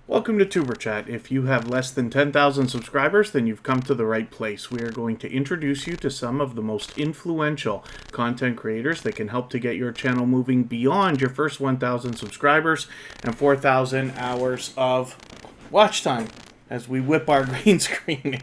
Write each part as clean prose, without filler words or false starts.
Welcome to TuberChat. If you have less than 10,000 subscribers, then you've come to the right place. We are going to introduce you to some of the most influential content creators that can help to get your channel moving beyond your first 1,000 subscribers and 4,000 hours of watch time as we whip our green screen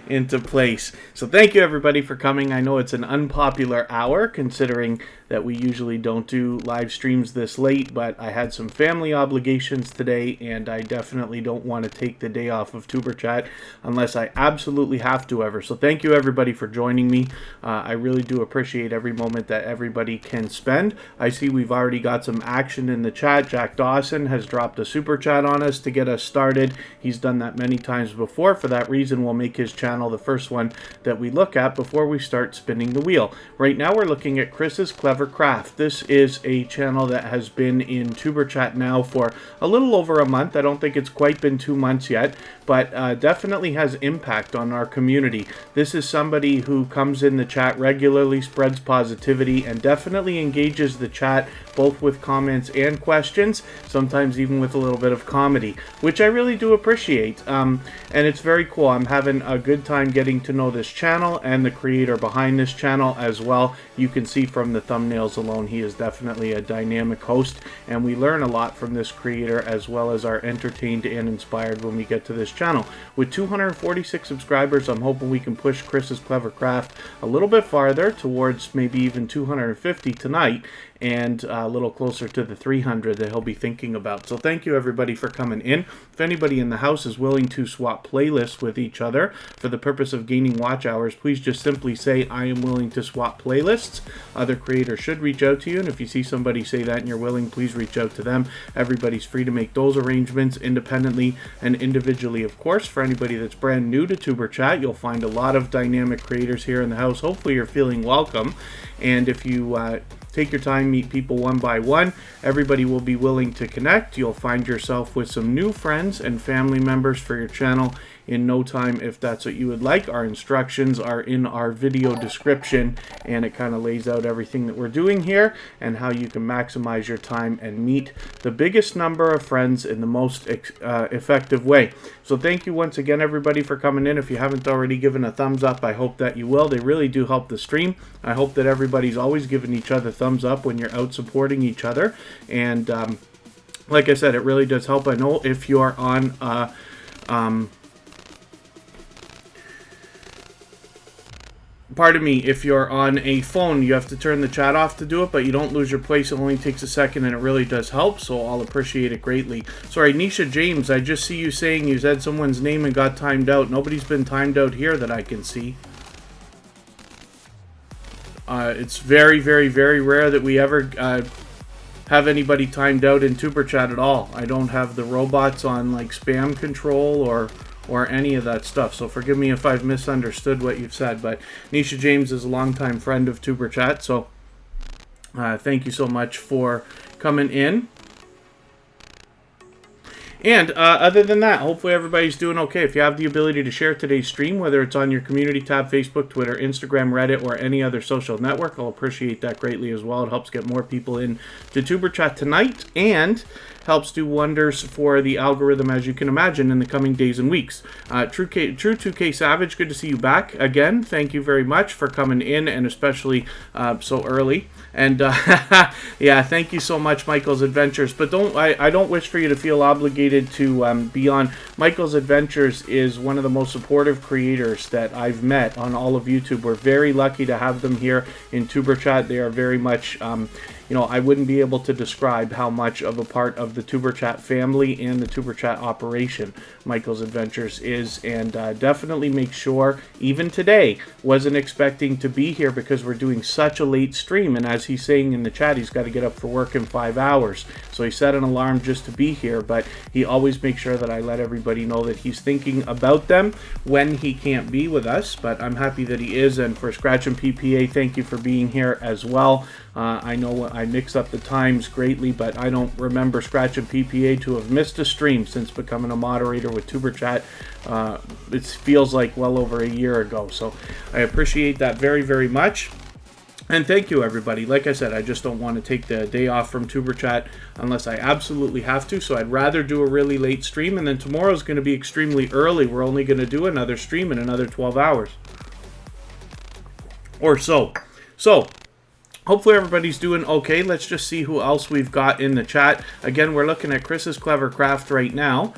into place. So thank you everybody for coming. I know it's an unpopular hour considering that we usually don't do live streams this late, but I had some family obligations today and I definitely don't want to take the day off of TuberChat unless I absolutely have to ever. So thank you everybody for joining me. I really do appreciate every moment that everybody can spend. I see we've already got some action in the chat. Jack Dawson has dropped a super chat on us to get us started. He's done that many times before. For that reason, we'll make his channel the first one that we look at before we start spinning the wheel. Right now we're looking at Chris's Clever Craft. This is a channel that has been in TuberChat now for a little over a month. I don't think it's quite been 2 months yet, but definitely has impact on our community. This is somebody who comes in the chat regularly, spreads positivity, and definitely engages the chat both with comments and questions, sometimes even with a little bit of comedy, which I really do appreciate. And it's very cool. I'm having a good time getting to know this channel and the creator behind this channel as well. You can see from the thumbnails alone, he is definitely a dynamic host, and we learn a lot from this creator as well as are entertained and inspired when we get to this channel. With 246 subscribers, I'm hoping we can push Chris's Clever Craft a little bit farther towards maybe even 250 tonight, and a little closer to the 300 that he'll be thinking about. So thank you everybody for coming in. If anybody in the house is willing to swap playlists with each other for the purpose of gaining watch hours, please just simply say, I am willing to swap playlists. Other creators should reach out to you, and if you see somebody say that and you're willing, please reach out to them. Everybody's free to make those arrangements independently and individually, of course. For anybody that's brand new to TuberChat, you'll find a lot of dynamic creators here in the house. Hopefully you're feeling welcome, and if you take your time, meet people one by one. Everybody will be willing to connect. You'll find yourself with some new friends and family members for your channel in no time if that's what you would like. Our instructions are in our video description, and it kind of lays out everything that we're doing here and how you can maximize your time and meet the biggest number of friends in the most effective way. So thank you once again everybody for coming in. If you haven't already given a thumbs up, I hope that you will. They really do help the stream. I hope that everybody's always giving each other thumbs up when you're out supporting each other, and like I said, it really does help. I know if you're on pardon me, if you're on a phone, you have to turn the chat off to do it, but you don't lose your place. It only takes a second, and it really does help, so I'll appreciate it greatly. Sorry, Nisha James, I just see you saying you said someone's name and got timed out. Nobody's been timed out here that I can see. It's very, very, very rare that we ever have anybody timed out in TuberChat at all. I don't have the robots on like spam control or any of that stuff, so forgive me if I've misunderstood what you've said, but Nisha James is a longtime friend of TuberChat, so thank you so much for coming in. And other than that, hopefully everybody's doing okay. If you have the ability to share today's stream, whether it's on your community tab, Facebook, Twitter, Instagram, Reddit, or any other social network, I'll appreciate that greatly as well. It helps get more people in to TuberChat tonight, and helps do wonders for the algorithm, as you can imagine, in the coming days and weeks. True 2K Savage, good to see you back again. Thank you very much for coming in, and especially so early. And yeah, thank you so much, Michael's Adventures. But I don't wish for you to feel obligated to be on. Michael's Adventures is one of the most supportive creators that I've met on all of YouTube. We're very lucky to have them here in TuberChat. They are very much you know, I wouldn't be able to describe how much of a part of the TuberChat family and the TuberChat operation Michael's Adventures is, and definitely make sure, even today, wasn't expecting to be here because we're doing such a late stream, and as he's saying in the chat, he's got to get up for work in 5 hours, so he set an alarm just to be here, but he always makes sure that I let everybody know that he's thinking about them when he can't be with us, but I'm happy that he is. And for Scratch and PPA, thank you for being here as well. I know I mix up the times greatly, but I don't remember Scratch and PPA to have missed a stream since becoming a moderator with TuberChat. It feels like well over a year ago, so I appreciate that very, very much. And thank you, everybody. Like I said, I just don't want to take the day off from TuberChat unless I absolutely have to, so I'd rather do a really late stream, and then tomorrow's going to be extremely early. We're only going to do another stream in another 12 hours. Or so. So, hopefully everybody's doing okay. Let's just see who else we've got in the chat. Again, we're looking at Chris's Clever Craft right now.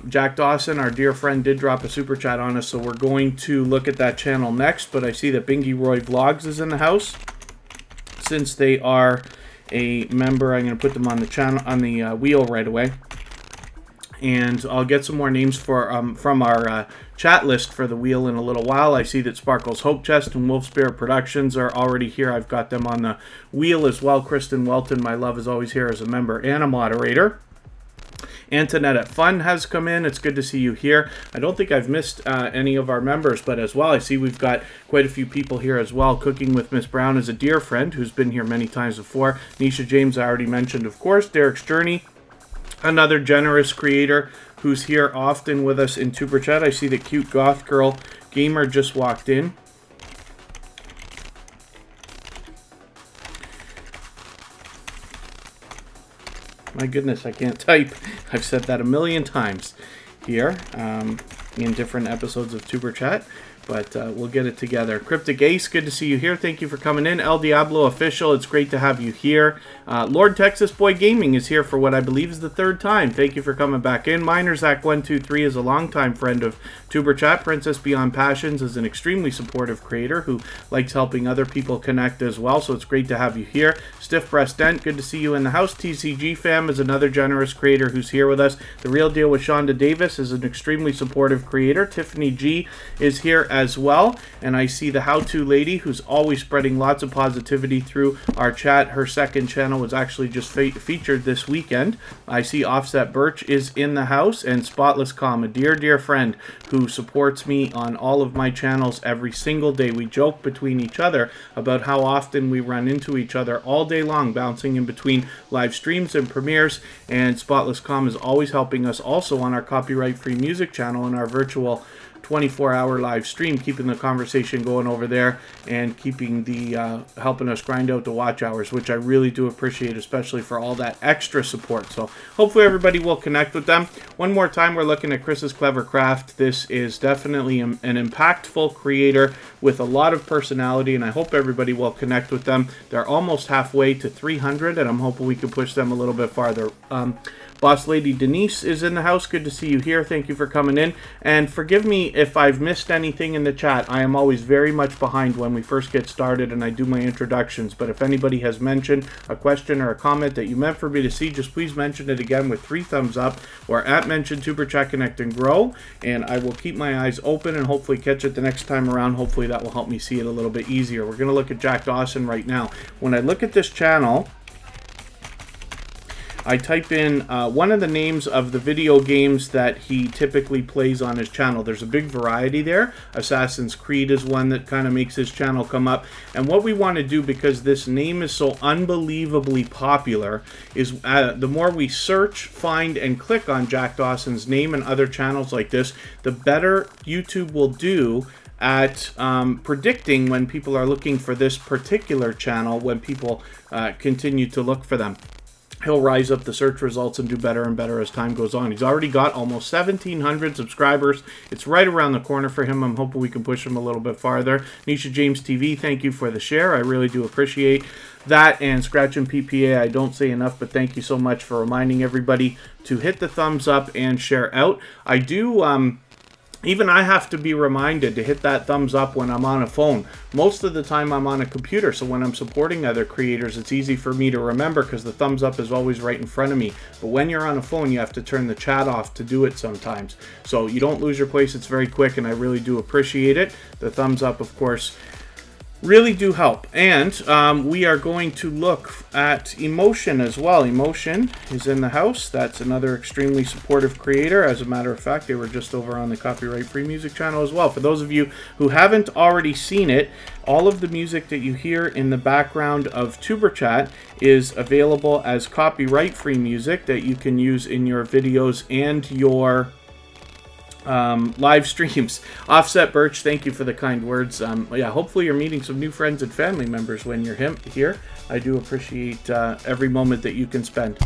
Jack Dawson, our dear friend, did drop a super chat on us, so we're going to look at that channel next. But I see that Bingy Roy Vlogs is in the house. Since they are a member, I'm going to put them on the channel, on the wheel right away. And I'll get some more names for from our chat list for the wheel in a little while. I see that Sparkle's Hope Chest and Wolf Spirit Productions are already here. I've got them on the wheel as well. Kristen Welton, my love, is always here as a member and a moderator. Antoinette at Fun has come in. It's good to see you here. I don't think I've missed any of our members, but as well, I see we've got quite a few people here as well. Cooking with Miss Brown is a dear friend who's been here many times before. Nisha James, I already mentioned, of course. Derek's Journey, another generous creator who's here often with us in TuberChat. I see that Cute Goth Girl Gamer just walked in. My goodness, I can't type. I've said that a million times here in different episodes of TuberChat. But we'll get it together. Cryptic Ace, good to see you here. Thank you for coming in. El Diablo Official, it's great to have you here. Lord Texas Boy Gaming is here for what I believe is the third time. Thank you for coming back in. MinerZack123 is a longtime friend of TuberChat. Princess Beyond Passions is an extremely supportive creator who likes helping other people connect as well, so it's great to have you here. Stiff Breast Dent, good to see you in the house. TCG Fam is another generous creator who's here with us. The Real Deal with Shonda Davis is an extremely supportive creator. Tiffany G is here as well, and I see the How To Lady, who's always spreading lots of positivity through our chat. Her second channel was actually just featured this weekend. I see Offset Birch is in the house, and Spotless Calm, a dear friend who supports me on all of my channels every single day. We joke between each other about how often we run into each other all day long, bouncing in between live streams and premieres, and Spotless Calm is always helping us also on our copyright-free music channel and our virtual 24-hour live stream, keeping the conversation going over there and keeping the helping us grind out the watch hours, which I really do appreciate, especially for all that extra support. So hopefully everybody will connect with them. One more time, we're looking at Chris's Clever Craft. This is definitely an impactful creator with a lot of personality, and I hope everybody will connect with them. They're almost halfway to 300, and I'm hoping we can push them a little bit farther. Boss Lady Denise is in the house. Good to see you here. Thank you for coming in. And forgive me if I've missed anything in the chat. I am always very much behind when we first get started and I do my introductions. But if anybody has mentioned a question or a comment that you meant for me to see, just please mention it again with 3 thumbs up or at mention TuberChat Connect and Grow. And I will keep my eyes open and hopefully catch it the next time around. Hopefully that will help me see it a little bit easier. We're going to look at Jack Dawson right now. When I look at this channel, I type in one of the names of the video games that he typically plays on his channel. There's a big variety there. Assassin's Creed is one that kind of makes his channel come up. And what we want to do, because this name is so unbelievably popular, is the more we search, find, and click on Jack Dawson's name and other channels like this, the better YouTube will do at predicting when people are looking for this particular channel, when people continue to look for them. He'll rise up the search results and do better and better as time goes on. He's already got almost 1,700 subscribers. It's right around the corner for him. I'm hoping we can push him a little bit farther. Nisha James TV, thank you for the share. I really do appreciate that. And Scratch and PPA, I don't say enough, but thank you so much for reminding everybody to hit the thumbs up and share out. I do Even I have to be reminded to hit that thumbs up when I'm on a phone. Most of the time I'm on a computer, so when I'm supporting other creators, it's easy for me to remember because the thumbs up is always right in front of me. But when you're on a phone, you have to turn the chat off to do it sometimes. So you don't lose your place. It's very quick, and I really do appreciate it. The thumbs up, of course, really do help. And we are going to look at Emotion as well. Emotion is in the house. That's another extremely supportive creator. As a matter of fact, they were just over on the Copyright Free Music channel as well. For those of you who haven't already seen it, all of the music that you hear in the background of TuberChat is available as copyright free music that you can use in your videos and your live streams. Offset Birch, thank you for the kind words. Yeah, hopefully you're meeting some new friends and family members when you're here. I do appreciate every moment that you can spend.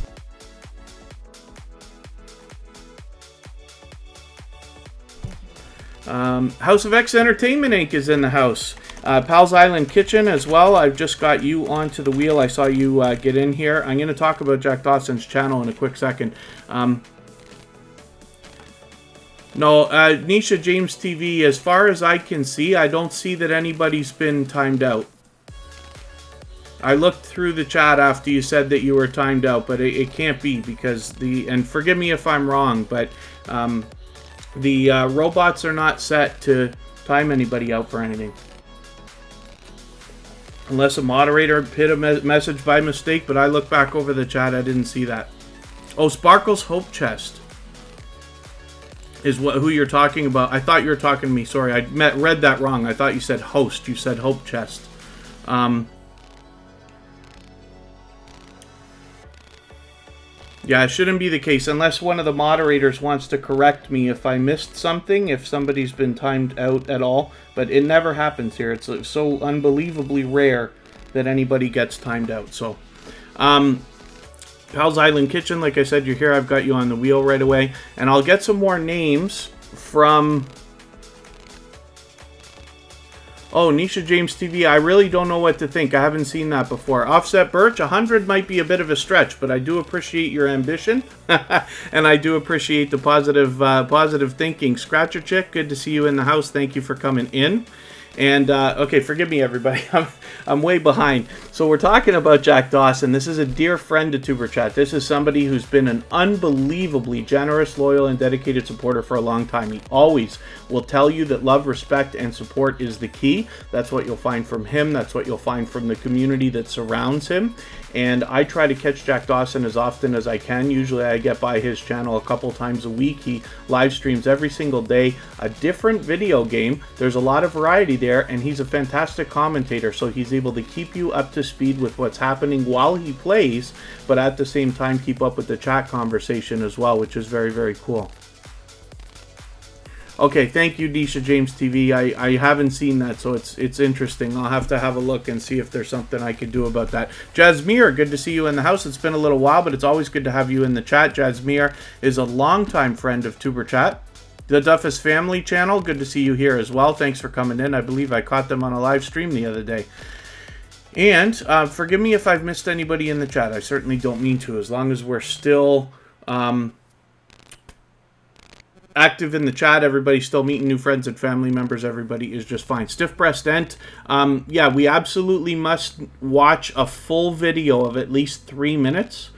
House of X Entertainment Inc. is in the house. Pal's Island Kitchen as well. I've just got you onto the wheel. I saw you get in here. I'm going to talk about Jack Dawson's channel in a quick second. No, Nisha James TV, as far as I can see, I don't see that anybody's been timed out. I looked through the chat after you said that you were timed out, but it can't be because and forgive me if I'm wrong, but the robots are not set to time anybody out for anything. Unless a moderator hit a message by mistake, but I looked back over the chat, I didn't see that. Oh, Sparkle's Hope Chest is who you're talking about. I thought you were talking to me. Sorry, I read that wrong. I thought you said host. You said Hope Chest. Yeah, it shouldn't be the case unless one of the moderators wants to correct me if I missed something, if somebody's been timed out at all. But it never happens here. It's so unbelievably rare that anybody gets timed out. So, Pal's Island Kitchen, like I said, you're here. I've got you on the wheel right away. And I'll get some more names from... Oh, Nisha James TV, I really don't know what to think. I haven't seen that before. Offset Birch, 100 might be a bit of a stretch, but I do appreciate your ambition. And I do appreciate the positive thinking. Scratcher Chick, good to see you in the house. Thank you for coming in. And, okay, forgive me, everybody. I'm way behind. So we're talking about Jack Dawson. This is a dear friend to TuberChat. This is somebody who's been an unbelievably generous, loyal, and dedicated supporter for a long time. He always will tell you that love, respect, and support is the key. That's what you'll find from him. That's what you'll find from the community that surrounds him. And I try to catch Jack Dawson as often as I can. Usually I get by his channel a couple times a week. He live streams every single day a different video game. There's a lot of variety there, and he's a fantastic commentator, so he's able to keep you up to speed with what's happening while he plays, but at the same time keep up with the chat conversation as well, which is very, very cool. Okay, thank you, Nisha James TV. I haven't seen that, so it's interesting. I'll have to have a look and see if there's something I could do about that. Jasmir, good to see you in the house. It's been a little while, but it's always good to have you in the chat. Jasmir is a longtime friend of TuberChat. The Duffes Family channel, good to see you here as well. Thanks for coming in. I believe I caught them on a live stream the other day. And forgive me if I've missed anybody in the chat. I certainly don't mean to, as long as we're still... active in the chat, everybody's still meeting new friends and family members, everybody is just fine. Stiff Breast Ent, yeah, we absolutely must watch a full video of at least 3 minutes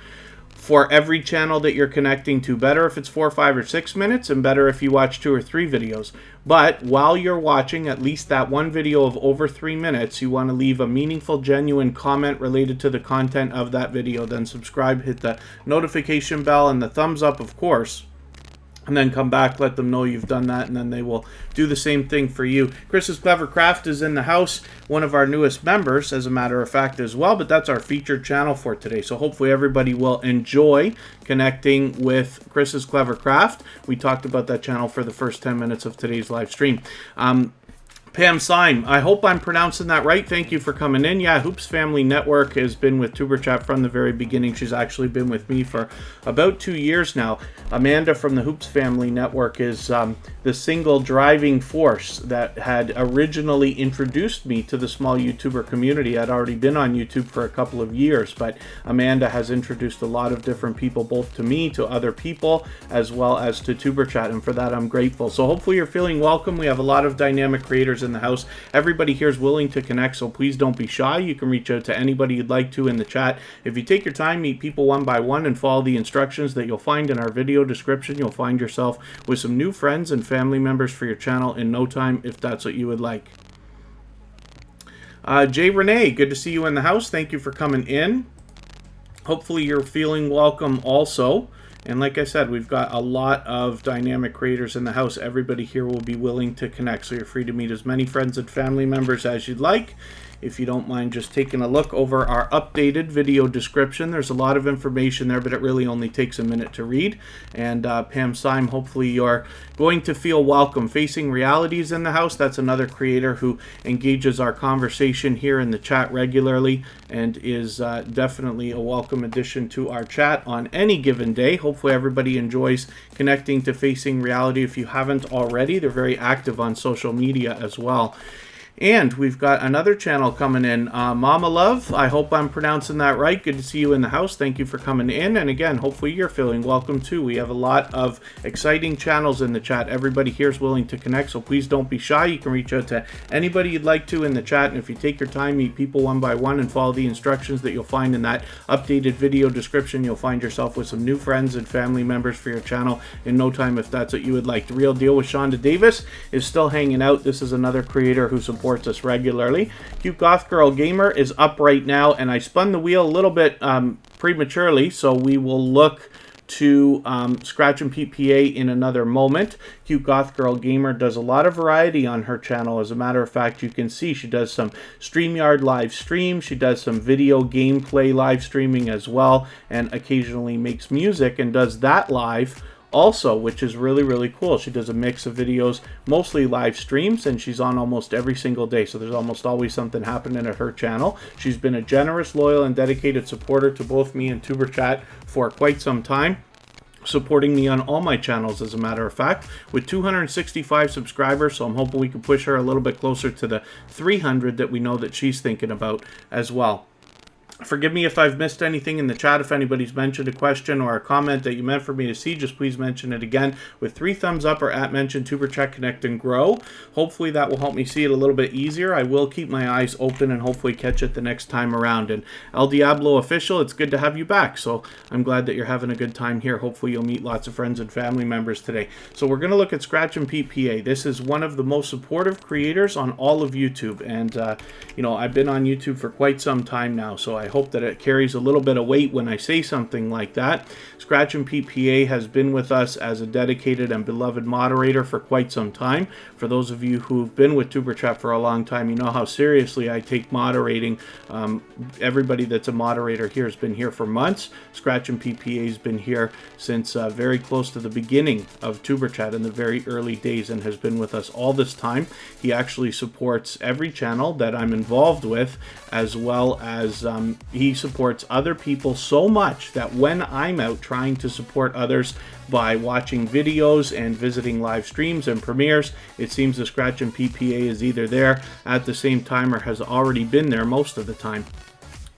for every channel that you're connecting to. Better if it's 4, 5, or 6 minutes, and better if you watch 2 or 3 videos. But while you're watching at least that one video of over 3 minutes, you want to leave a meaningful, genuine comment related to the content of that video. Then subscribe, hit the notification bell, and the thumbs up, of course. And then come back, let them know you've done that, and then they will do the same thing for you. Chris's Clever Craft is in the house, one of our newest members, as a matter of fact, as well. But that's our featured channel for today. So hopefully everybody will enjoy connecting with Chris's Clever Craft. We talked about that channel for the first 10 minutes of today's live stream. Pam Syme, I hope I'm pronouncing that right. Thank you for coming in. Yeah, Hoops Family Network has been with TuberChat from the very beginning. She's actually been with me for about 2 years now. Amanda from the Hoops Family Network is the single driving force that had originally introduced me to the small YouTuber community. I'd already been on YouTube for a couple of years, but Amanda has introduced a lot of different people, both to me, to other people, as well as to TuberChat, and for that I'm grateful. So hopefully you're feeling welcome. We have a lot of dynamic creators in the house. Everybody here is willing to connect, so please don't be shy. You can reach out to anybody you'd like to in the chat. If you take your time, meet people one by one, and follow the instructions that you'll find in our video description, you'll find yourself with some new friends and family members for your channel in no time, if that's what you would like. Jay Renee, good to see you in the house. Thank you for coming in. Hopefully you're feeling welcome also. And like I said, we've got a lot of dynamic creators in the house. Everybody here will be willing to connect, so you're free to meet as many friends and family members as you'd like. If you don't mind just taking a look over our updated video description, there's a lot of information there, but it really only takes a minute to read. And Pam Syme, hopefully you're going to feel welcome. Facing Realities in the house, that's another creator who engages our conversation here in the chat regularly and is definitely a welcome addition to our chat on any given day. Hopefully everybody enjoys connecting to Facing Reality. If you haven't already, they're very active on social media as well. And we've got another channel coming in, Mama Love. I hope I'm pronouncing that right. Good to see you in the house. Thank you for coming in. And again, hopefully you're feeling welcome too. We have a lot of exciting channels in the chat. Everybody here is willing to connect, so please don't be shy. You can reach out to anybody you'd like to in the chat. And if you take your time, meet people one by one, and follow the instructions that you'll find in that updated video description, you'll find yourself with some new friends and family members for your channel in no time, if that's what you would like. The Real Deal with Shonda Davis is still hanging out. This is another creator who supports us regularly. Cute Goth Girl Gamer is up right now, and I spun the wheel a little bit prematurely, so we will look to Scratch and PPA in another moment. Cute Goth Girl Gamer does a lot of variety on her channel. As a matter of fact, you can see she does some StreamYard live stream, she does some video gameplay live streaming as well, and occasionally makes music and does that live also, which is really, really cool. She does a mix of videos, mostly live streams, and she's on almost every single day, so there's almost always something happening at her channel. She's been a generous, loyal, and dedicated supporter to both me and TuberChat for quite some time, supporting me on all my channels, as a matter of fact, with 265 subscribers, so I'm hoping we can push her a little bit closer to the 300 that we know that she's thinking about as well. Forgive me if I've missed anything in the chat. If anybody's mentioned a question or a comment that you meant for me to see, just please mention it again with 3 thumbs up or @ mention TuberChat Connect and Grow. Hopefully that will help me see it a little bit easier. I will keep my eyes open and hopefully catch it the next time around. And El Diablo Official, it's good to have you back. So I'm glad that you're having a good time here. Hopefully you'll meet lots of friends and family members today. So we're going to look at Scratch and PPA. This is one of the most supportive creators on all of YouTube. And, you know, I've been on YouTube for quite some time now, so I hope that it carries a little bit of weight when I say something like that. Scratch and PPA has been with us as a dedicated and beloved moderator for quite some time. For those of you who've been with TuberChat for a long time, you know how seriously I take moderating. Everybody that's a moderator here has been here for months. Scratch and PPA has been here since very close to the beginning of TuberChat in the very early days and has been with us all this time. He actually supports every channel that I'm involved with, as well as he supports other people so much that when I'm out trying to support others by watching videos and visiting live streams and premieres, it seems the Scratch and PPA is either there at the same time or has already been there most of the time.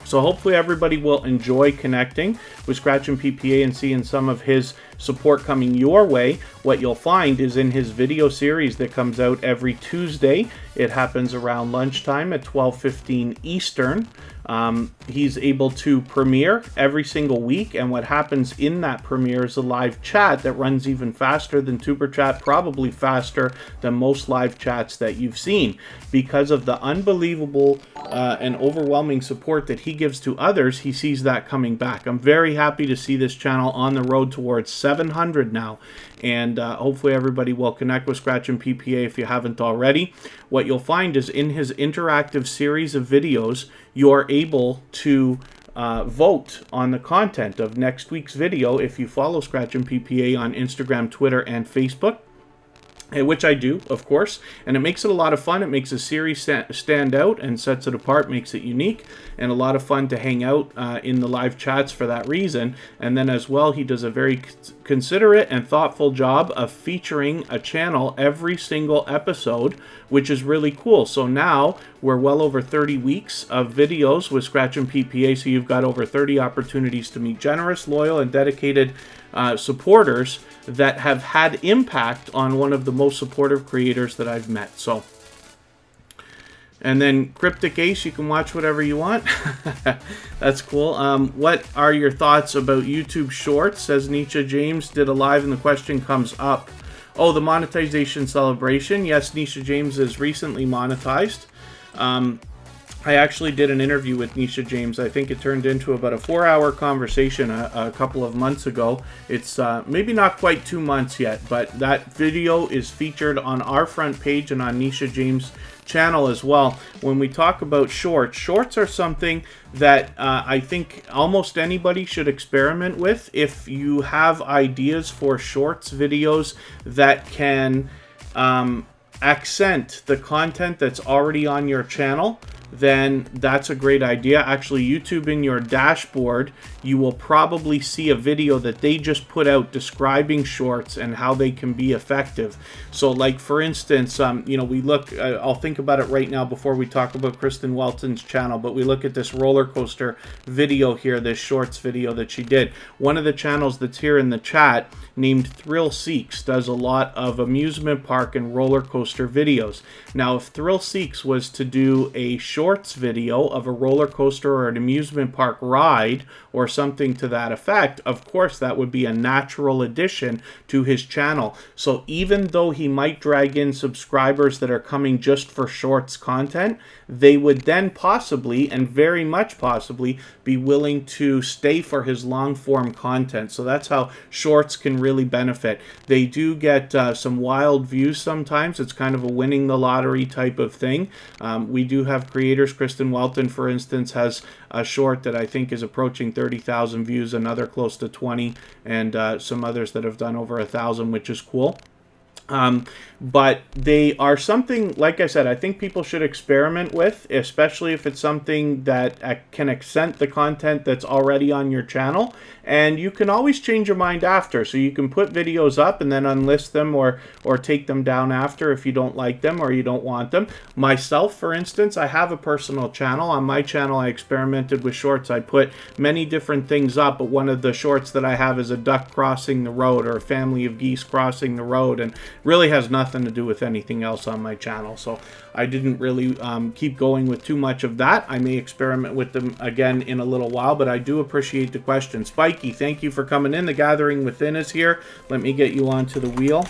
So hopefully everybody will enjoy connecting with Scratch and PPA and seeing some of his support coming your way. What you'll find is in his video series that comes out every Tuesday. It happens around lunchtime at 12:15 Eastern. He's able to premiere every single week, and what happens in that premiere is a live chat that runs even faster than TuberChat, probably faster than most live chats that you've seen, because of the unbelievable and overwhelming support that he gives to others. He sees that coming back. I'm very happy to see this channel on the road towards 700 now, and hopefully everybody will connect with Scratch and PPA if you haven't already. What you'll find is in his interactive series of videos, you're able to vote on the content of next week's video if you follow Scratch and PPA on Instagram, Twitter, and Facebook. which I do, of course, and it makes it a lot of fun. It makes a series stand out and sets it apart, makes it unique, and a lot of fun to hang out in the live chats for that reason. And then as well, he does a very considerate and thoughtful job of featuring a channel every single episode, which is really cool. So now we're well over 30 weeks of videos with Scratch and PPA, so you've got over 30 opportunities to meet generous, loyal, and dedicated supporters that have had impact on one of the most supportive creators that I've met. So, and then Cryptic Ace, you can watch whatever you want. That's cool. What are your thoughts about YouTube Shorts? Says Nisha James did a live, and the question comes up. Oh, the monetization celebration. Yes, Nisha James is recently monetized. I actually did an interview with Nisha James. I think it turned into about a 4-hour conversation a couple of months ago. It's maybe not quite 2 months yet, but that video is featured on our front page and on Nisha James' channel as well. When we talk about shorts, shorts are something that I think almost anybody should experiment with. If you have ideas for shorts videos that can accent the content that's already on your channel, then that's a great idea. Actually, YouTube in your dashboard, you will probably see a video that they just put out describing shorts and how they can be effective. So like for instance, you know, we look, I'll think about it right now before we talk about Kristen Welton's channel, but we look at this roller coaster video here, this shorts video that she did. One of the channels that's here in the chat, named Thrill Seeks, does a lot of amusement park and roller coaster videos. Now, if Thrill Seeks was to do a shorts video of a roller coaster or an amusement park ride or something to that effect, of course that would be a natural addition to his channel. So even though he might drag in subscribers that are coming just for shorts content, they would then possibly, and very much possibly, be willing to stay for his long form content. So that's how shorts can really benefit. They do get some wild views sometimes. It's kind of a winning the lottery type of thing. We do have creators. Kristen Welton, for instance, has a short that I think is approaching 30,000 views, another close to 20, and some others that have done over 1,000, which is cool. But they are something, like I said, I think people should experiment with, especially if it's something that can accent the content that's already on your channel. And you can always change your mind after, so you can put videos up and then unlist them or take them down after if you don't like them or you don't want them. Myself, for instance, I have a personal channel. On my channel, I experimented with shorts. I put many different things up, but one of the shorts that I have is a duck crossing the road or a family of geese crossing the road, and really has nothing to do with anything else on my channel. So I didn't really keep going with too much of that. I may experiment with them again in a little while, but I do appreciate the question. Spiky, thank you for coming in. The Gathering Within is here. Let me get you onto the wheel.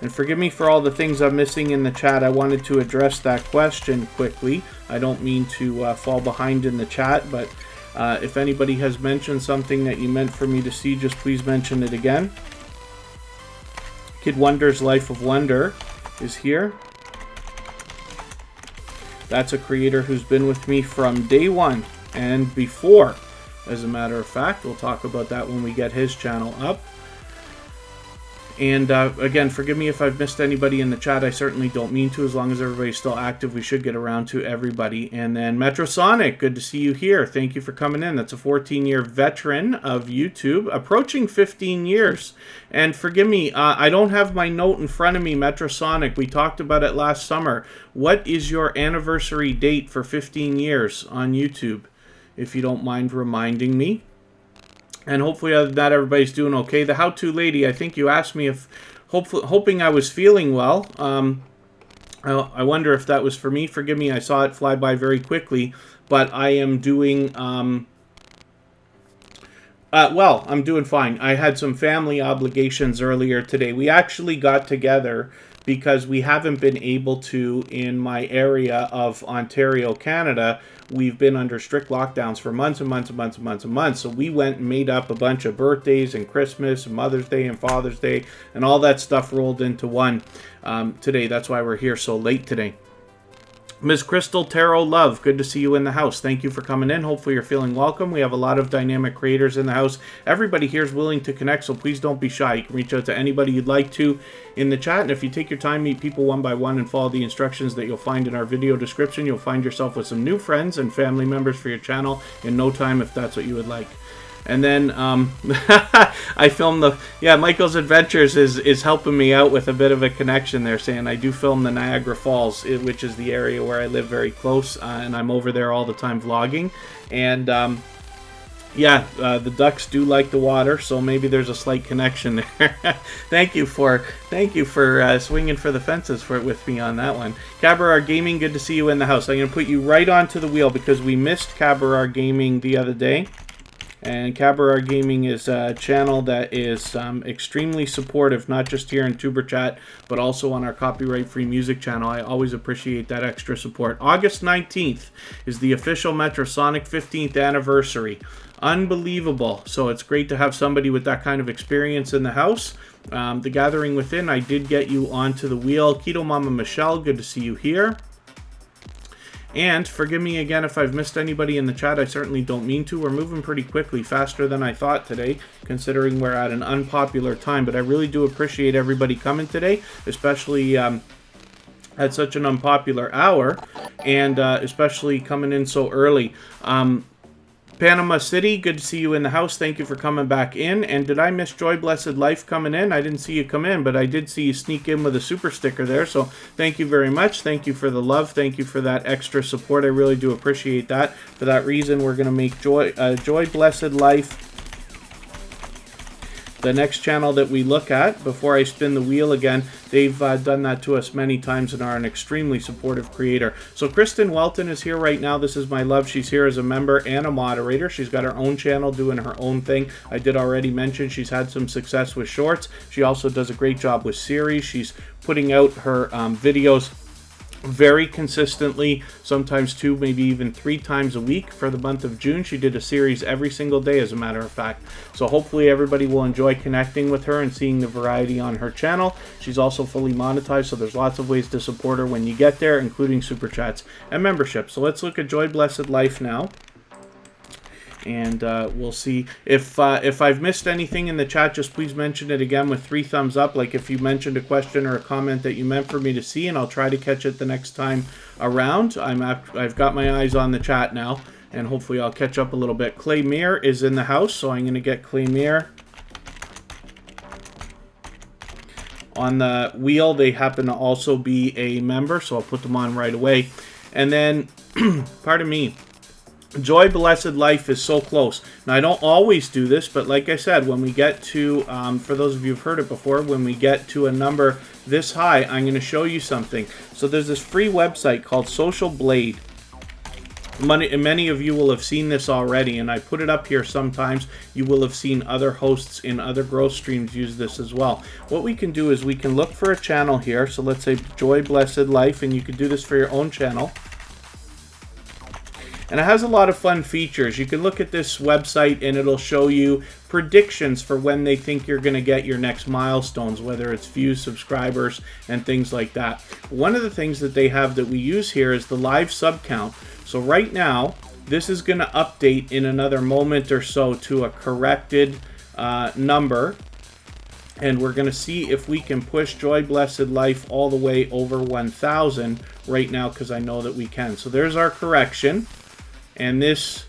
And forgive me for all the things I'm missing in the chat. I wanted to address that question quickly. I don't mean to fall behind in the chat, but if anybody has mentioned something that you meant for me to see, just please mention it again. Kid Wonder's Life of Wonder is here. That's a creator who's been with me from day one and before, as a matter of fact. We'll talk about that when we get his channel up. And again, forgive me if I've missed anybody in the chat. I certainly don't mean to. As long as everybody's still active, we should get around to everybody. And then Metrosonic, good to see you here. Thank you for coming in. That's a 14-year veteran of YouTube, approaching 15 years. And forgive me, I don't have my note in front of me, Metrosonic. We talked about it last summer. What is your anniversary date for 15 years on YouTube, if you don't mind reminding me? And hopefully other than that, everybody's doing okay. The How-To Lady, I think you asked me if, hoping I was feeling well. I wonder if that was for me. Forgive me, I saw it fly by very quickly. But I am doing, well, I'm doing fine. I had some family obligations earlier today. We actually got together because we haven't been able to in my area of Ontario, Canada. We've been under strict lockdowns for months and months and months and months and months. So we went and made up a bunch of birthdays and Christmas and Mother's Day and Father's Day and all that stuff rolled into one today. That's why we're here so late today. Ms. Crystal Tarot Love, good to see you in the house. Thank you for coming in. Hopefully you're feeling welcome. We have a lot of dynamic creators in the house. Everybody here is willing to connect, so please don't be shy. You can reach out to anybody you'd like to in the chat. And if you take your time, meet people one by one, and follow the instructions that you'll find in our video description, you'll find yourself with some new friends and family members for your channel in no time, if that's what you would like. And then I filmed Michael's Adventures is helping me out with a bit of a connection there, saying I do film the Niagara Falls, which is the area where I live very close, and I'm over there all the time vlogging. And the ducks do like the water, so maybe there's a slight connection there. Thank you for swinging for the fences with me on that one. Cabaret Gaming, good to see you in the house. I'm going to put you right onto the wheel because we missed Cabaret Gaming the other day. And Cabaret Gaming is a channel that is extremely supportive, not just here in TuberChat, but also on our copyright-free music channel. I always appreciate that extra support. August 19th is the official Metrosonic 15th anniversary. Unbelievable. So it's great to have somebody with that kind of experience in the house. The Gathering Within, I did get you onto the wheel. Keto Mama Michelle, good to see you here. And forgive me again if I've missed anybody in the chat. I certainly don't mean to. We're moving pretty quickly, faster than I thought today, considering we're at an unpopular time. But I really do appreciate everybody coming today, especially at such an unpopular hour, and especially coming in so early. Panama City, good to see you in the house. Thank you for coming back in. And did I miss Joy Blessed Life coming in? I didn't see you come in, but I did see you sneak in with a super sticker there. So thank you very much. Thank you for the love. Thank you for that extra support. I really do appreciate that. For that reason, we're going to make Joy Blessed Life the next channel that we look at. Before I spin the wheel again, they've done that to us many times and are an extremely supportive creator. So Kristen Welton is here right now. This is my love. She's here as a member and a moderator. She's got her own channel doing her own thing. I did already mention she's had some success with shorts. She also does a great job with series. She's putting out her videos very consistently, sometimes 2, maybe even 3 times a week. For the month of June, she did a series every single day, as a matter of fact. So hopefully everybody will enjoy connecting with her and seeing the variety on her channel. She's also fully monetized, so there's lots of ways to support her when you get there, including super chats and membership. So let's look at Joy Blessed Life now. And we'll see if I've missed anything in the chat. Just please mention it again with 3 thumbs up, like if you mentioned a question or a comment that you meant for me to see, and I'll try to catch it the next time around. I've got my eyes on the chat now, and hopefully I'll catch up a little bit. Clay Mir is in the house, so I'm going to get Clay Mir on the wheel. They happen to also be a member, so I'll put them on right away. And then, pardon me, Joy Blessed Life is so close. Now, I don't always do this, but like I said, when we get to, for those of you who've heard it before, when we get to a number this high, I'm going to show you something. So there's this free website called SocialBlade. Many of you will have seen this already, and I put it up here sometimes. You will have seen other hosts in other growth streams use this as well. What we can do is we can look for a channel here. So let's say Joy Blessed Life, and you can do this for your own channel. And it has a lot of fun features. You can look at this website and it'll show you predictions for when they think you're going to get your next milestones, whether it's views, subscribers, and things like that. One of the things that they have that we use here is the live sub count. So right now, this is going to update in another moment or so to a corrected number. And we're going to see if we can push Joy Blessed Life all the way over 1,000 right now, because I know that we can. So there's our correction. And this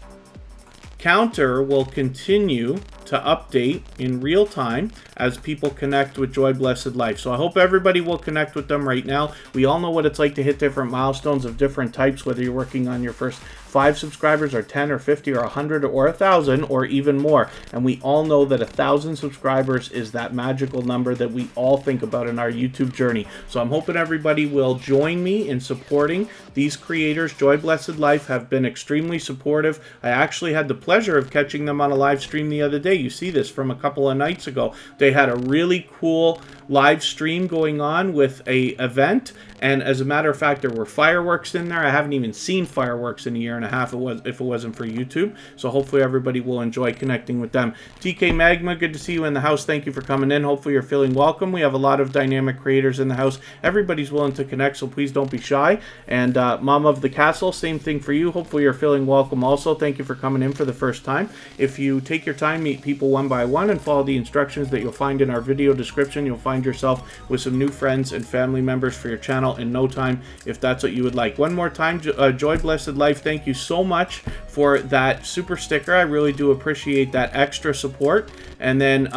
counter will continue to update in real time as people connect with Joy Blessed Life. So I hope everybody will connect with them right now. We all know what it's like to hit different milestones of different types, whether you're working on your first 5 subscribers or 10 or 50 or 100 or 1,000 or even more. And we all know that 1,000 subscribers is that magical number that we all think about in our YouTube journey. So I'm hoping everybody will join me in supporting these creators. Joy Blessed Life have been extremely supportive. I actually had the pleasure of catching them on a live stream the other day. You see this from a couple of nights ago. They had a really cool live stream going on with a event, and as a matter of fact, there were fireworks in there. I haven't even seen fireworks in a year and a half if it wasn't for YouTube. So hopefully everybody will enjoy connecting with them. TK Magma, good to see you in the house. Thank you for coming in. Hopefully you're feeling welcome. We have a lot of dynamic creators in the house. Everybody's willing to connect, so please don't be shy. And Mom of the Castle, same thing for you. Hopefully you're feeling welcome also. Thank you for coming in for the first time. If you take your time, meet people one by one, and follow the instructions that you'll find in our video description, you'll find yourself with some new friends and family members for your channel in no time, if that's what you would like. One more time, Joy Blessed Life, thank you so much for that super sticker. I really do appreciate that extra support. And then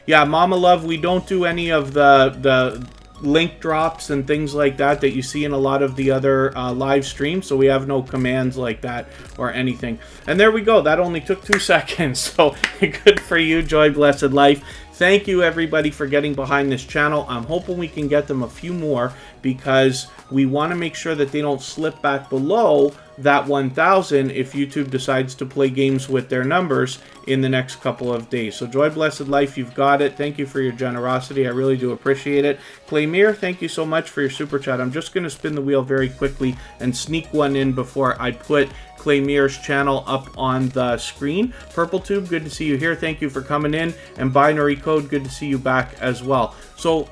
yeah, Mama Love, we don't do any of the link drops and things like that you see in a lot of the other live streams, so we have no commands like that or anything. And there we go, that only took 2 seconds, so good for you, Joy Blessed Life. Thank you everybody for getting behind this channel. I'm hoping we can get them a few more, because we want to make sure that they don't slip back below that 1,000 if YouTube decides to play games with their numbers in the next couple of days. So Joy Blessed Life, you've got it. Thank you for your generosity. I really do appreciate it. Claymere, thank you so much for your super chat. I'm just going to spin the wheel very quickly and sneak one in before I put Claymere's channel up on the screen. Purple Tube, good to see you here. Thank you for coming in. And Binary Code, good to see you back as well. So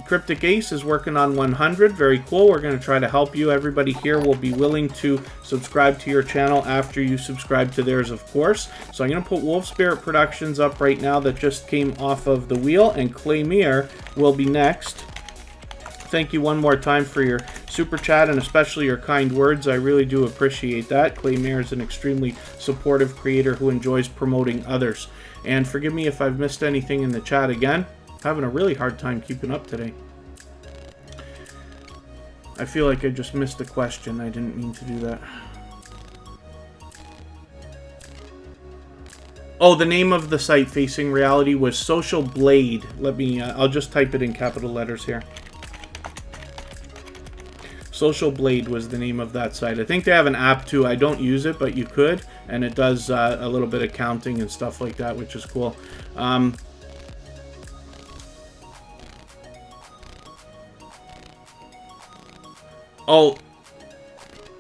Cryptic Ace is working on 100. Very cool. We're going to try to help you. Everybody here will be willing to subscribe to your channel after you subscribe to theirs, of course. So I'm going to put Wolf Spirit Productions up right now that just came off of the wheel, and Claymere will be next. Thank you one more time for your super chat and especially your kind words. I really do appreciate that. Claymere is an extremely supportive creator who enjoys promoting others. And forgive me if I've missed anything in the chat again. Having a really hard time keeping up today. I feel like I just missed a question. I didn't mean to do that. Oh, the name of the site Facing Reality was SocialBlade. Let me, I'll just type it in capital letters here. SocialBlade was the name of that site. I think they have an app too. I don't use it, but you could. And it does a little bit of counting and stuff like that, which is cool. Oh,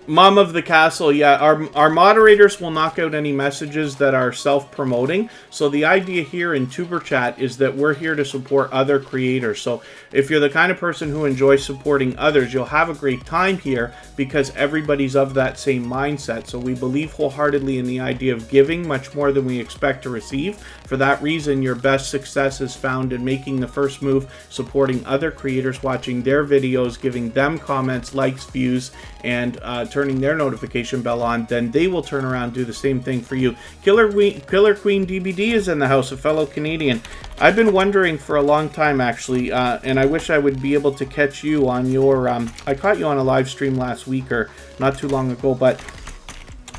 Mom of the Castle, yeah, our moderators will knock out any messages that are self-promoting. So the idea here in TuberChat is that we're here to support other creators. So if you're the kind of person who enjoys supporting others, you'll have a great time here because everybody's of that same mindset. So we believe wholeheartedly in the idea of giving much more than we expect to receive. For that reason, your best success is found in making the first move, supporting other creators, watching their videos, giving them comments, likes, views, and turning their notification bell on. Then they will turn around and do the same thing for you. Killer Queen DBD is in the house, a fellow Canadian. I've been wondering for a long time, actually, and I wish I would be able to catch you on your... I caught you on a live stream last week or not too long ago, but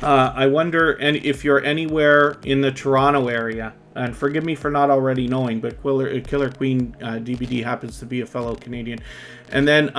I wonder if you're anywhere in the Toronto area. And forgive me for not already knowing, but Killer Queen DBD happens to be a fellow Canadian. And then,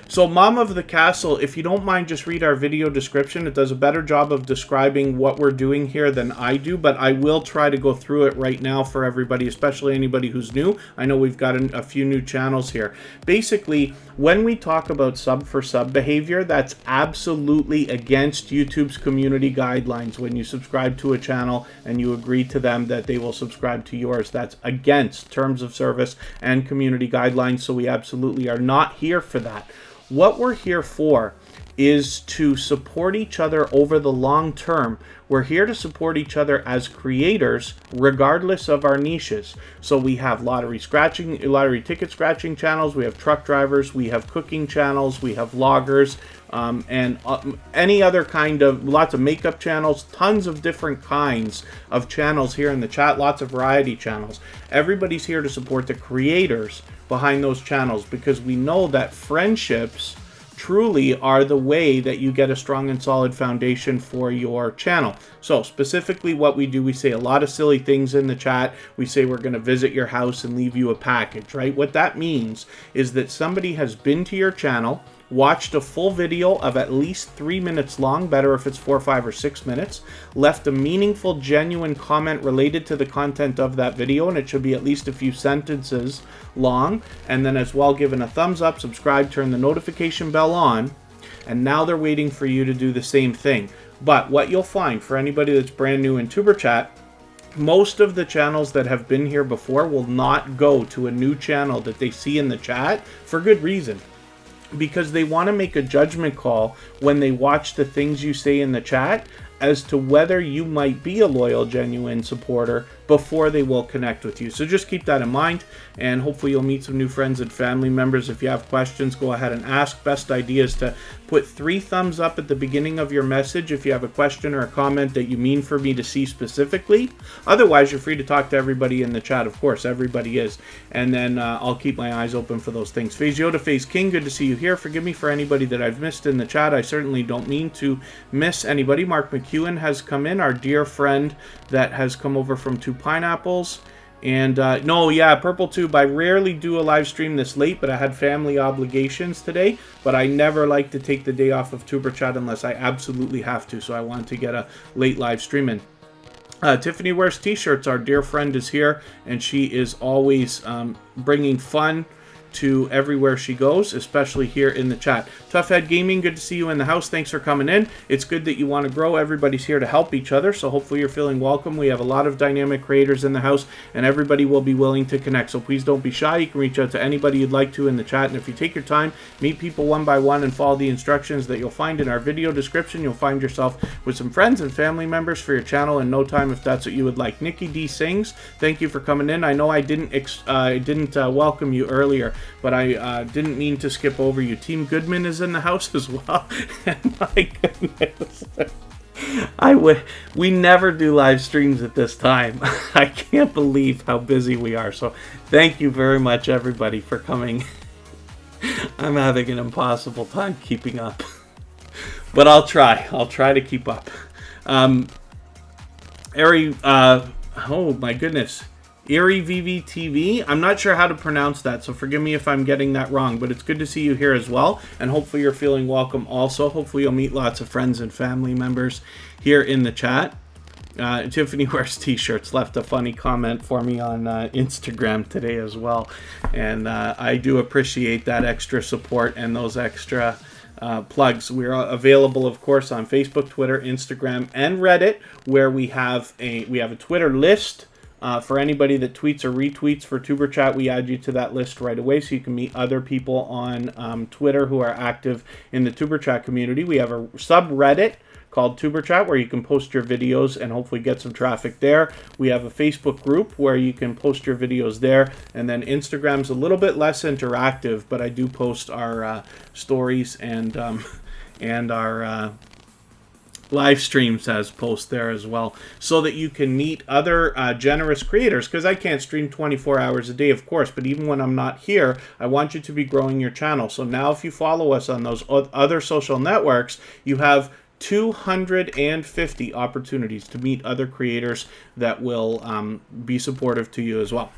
so Mom of the Castle, if you don't mind, just read our video description. It does a better job of describing what we're doing here than I do, but I will try to go through it right now for everybody, especially anybody who's new. I know we've got a few new channels here. Basically, when we talk about sub-for-sub behavior, that's absolutely against YouTube's community guidelines. When you subscribe to a channel and you agree to them that they will subscribe to yours, that's against terms of service and community guidelines, so we absolutely are not here for that. What we're here for is to support each other over the long term. We're here to support each other as creators, regardless of our niches. So we have lottery ticket scratching channels, we have truck drivers, we have cooking channels, we have vloggers, and any other kind of, lots of makeup channels, tons of different kinds of channels here in the chat, lots of variety channels. Everybody's here to support the creators behind those channels, because we know that friendships truly are the way that you get a strong and solid foundation for your channel. So specifically what we do, we say a lot of silly things in the chat. We say we're going to visit your house and leave you a package, right? What that means is that somebody has been to your channel, watched a full video of at least 3 minutes long, better if it's 4, 5, or 6 minutes, left a meaningful, genuine comment related to the content of that video, and it should be at least a few sentences long, and then as well given a thumbs up, subscribe, turn the notification bell on, and now they're waiting for you to do the same thing. But what you'll find for anybody that's brand new in TuberChat, most of the channels that have been here before will not go to a new channel that they see in the chat for good reason. Because they want to make a judgment call when they watch the things you say in the chat as to whether you might be a loyal, genuine supporter before they will connect with you. So just keep that in mind, and hopefully you'll meet some new friends and family members. If you have questions, go ahead and ask. Best idea is to put 3 thumbs up at the beginning of your message if you have a question or a comment that you mean for me to see specifically. Otherwise, you're free to talk to everybody in the chat. Of course, everybody is. And then I'll keep my eyes open for those things. Phaseo to Phase King, good to see you here. Forgive me for anybody that I've missed in the chat. I certainly don't mean to miss anybody. Mark McEwen has come in, our dear friend that has come over from Two Pineapples. And no, yeah, Purple Tube, I rarely do a live stream this late, but I had family obligations today. But I never like to take the day off of TuberChat unless I absolutely have to. So I wanted to get a late live stream in. Tiffany Wears T-shirts, our dear friend, is here, and she is always bringing fun to everywhere she goes, especially here in the chat. Toughhead Gaming, good to see you in the house. Thanks for coming in. It's good that you want to grow. Everybody's here to help each other, so hopefully you're feeling welcome. We have a lot of dynamic creators in the house, and everybody will be willing to connect, so please don't be shy. You can reach out to anybody you'd like to in the chat, and if you take your time, meet people one by one and follow the instructions that you'll find in our video description, you'll find yourself with some friends and family members for your channel in no time if that's what you would like. Nikki D Sings, thank you for coming in. I know I didn't welcome you earlier, but I didn't mean to skip over you. Team Goodman is in the house as well. And my goodness, we never do live streams at this time. I can't believe how busy we are. So thank you very much, everybody, for coming. I'm having an impossible time keeping up, but I'll try. I'll try to keep up. Ari, oh my goodness. Erie VVTV. I'm not sure how to pronounce that, so forgive me if I'm getting that wrong, but it's good to see you here as well, and hopefully you're feeling welcome also. Hopefully you'll meet lots of friends and family members here in the chat. Tiffany Wears T-shirts left a funny comment for me on Instagram today as well, and I do appreciate that extra support and those extra plugs. We're available, of course, on Facebook, Twitter, Instagram, and Reddit, where we have a Twitter list. For anybody that tweets or retweets for TuberChat, we add you to that list right away so you can meet other people on Twitter who are active in the TuberChat community. We have a subreddit called TuberChat where you can post your videos and hopefully get some traffic there. We have a Facebook group where you can post your videos there. And then Instagram's a little bit less interactive, but I do post our stories and our live streams as posts there as well, so that you can meet other generous creators, because I can't stream 24 hours a day, of course, but even when I'm not here, I want you to be growing your channel. So now if you follow us on those other social networks, you have 250 opportunities to meet other creators that will be supportive to you as well.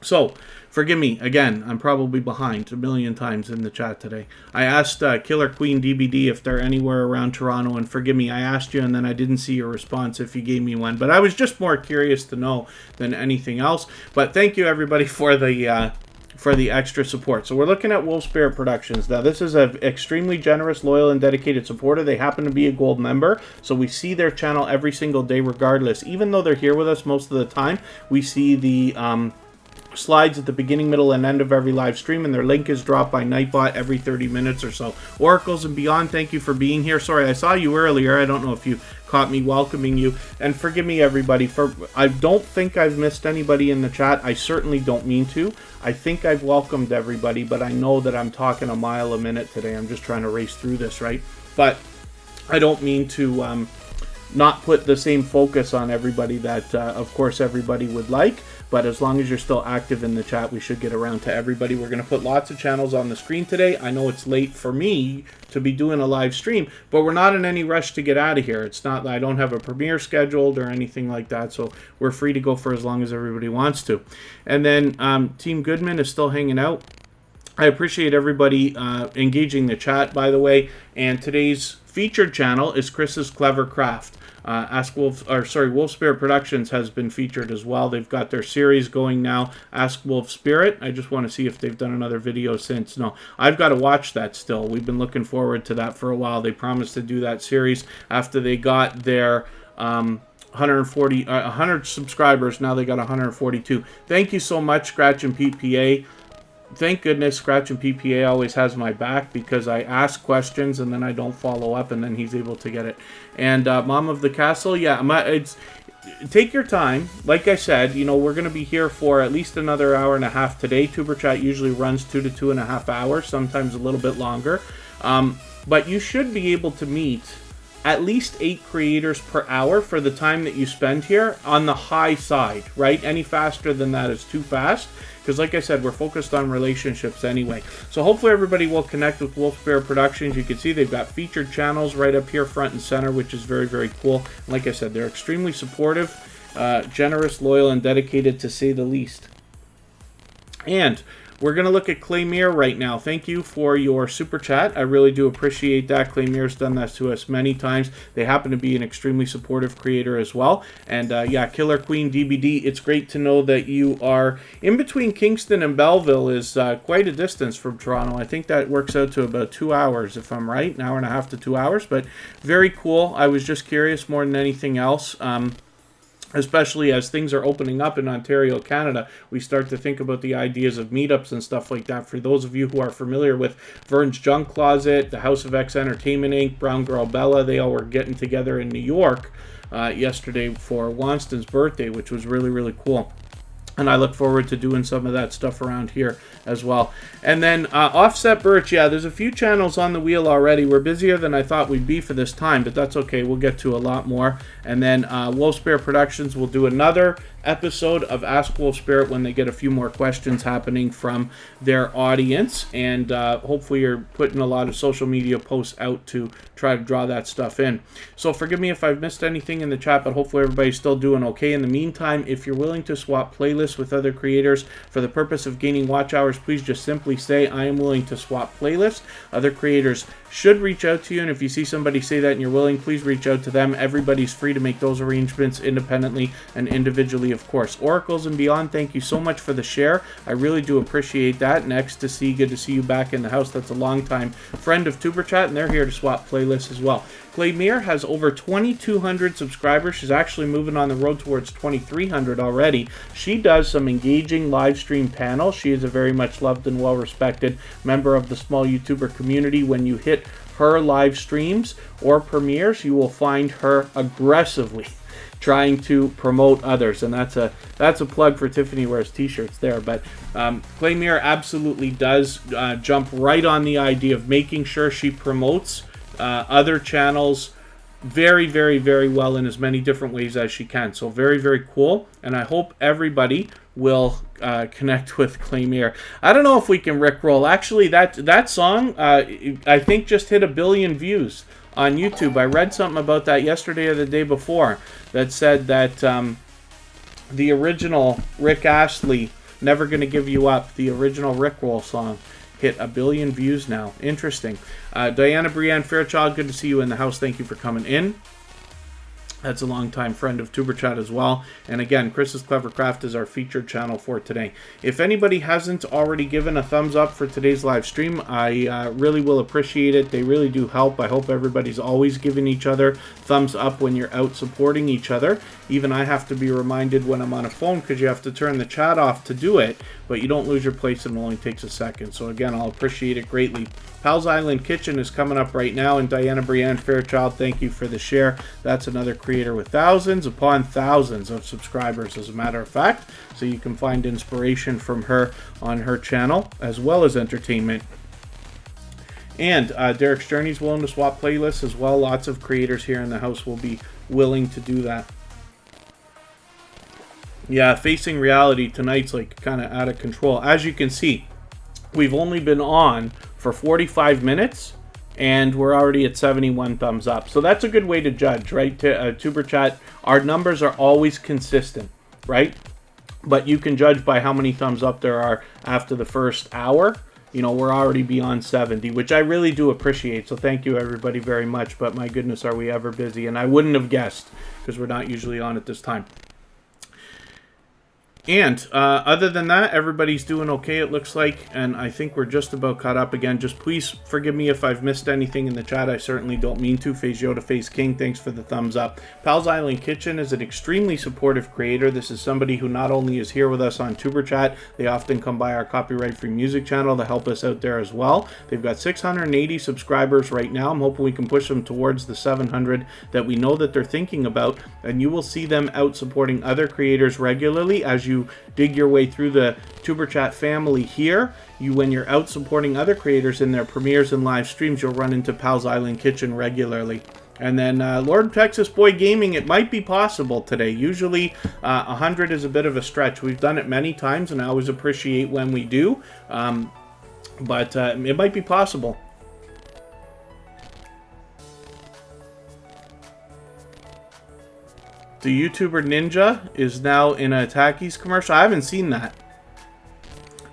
So, forgive me, again, I'm probably behind a million times in the chat today. I asked Killer Queen DBD if they're anywhere around Toronto, and forgive me, I asked you and then I didn't see your response if you gave me one. But I was just more curious to know than anything else. But thank you, everybody, for the extra support. So we're looking at Wolf Spirit Productions. Now, this is an extremely generous, loyal, and dedicated supporter. They happen to be a gold member, so we see their channel every single day regardless. Even though they're here with us most of the time, we see the slides at the beginning, middle, and end of every live stream, and their link is dropped by Nightbot every 30 minutes or so. Oracles and Beyond, thank you for being here. Sorry, I saw you earlier. I don't know if you caught me welcoming you. And forgive me, everybody, for I don't think I've missed anybody in the chat. I certainly don't mean to. I think I've welcomed everybody, but I know that I'm talking a mile a minute today. I'm just trying to race through this, right? But I don't mean to not put the same focus on everybody that, of course, everybody would like. But as long as you're still active in the chat, we should get around to everybody. We're going to put lots of channels on the screen today. I know it's late for me to be doing a live stream, but we're not in any rush to get out of here. It's not that I don't have a premiere scheduled or anything like that, so we're free to go for as long as everybody wants to. And then Team Goodman is still hanging out. I appreciate everybody engaging the chat, by the way. And today's featured channel is Chris's Clever Craft. Wolf Spirit Productions has been featured as well. They've got their series going now, Ask Wolf Spirit. I just want to see if they've done another video since. No, I've got to watch that still. We've been looking forward to that for a while. They promised to do that series after they got their 100 subscribers. Now they got 142. Thank you so much, Scratch and PPA. Thank goodness Scratch and PPA always has my back, because I ask questions and then I don't follow up, and then he's able to get it. And Mom of the Castle, yeah, take your time. Like I said, you know, we're going to be here for at least another hour and a half today. TuberChat usually runs 2 to 2.5 hours, sometimes a little bit longer. But you should be able to meet at least 8 creators per hour for the time that you spend here, on the high side, right? Any faster than that is too fast, because like I said, we're focused on relationships anyway. So hopefully everybody will connect with Wolf Spirit Productions. You can see they've got featured channels right up here front and center, which is very, very cool. And like I said, they're extremely supportive, generous, loyal, and dedicated, to say the least. And we're going to look at Claymere right now. Thank you for your super chat. I really do appreciate that. Claymere's done that to us many times. They happen to be an extremely supportive creator as well. And yeah, Killer Queen DBD, it's great to know that you are in between Kingston and Belleville, is quite a distance from Toronto. I think that works out to about 2 hours, if I'm right. An hour and a half to 2 hours, but very cool. I was just curious more than anything else. Especially as things are opening up in Ontario, Canada, we start to think about the ideas of meetups and stuff like that. For those of you who are familiar with Vern's Junk Closet, the House of X Entertainment Inc., Brown Girl Bella, they all were getting together in New York yesterday for Wonston's birthday, which was really, really cool. And I look forward to doing some of that stuff around here as well. And then Offset Birch, yeah, there's a few channels on the wheel already. We're busier than I thought we'd be for this time, but that's okay. We'll get to a lot more. And then Wolf Spirit Productions will do another episode of Ask Wolf Spirit when they get a few more questions happening from their audience. And hopefully you're putting a lot of social media posts out to try to draw that stuff in. So forgive me if I've missed anything in the chat, but hopefully everybody's still doing okay. In the meantime, if you're willing to swap playlists with other creators for the purpose of gaining watch hours, please just simply say, I am willing to swap playlists. Other creators should reach out to you, and if you see somebody say that and you're willing, please reach out to them. Everybody's free to make those arrangements independently and individually, of course. Oracles and Beyond, thank you so much for the share. I really do appreciate that. Next to see, good to see you back in the house. That's a long-time friend of TuberChat, and they're here to swap playlists as well. Claymere has over 2,200 subscribers. She's actually moving on the road towards 2,300 already. She does some engaging live stream panels. She is a very much loved and well-respected member of the small YouTuber community. When you hit her live streams or premieres, you will find her aggressively trying to promote others, and that's a plug for Tiffany Wears t-shirts there. But Claymere absolutely does jump right on the idea of making sure she promotes other channels very, very, very well in as many different ways as she can. So very, very cool, and I hope everybody will connect with Claymere. I don't know if we can rickroll. Actually, that song I think just hit 1 billion views on YouTube. I read something about that yesterday or the day before that said that the original Rick Astley, Never Gonna Give You Up, the original Rickroll song, hit 1 billion views now. Interesting. Diana Brienne Fairchild, good to see you in the house. Thank you for coming in. That's a longtime friend of TuberChat as well. And again, Chris's Clever Craft is our featured channel for today. If anybody hasn't already given a thumbs up for today's live stream, I really will appreciate it. They really do help. I hope everybody's always giving each other thumbs up when you're out supporting each other. Even I have to be reminded when I'm on a phone, because you have to turn the chat off to do it, but you don't lose your place, and it only takes a second. So again, I'll appreciate it greatly. Pal's Island Kitchen is coming up right now, and Diana Brienne Fairchild, thank you for the share. That's another creator with thousands upon thousands of subscribers, as a matter of fact. So you can find inspiration from her on her channel, as well as entertainment. And Derek's Journey's willing to swap playlists as well. Lots of creators here in the house will be willing to do that. Yeah, Facing Reality tonight's like kind of out of control. As you can see, we've only been on for 45 minutes, and we're already at 71 thumbs up. So that's a good way to judge, right? TuberChat, our numbers are always consistent, right? But you can judge by how many thumbs up there are after the first hour. you know, we're already beyond 70, which I really do appreciate. So thank you everybody very much. But my goodness, are we ever busy? And I wouldn't have guessed, because we're not usually on at this time. And other than that, everybody's doing okay, it looks like, and I think we're just about caught up again. Just please forgive me if I've missed anything in the chat. I certainly don't mean to. Phaseo to Face King, thanks for the thumbs up. Pal's Island Kitchen is an extremely supportive creator. This is somebody who not only is here with us on TuberChat, they often come by our copyright-free music channel to help us out there as well. They've got 680 subscribers right now. I'm hoping we can push them towards the 700 that we know that they're thinking about, and you will see them out supporting other creators regularly as you dig your way through the TuberChat family here. When you're out supporting other creators in their premieres and live streams, you'll run into Pal's Island Kitchen regularly. And then Lord Texas Boy Gaming, it might be possible today. Usually 100 is a bit of a stretch. We've done it many times, and I always appreciate when we do. But it might be possible. The YouTuber Ninja is now in a Takis commercial. I haven't seen that.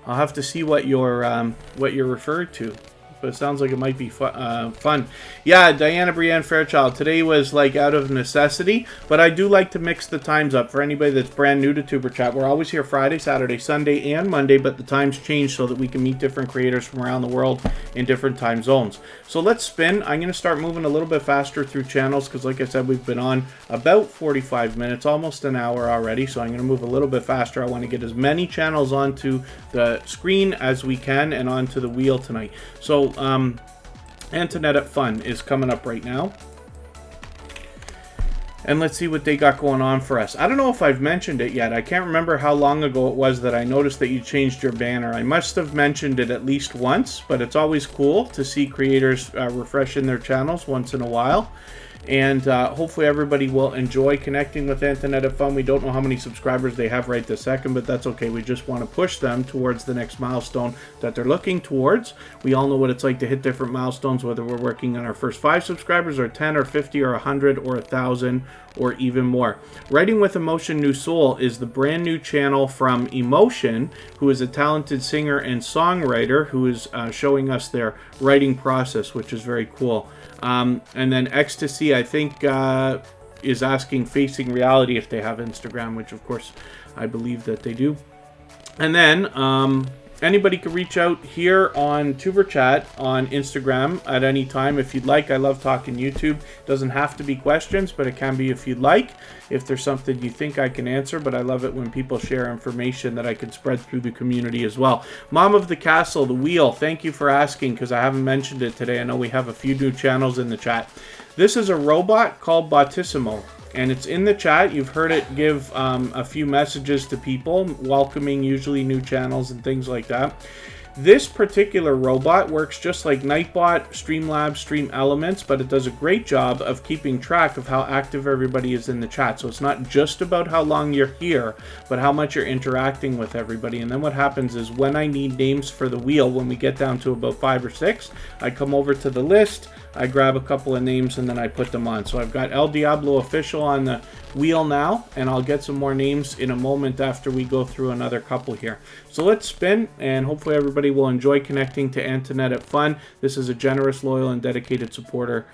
I'll have to see what you're referred to. But it sounds like it might be fun. Yeah, Diana, Brienne, Fairchild. Today was like out of necessity, but I do like to mix the times up. For anybody that's brand new to TuberChat, we're always here Friday, Saturday, Sunday, and Monday, but the times change so that we can meet different creators from around the world in different time zones. So let's spin. I'm going to start moving a little bit faster through channels because, like I said, we've been on about 45 minutes, almost an hour already, so I'm going to move a little bit faster. I want to get as many channels onto the screen as we can and onto the wheel tonight. So Antoinette at Fun is coming up right now. And let's see what they got going on for us. I don't know if I've mentioned it yet. I can't remember how long ago it was that I noticed that you changed your banner. I must have mentioned it at least once, but it's always cool to see creators refreshing their channels once in a while. And hopefully everybody will enjoy connecting with Antoinette at Fun. We don't know how many subscribers they have right this second, but that's okay. We just want to push them towards the next milestone that they're looking towards. We all know what it's like to hit different milestones, whether we're working on our first 5 subscribers or 10 or 50 or 100 or 1,000 or even more. Writing with Emotion New Soul is the brand new channel from Emotion, who is a talented singer and songwriter who is showing us their writing process, which is very cool. And then Ecstasy, I think, is asking Facing Reality if they have Instagram, which of course I believe that they do. And then anybody can reach out here on TuberChat on Instagram at any time if you'd like. I love talking YouTube. It doesn't have to be questions, but it can be if you'd like. If there's something you think I can answer, but I love it when people share information that I can spread through the community as well. Mom of the Castle, The Wheel, thank you for asking because I haven't mentioned it today. I know we have a few new channels in the chat. This is a robot called Bautissimo, and it's in the chat. You've heard it give a few messages to people, welcoming usually new channels and things like that. This particular robot works just like Nightbot, Streamlabs, Stream Elements, but it does a great job of keeping track of how active everybody is in the chat. So it's not just about how long you're here, but how much you're interacting with everybody. And then what happens is when I need names for the wheel, when we get down to about 5 or 6, I come over to the list, I grab a couple of names, and then I put them on. So I've got El Diablo Official on the wheel now, and I'll get some more names in a moment after we go through another couple here. So let's spin, and hopefully everybody will enjoy connecting to Antoinette at Fun. This is a generous, loyal, and dedicated supporter,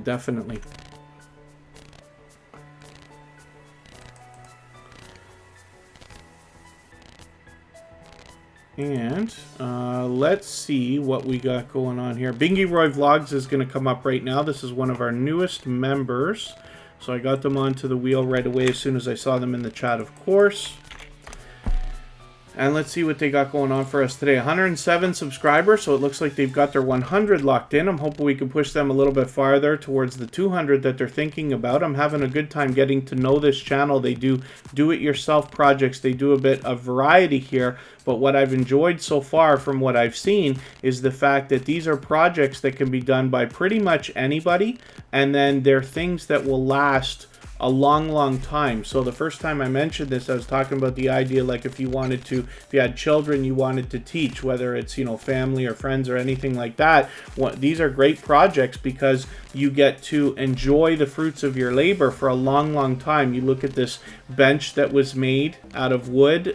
definitely. And let's see what we got going on here. Bingy Roy Vlogs is going to come up right now. This is one of our newest members. So I got them onto the wheel right away as soon as I saw them in the chat, of course. And let's see what they got going on for us today. 107 subscribers, so it looks like they've got their 100 locked in. I'm hoping we can push them a little bit farther towards the 200 that they're thinking about. I'm having a good time getting to know this channel. They do do-it-yourself projects. They do a bit of variety here. But what I've enjoyed so far from what I've seen is the fact that these are projects that can be done by pretty much anybody. And then they're things that will last a long time. So the first time I mentioned this, I was talking about the idea, like if you you had children you wanted to teach, whether it's, you know, family or friends or anything like that. These are great projects because you get to enjoy the fruits of your labor for a long, long time. You look at this bench that was made out of wood,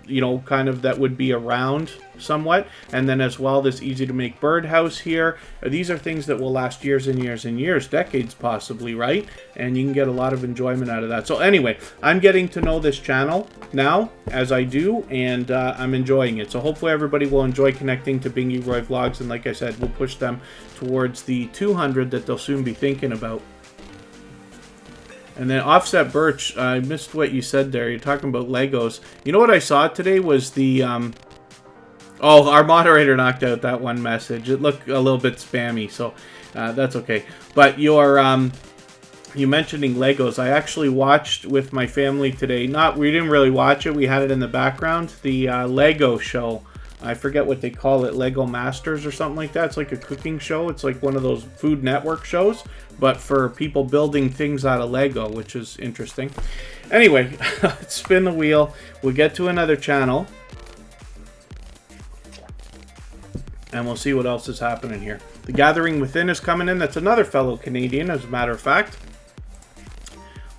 you know, kind of that would be around somewhat, and then as well this easy to make birdhouse here. These are things that will last years and years and years, decades possibly, right? And you can get a lot of enjoyment out of that. So anyway, I'm getting to know this channel now as I do, and I'm enjoying it. So hopefully everybody will enjoy connecting to Bingy Roy Vlogs, and like I said, we'll push them towards the 200 that they'll soon be thinking about. And then Offset Birch, I missed what you said there. You're talking about Legos. You know what I saw today was the oh, our moderator knocked out that one message. It looked a little bit spammy, so that's okay. But your you mentioning Legos, I actually watched with my family today. We didn't really watch it. We had it in the background. The Lego show. I forget what they call it, Lego Masters or something like that. It's like a cooking show. It's like one of those Food Network shows, but for people building things out of Lego, which is interesting. Anyway, let's spin the wheel. We'll get to another channel, and we'll see what else is happening here. The Gathering Within is coming in. That's another fellow Canadian, as a matter of fact.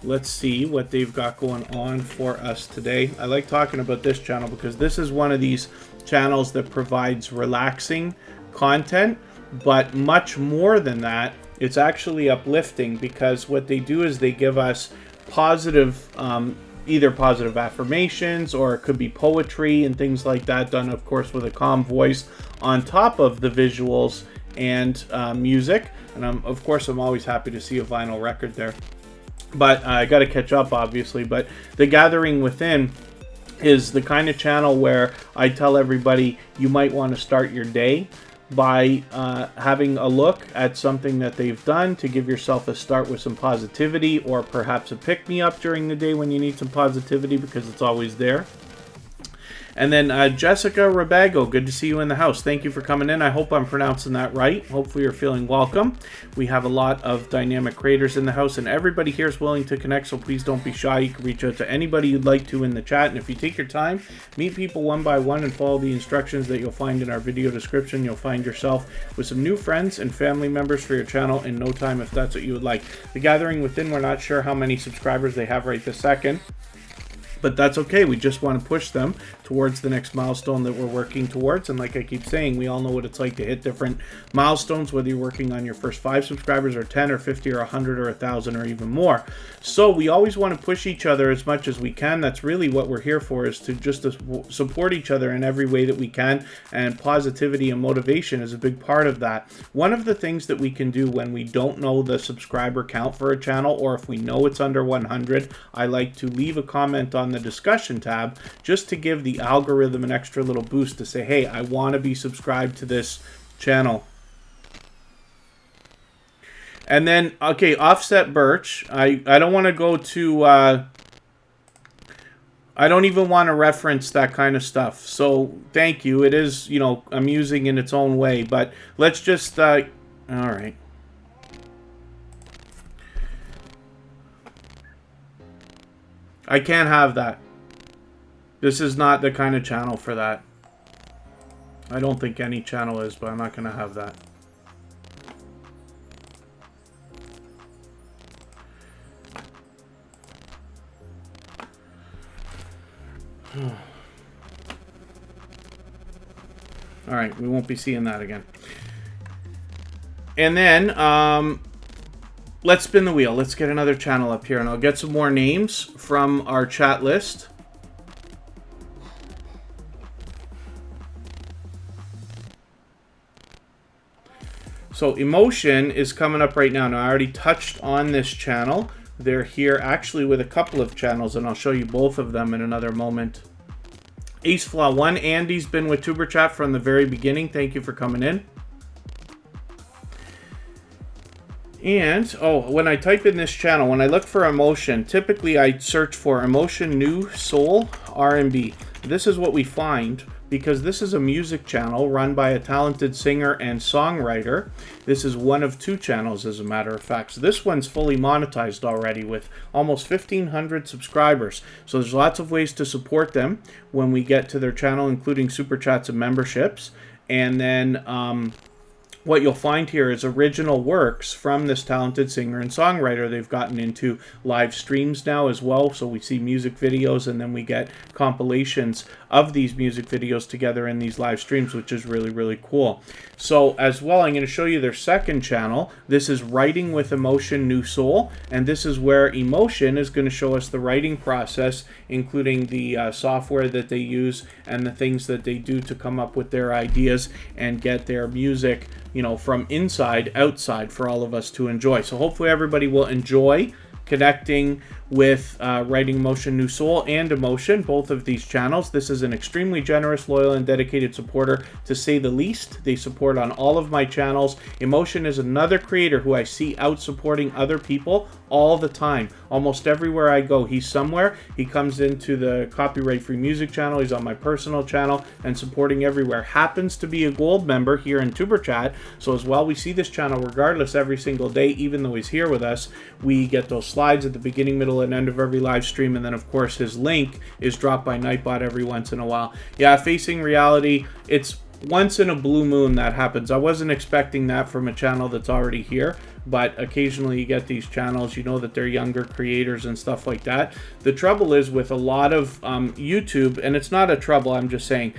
Let's see what they've got going on for us today. I like talking about this channel because this is one of these channels that provides relaxing content, but much more than that, it's actually uplifting, because what they do is they give us positive, either positive affirmations, or it could be poetry and things like that, done of course with a calm voice on top of the visuals and music. And of course I'm always happy to see a vinyl record there. But I got to catch up, obviously. But The Gathering Within is the kind of channel where I tell everybody you might want to start your day by having a look at something that they've done to give yourself a start with some positivity, or perhaps a pick-me-up during the day when you need some positivity, because it's always there. And then Jessica Rabago, good to see you in the house. Thank you for coming in. I hope I'm pronouncing that right. Hopefully you're feeling welcome. We have a lot of dynamic creators in the house, and everybody here is willing to connect, so please don't be shy. You can reach out to anybody you'd like to in the chat, and if you take your time, meet people one by one and follow the instructions that you'll find in our video description, you'll find yourself with some new friends and family members for your channel in no time, if that's what you would like. The Gathering Within, we're not sure how many subscribers they have right this second, but that's okay. We just want to push them towards the next milestone that we're working towards. And like I keep saying, we all know what it's like to hit different milestones, whether you're working on your first 5 subscribers or 10 or 50 or 100 or 1,000 or even more. So we always want to push each other as much as we can. That's really what we're here for, is to just support each other in every way that we can. And positivity and motivation is a big part of that. One of the things that we can do when we don't know the subscriber count for a channel, or if we know it's under 100, I like to leave a comment on the discussion tab just to give the algorithm an extra little boost to say, hey, I want to be subscribed to this channel. And then, okay, Offset Birch, I don't want to go to, I don't even want to reference that kind of stuff. So thank you. It is, you know, amusing in its own way, but let's just, all right. I can't have that. This is not the kind of channel for that. I don't think any channel is, but I'm not going to have that. Alright, we won't be seeing that again. And then, let's spin the wheel. Let's get another channel up here, and I'll get some more names from our chat list. So Emotion is coming up right now. Now, I already touched on this channel. They're here actually with a couple of channels, and I'll show you both of them in another moment. AceFlaw1, Andy's been with TuberChat from the very beginning. Thank you for coming in. And, oh, when I type in this channel, when I look for Emotion, typically I search for Emotion New Soul R&B. This is what we find, because this is a music channel run by a talented singer and songwriter. This is one of 2 channels, as a matter of fact. So this one's fully monetized already with almost 1,500 subscribers. So there's lots of ways to support them when we get to their channel, including super chats and memberships. And then what you'll find here is original works from this talented singer and songwriter. They've gotten into live streams now as well, so we see music videos and then we get compilations of these music videos together in these live streams, which is really, really cool. So as well, I'm going to show you their second channel. This is Writing with Emotion New Soul, and this is where Emotion is going to show us the writing process, including the software that they use and the things that they do to come up with their ideas and get their music, you know, from inside outside for all of us to enjoy. So hopefully everybody will enjoy connecting with Writing Emotion New Soul and Emotion, both of these channels. This is an extremely generous, loyal, and dedicated supporter, to say the least. They support on all of my channels. Emotion is another creator who I see out supporting other people all the time. Almost everywhere I go, he's somewhere. He comes into the copyright-free music channel. He's on my personal channel and supporting everywhere. Happens to be a gold member here in TuberChat. So as well, we see this channel regardless every single day, even though he's here with us. We get those slides at the beginning, middle, and end of every live stream, and then of course his link is dropped by Nightbot every once in a while. Yeah, facing reality, it's once in a blue moon that happens. I wasn't expecting that from a channel that's already here, but occasionally you get these channels, you know, that they're younger creators and stuff like that. The trouble is with a lot of YouTube, and it's not a trouble, I'm just saying,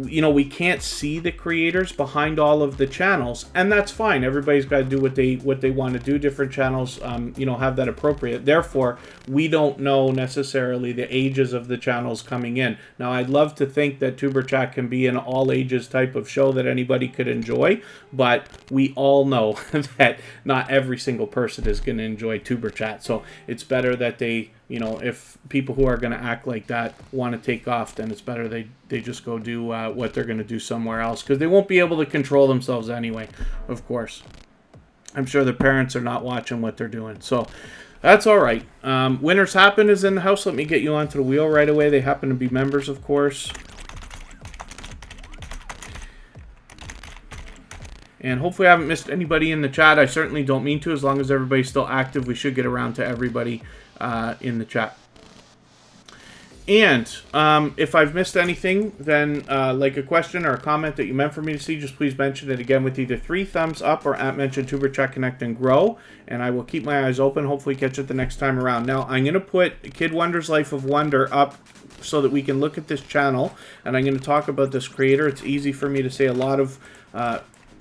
you know, we can't see the creators behind all of the channels, and that's fine. Everybody's got to do what they want to do. Different channels, you know, have that appropriate. Therefore, we don't know necessarily the ages of the channels coming in. Now, I'd love to think that TuberChat can be an all ages type of show that anybody could enjoy, but we all know that not every single person is going to enjoy TuberChat. So it's better that they, you know, if people who are going to act like that want to take off, then it's better they just go do what they're going to do somewhere else, because they won't be able to control themselves anyway, of course. I'm sure the parents are not watching what they're doing, so that's all right. Winners Happen is in the house. Let me get you onto the wheel right away. They happen to be members, of course. And hopefully I haven't missed anybody in the chat. I certainly don't mean to. As long as everybody's still active, we should get around to everybody in the chat. And if I've missed anything, then like a question or a comment that you meant for me to see, just please mention it again with either 3 thumbs up or @ mention TuberChat Connect and Grow, and I will keep my eyes open. Hopefully catch it the next time around. Now, I'm going to put Kid Wonder's Life of Wonder up so that we can look at this channel, and I'm going to talk about this creator. It's easy for me to say a lot of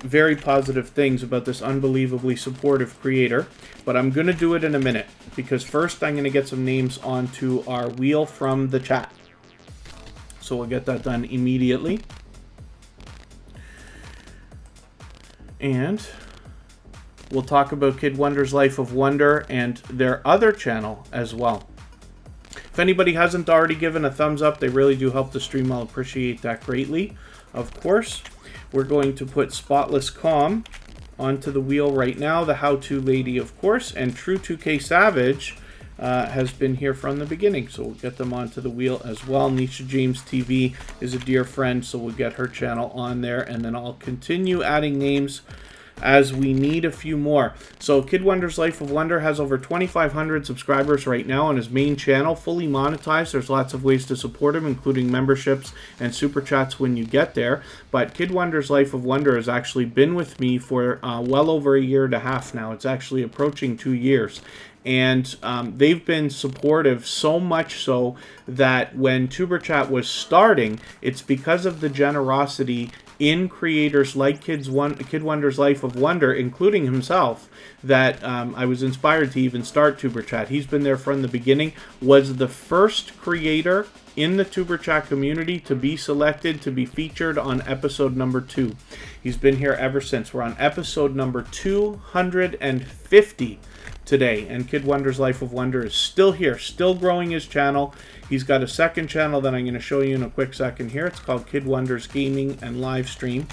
very positive things about this unbelievably supportive creator, but I'm going to do it in a minute, because first I'm going to get some names onto our wheel from the chat. So we'll get that done immediately. And we'll talk about Kid Wonder's Life of Wonder and their other channel as well. If anybody hasn't already given a thumbs up, they really do help the stream. I'll appreciate that greatly, of course. We're going to put Spotless Calm onto the wheel right now, the how-to lady, of course, and True 2K Savage has been here from the beginning, so we'll get them onto the wheel as well. Nisha James TV is a dear friend, so we'll get her channel on there, and then I'll continue adding names as we need a few more. So Kid Wonder's Life of Wonder has over 2,500 subscribers right now on his main channel, fully monetized. There's lots of ways to support him, including memberships and super chats when you get there. But Kid Wonder's Life of Wonder has actually been with me for well over a year and a half now. It's actually approaching 2 years. And they've been supportive, so much so that when TuberChat was starting, it's because of the generosity in creators like Kid Wonder's Life of Wonder, including himself, that I was inspired to even start TuberChat. He's been there from the beginning, was the first creator in the TuberChat community to be selected to be featured on episode number 2. He's been here ever since. We're on episode number 250 today, and Kid Wonder's Life of Wonder is still here, still growing his channel. He's got a second channel that I'm going to show you in a quick second here. It's called Kid Wonder's Gaming and Live Stream.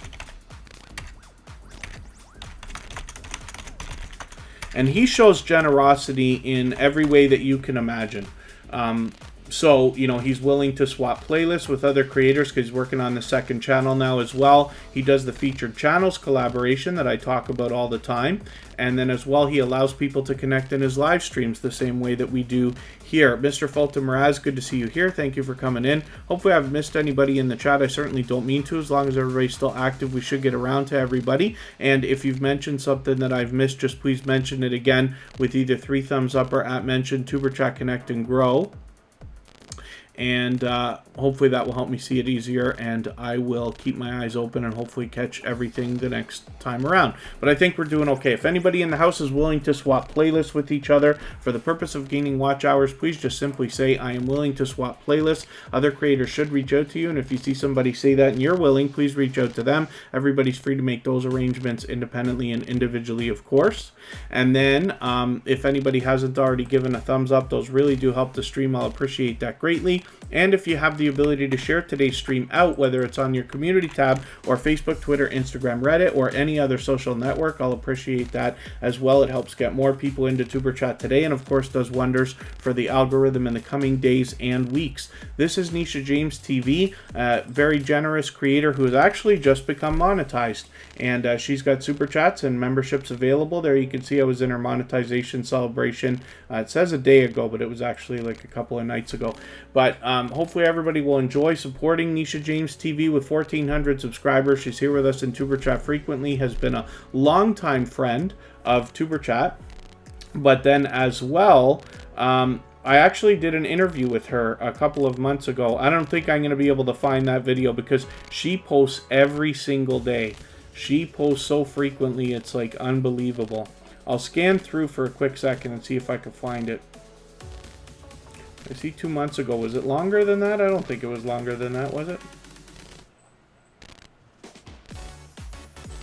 And he shows generosity in every way that you can imagine. So, you know, he's willing to swap playlists with other creators because he's working on the second channel now as well. He does the featured channels collaboration that I talk about all the time. And then as well, he allows people to connect in his live streams the same way that we do here. Mr. Fulton Mraz, good to see you here. Thank you for coming in. Hopefully I haven't missed anybody in the chat. I certainly don't mean to. As long as everybody's still active, we should get around to everybody. And if you've mentioned something that I've missed, just please mention it again with either 3 thumbs up or @mention, TuberChat, Connect, and Grow. And hopefully that will help me see it easier, and I will keep my eyes open and hopefully catch everything the next time around. But I think we're doing okay. If anybody in the house is willing to swap playlists with each other for the purpose of gaining watch hours, please just simply say, I am willing to swap playlists. Other creators should reach out to you, and if you see somebody say that and you're willing, please reach out to them. Everybody's free to make those arrangements independently and individually, of course. And then if anybody hasn't already given a thumbs up, those really do help the stream. I'll appreciate that greatly. And if you have the ability to share today's stream out, whether it's on your community tab or Facebook, Twitter, Instagram, Reddit, or any other social network, I'll appreciate that as well. It helps get more people into TuberChat today, and of course does wonders for the algorithm in the coming days and weeks. This is Nisha James TV, a very generous creator who has actually just become monetized, and she's got super chats and memberships available. There you can see I was in her monetization celebration. It says a day ago, but it was actually like a couple of nights ago. But hopefully everybody will enjoy supporting Nisha James TV with 1,400 subscribers. She's here with us in TuberChat frequently, has been a longtime friend of TuberChat. But then as well, I actually did an interview with her a couple of months ago. I don't think I'm going to be able to find that video because she posts every single day. She posts so frequently, it's like unbelievable. I'll scan through for a quick second and see if I can find it. I see 2 months ago. Was it longer than that? I don't think it was longer than that, was it?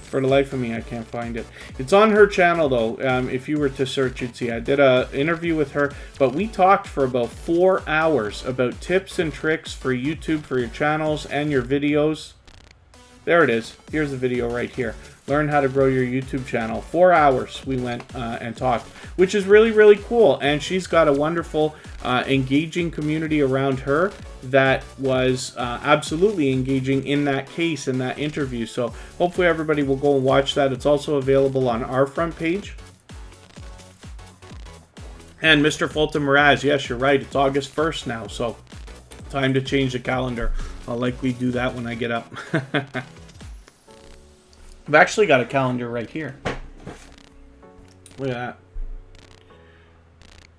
For the life of me, I can't find it. It's on her channel, though. If you were to search, you'd see. I did an interview with her, but we talked for about 4 hours about tips and tricks for YouTube, for your channels and your videos. There it is. Here's the video right here. Learn how to grow your YouTube channel. 4 hours we went and talked, which is really, really cool. And she's got a wonderful, engaging community around her that was absolutely engaging in that case, in that interview. So hopefully everybody will go and watch that. It's also available on our front page. And Mr. Fulton Mraz, yes, you're right. It's August 1st now, so time to change the calendar. I'll likely do that when I get up. I've actually got a calendar right here. Look at that.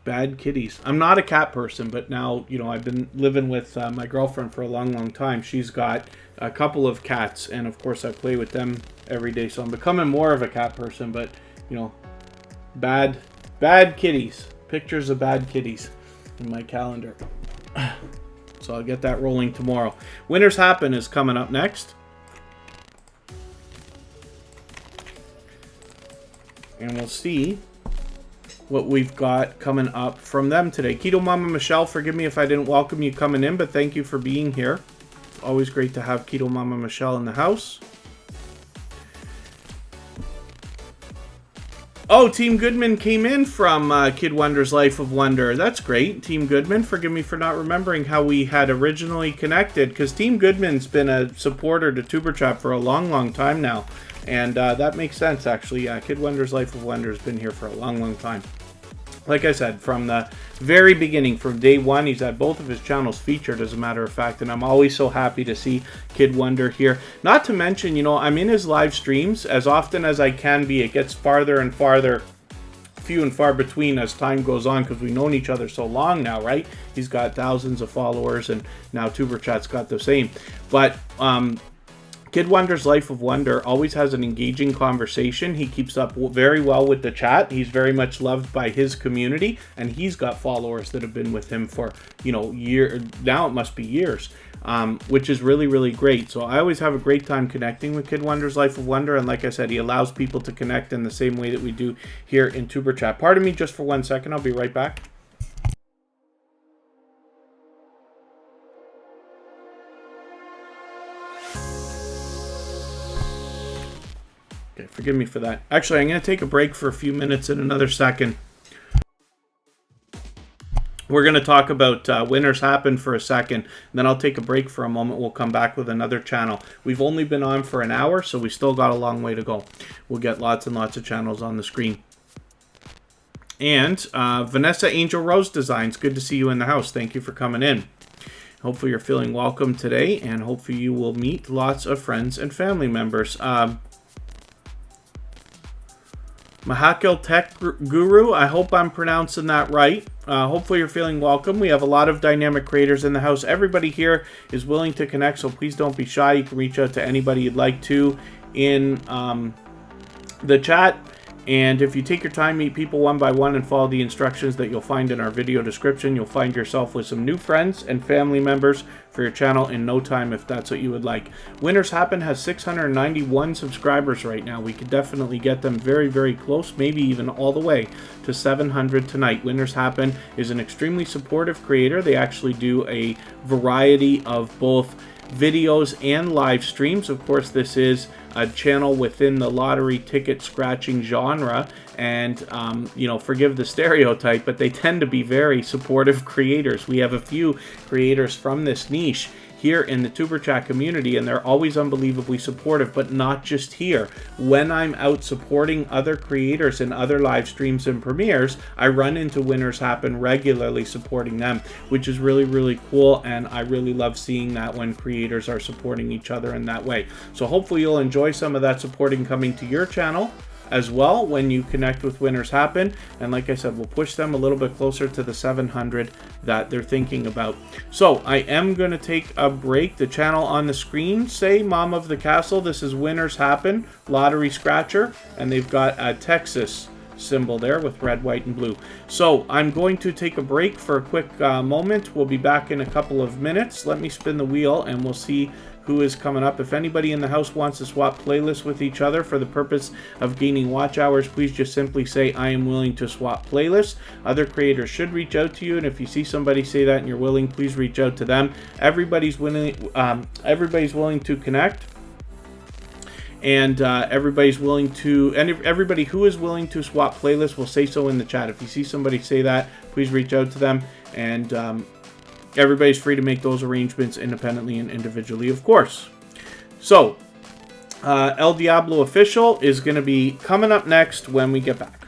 Bad kitties. I'm not a cat person, but now, you know, I've been living with my girlfriend for a long, long time. She's got a couple of cats, and of course I play with them every day, so I'm becoming more of a cat person, but, you know, bad kitties. Pictures of bad kitties in my calendar. So I'll get that rolling tomorrow. Winners Happen is coming up next. And we'll see what we've got coming up from them today. Keto Mama Michelle, forgive me if I didn't welcome you coming in, but thank you for being here. Always great to have Keto Mama Michelle in the house. Oh, Team Goodman came in from Kid Wonder's Life of Wonder. That's great. Team Goodman, forgive me for not remembering how we had originally connected, because Team Goodman's been a supporter to TuberChat for a long, long time now. And that makes sense, actually. Kid Wonder's Life of Wonder has been here for a long, long time. Like I said, from the very beginning, from day one, he's had both of his channels featured, as a matter of fact, and I'm always so happy to see Kid Wonder here. Not to mention, you know, I'm in his live streams as often as I can be. It gets farther and farther, few and far between as time goes on, because we've known each other so long now, right? He's got thousands of followers, and now TuberChat's got the same. But Kid Wonder's Life of Wonder always has an engaging conversation. He keeps up very well with the chat. He's very much loved by his community, and he's got followers that have been with him for, you know, now it must be years, which is really, really great. So I always have a great time connecting with Kid Wonder's Life of Wonder, and like I said, he allows people to connect in the same way that we do here in TuberChat. Pardon me just for 1 second. I'll be right back. Okay, forgive me for that. Actually, I'm going to take a break for a few minutes in another second. We're going to talk about Winners Happen for a second, then I'll take a break for a moment. We'll come back with another channel. We've only been on for an hour, so we still got a long way to go. We'll get lots and lots of channels on the screen. And Vanessa Angel Rose Designs, good to see you in the house. Thank you for coming in. Hopefully you're feeling welcome today, and hopefully you will meet lots of friends and family members. Mahakil Tech Guru, I hope I'm pronouncing that right. Hopefully you're feeling welcome. We have a lot of dynamic creators in the house. Everybody here is willing to connect, so please don't be shy. You can reach out to anybody you'd like to in the chat. And if you take your time, meet people one by one, and follow the instructions that you'll find in our video description, you'll find yourself with some new friends and family members for your channel in no time, if that's what you would like. Winners Happen has 691 subscribers right now. We could definitely get them very, very close, maybe even all the way to 700 tonight. Winners Happen is an extremely supportive creator. They actually do a variety of both videos and live streams. Of course, this is a channel within the lottery ticket scratching genre, and you know, forgive the stereotype, but they tend to be very supportive creators. We have a few creators from this niche here in the TuberChat community, and they're always unbelievably supportive. But not just here. When I'm out supporting other creators in other live streams and premieres, I run into Winners Happen regularly, supporting them, which is really, really cool, and I really love seeing that when creators are supporting each other in that way. So hopefully you'll enjoy some of that supporting coming to your channel as well when you connect with Winners Happen. And like I said, we'll push them a little bit closer to the 700 that they're thinking about. So I am going to take a break. The channel on the screen say Mom of the Castle. This is Winners Happen Lottery Scratcher, and they've got a Texas symbol there with red, white, and blue. So I'm going to take a break for a quick moment. We'll be back in a couple of minutes. Let me spin the wheel and we'll see who is coming up. If anybody in the house wants to swap playlists with each other for the purpose of gaining watch hours, please just simply say, I am willing to swap playlists. Other creators should reach out to you, and if you see somebody say that and you're willing, please reach out to them. Everybody's willing to connect, and everybody's willing to, and everybody who is willing to swap playlists will say so in the chat. If you see somebody say that, please reach out to them, and everybody's free to make those arrangements independently and individually, of course. So, El Diablo Official is going to be coming up next when we get back.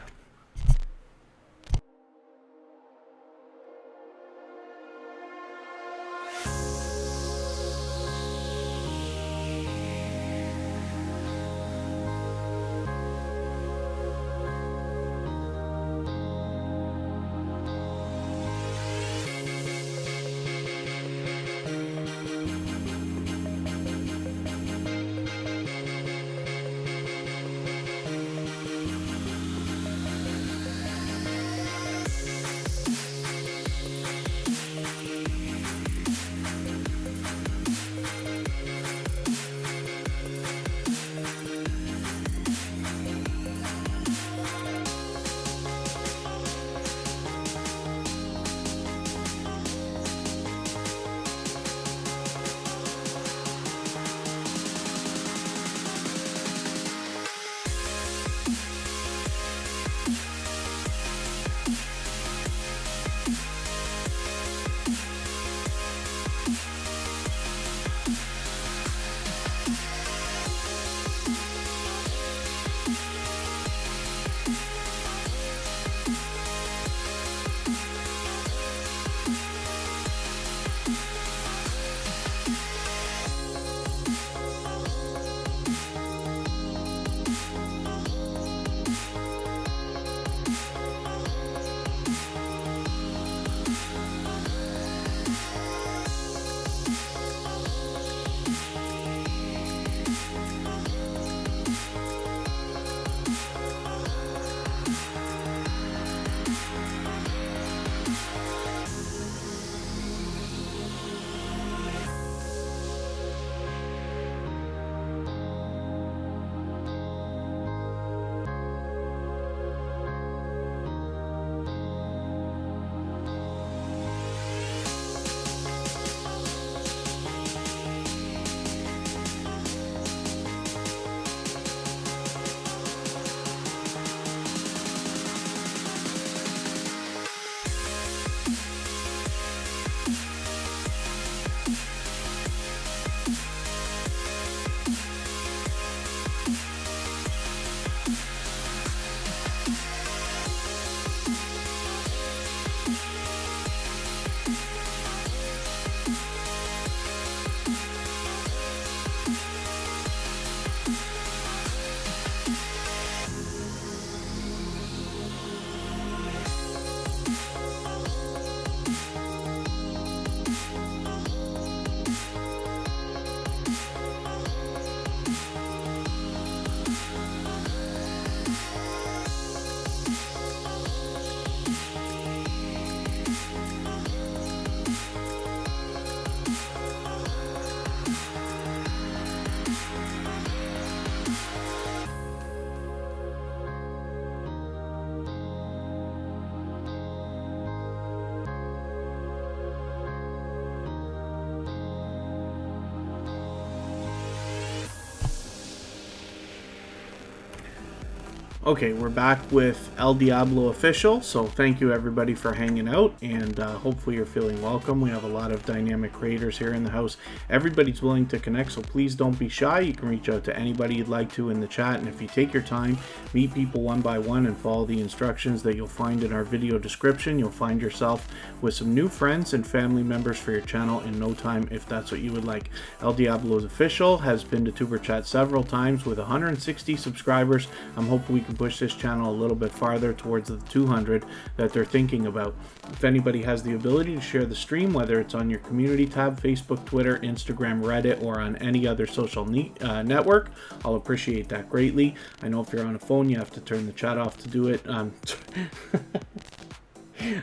Okay, we're back with El Diablo Official, so thank you everybody for hanging out, and hopefully you're feeling welcome. We have a lot of dynamic creators here in the house. Everybody's willing to connect, so please don't be shy. You can reach out to anybody you'd like to in the chat, and if you take your time, meet people one by one and follow the instructions that you'll find in our video description, you'll find yourself with some new friends and family members for your channel in no time if that's what you would like. El Diablo Official has been to TuberChat several times with 160 subscribers. I'm hoping we can push this channel a little bit farther towards the 200 that they're thinking about. If anybody has the ability to share the stream, whether it's on your community tab, Facebook, Twitter, Instagram, Reddit, or on any other social network, I'll appreciate that greatly. I know if you're on a phone, you have to turn the chat off to do it.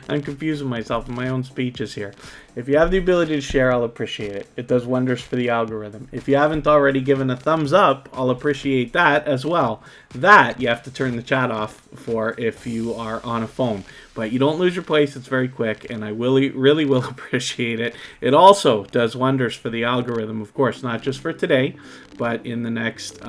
I'm confusing myself in my own speeches here. If you have the ability to share, I'll appreciate it. It does wonders for the algorithm. If you haven't already given a thumbs up, I'll appreciate that as well. That you have to turn the chat off for if you are on a phone. But you don't lose your place. It's very quick, and I really will appreciate it. It also does wonders for the algorithm, of course, not just for today, but in the next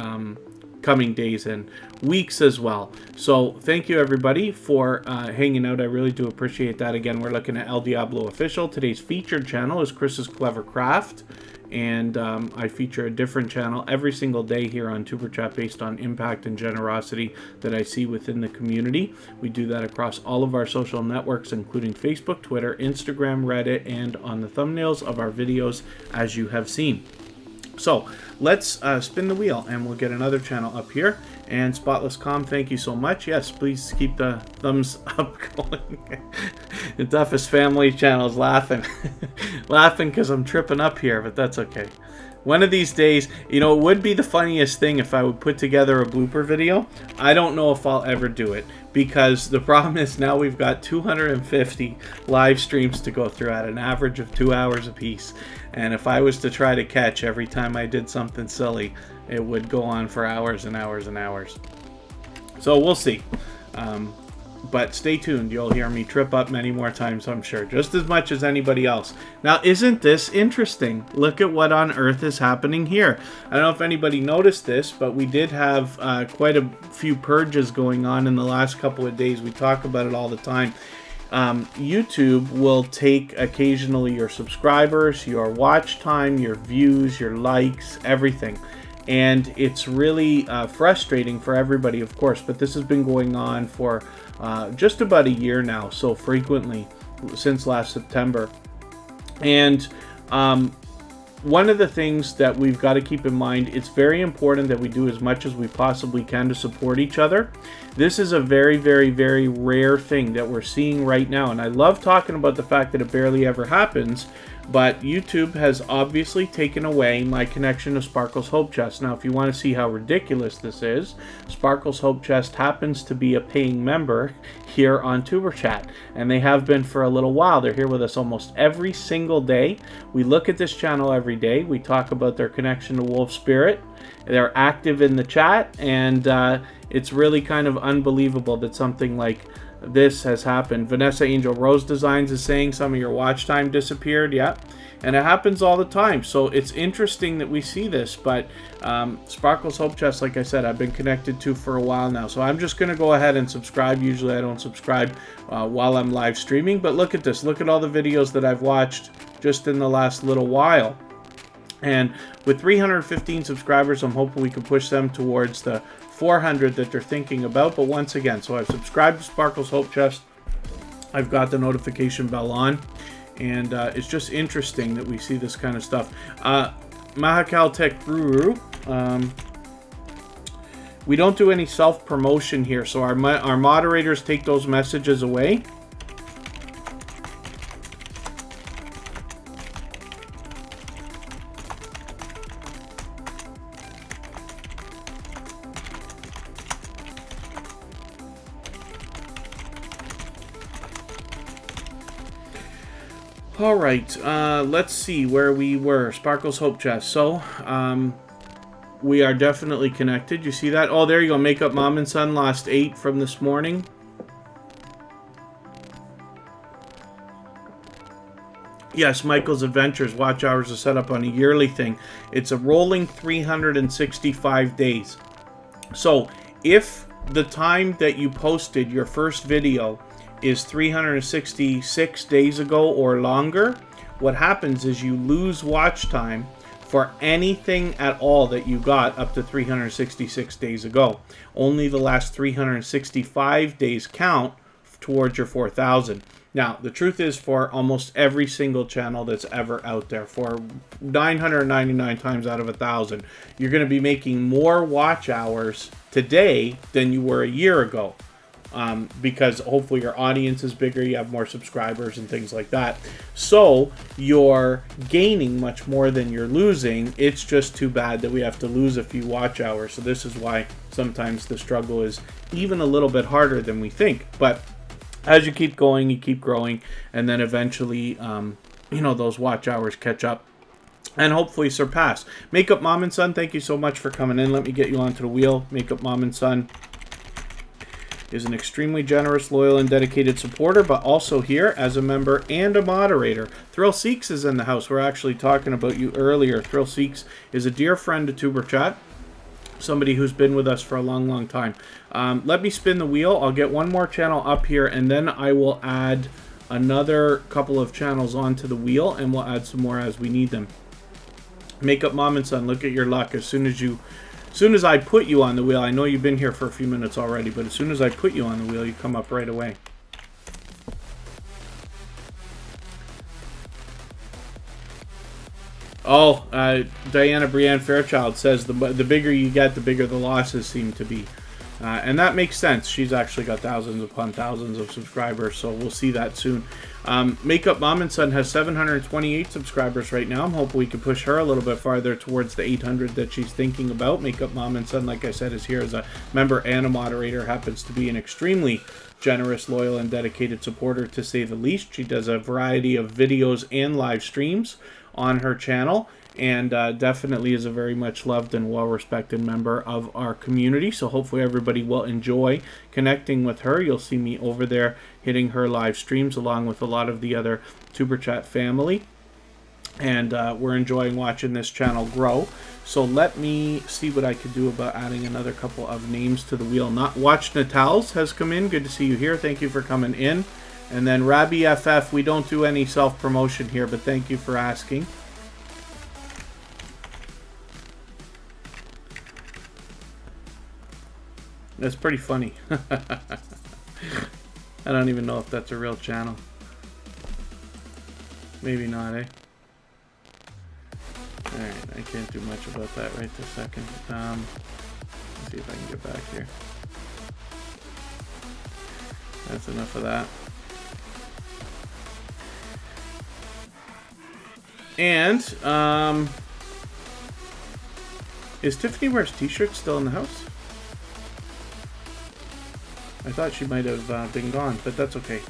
coming days and weeks as well. So thank you everybody for hanging out. I really do appreciate that. Again, we're looking at El Diablo Official. Today's featured channel is Chris's Clever Craft, and I feature a different channel every single day here on TuberChat based on impact and generosity that I see within the community. We do that across all of our social networks, including Facebook, Twitter, Instagram, Reddit, and on the thumbnails of our videos, as you have seen. So let's spin the wheel and we'll get another channel up here. And Spotless Calm, thank you so much. Yes, please keep the thumbs up going. The Duffes Family channel is laughing. Laughing because I'm tripping up here, but that's okay. One of these days, you know, it would be the funniest thing if I would put together a blooper video. I don't know if I'll ever do it, because the problem is now we've got 250 live streams to go through at an average of 2 hours apiece. And if I was to try to catch every time I did something silly, it would go on for hours and hours and hours. So we'll see. But stay tuned. You'll hear me trip up many more times, I'm sure, just as much as anybody else. Now, isn't this interesting? Look at what on earth is happening here. I don't know if anybody noticed this, but we did have quite a few purges going on in the last couple of days. We talk about it all the time. YouTube will take occasionally your subscribers, your watch time, your views, your likes, everything. And it's really frustrating for everybody, of course, but this has been going on for just about a year now, so frequently since last September. And one of the things that we've got to keep in mind, it's very important that we do as much as we possibly can to support each other. This is a very, very, very rare thing that we're seeing right now, and I love talking about the fact that it barely ever happens. But YouTube has obviously taken away my connection to Sparkle's Hope Chest. Now, if you want to see how ridiculous this is, Sparkle's Hope Chest happens to be a paying member here on TuberChat. And they have been for a little while. They're here with us almost every single day. We look at this channel every day. We talk about their connection to Wolf Spirit. They're active in the chat. And it's really kind of unbelievable that something like this has happened. Vanessa Angel Rose Designs is saying some of your watch time disappeared. Yeah, and it happens all the time. So it's interesting that we see this. But Sparkle's Hope Chest, like I said, I've been connected to for a while now. So I'm just going to go ahead and subscribe. Usually I don't subscribe while I'm live streaming. But look at this. Look at all the videos that I've watched just in the last little while. And with 315 subscribers, I'm hoping we can push them towards the 400 that they're thinking about. But once again, so I've subscribed to Sparkle's Hope Chest. I've got the notification bell on, and it's just interesting that we see this kind of stuff. Mahakal Tech Guru, we don't do any self-promotion here, so our moderators take those messages away. All right, let's see where we were. Sparkle's Hope Chest. So, we are definitely connected. You see that? Oh, there you go. Makeup Mom and Son lost 8 from this morning. Yes, Michael's Adventures watch hours are set up on a yearly thing. It's a rolling 365 days. So, if the time that you posted your first video is 366 days ago or longer, what happens is you lose watch time for anything at all that you got up to 366 days ago. Only the last 365 days count towards your 4,000. Now, the truth is, for almost every single channel that's ever out there, for 999 times out of 1,000, you're going to be making more watch hours today than you were a year ago. Because hopefully your audience is bigger, you have more subscribers and things like that. So you're gaining much more than you're losing. It's just too bad that we have to lose a few watch hours. So this is why sometimes the struggle is even a little bit harder than we think. But as you keep going, you keep growing, and then eventually, you know, those watch hours catch up and hopefully surpass. Makeup Mom and Son, thank you so much for coming in. Let me get you onto the wheel. Makeup Mom and Son is an extremely generous, loyal, and dedicated supporter, but also here as a member and a moderator. Thrill Seeks is in the house. We're actually talking about you earlier. Thrill Seeks is a dear friend to TuberChat, somebody who's been with us for a long, long time. Let me spin the wheel. I'll get one more channel up here, and then I will add another couple of channels onto the wheel, and we'll add some more as we need them. Makeup Mom and Son, look at your luck. As soon as I put you on the wheel, I know you've been here for a few minutes already, but as soon as I put you on the wheel, you come up right away. Oh, Diana Brienne Fairchild says the bigger you get, the bigger the losses seem to be. And that makes sense. She's actually got thousands upon thousands of subscribers, so we'll see that soon. Makeup Mom and Son has 728 subscribers right now. I'm hoping we can push her a little bit farther towards the 800 that she's thinking about. Makeup Mom and Son, like I said, is here as a member and a moderator. Happens to be an extremely generous, loyal, and dedicated supporter, to say the least. She does a variety of videos and live streams on her channel, and definitely is a very much loved and well-respected member of our community. So hopefully everybody will enjoy connecting with her. You'll see me over there hitting her live streams along with a lot of the other TuberChat family, and we're enjoying watching this channel grow. So let me see what I could do about adding another couple of names to the wheel. Not Watch Natals has come in. Good to see you here. Thank you for coming in. And then Rabbi FF, we don't do any self-promotion here, but thank you for asking. That's pretty funny. I don't even know if that's a real channel. Maybe not, eh? Alright, I can't do much about that right this second. Let's see if I can get back here. That's enough of that. And, is Tiffany Wears T-shirts still in the house? I thought she might have been gone, but that's okay.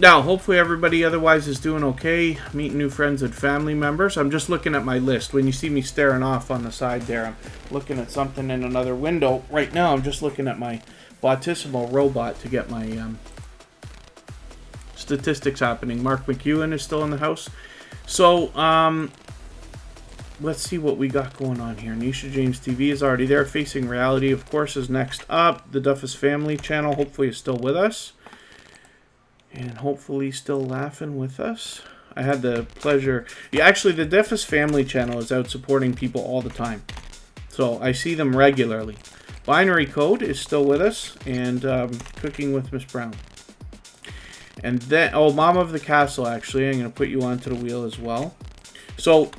Now, hopefully everybody otherwise is doing okay, meeting new friends and family members. I'm just looking at my list. When you see me staring off on the side there, I'm looking at something in another window. Right now, I'm just looking at my Bautissimo robot to get my statistics happening. Mark McEwen is still in the house. So, let's see what we got going on here. Nisha James TV is already there. Facing Reality, of course, is next up. The Duffes Family channel hopefully is still with us. And hopefully still laughing with us. I had the pleasure... Yeah, actually, the Duffes Family channel is out supporting people all the time. So I see them regularly. Binary Code is still with us. And Cooking with Miss Brown. And then... Oh, Mom of the Castle, actually. I'm going to put you onto the wheel as well. So...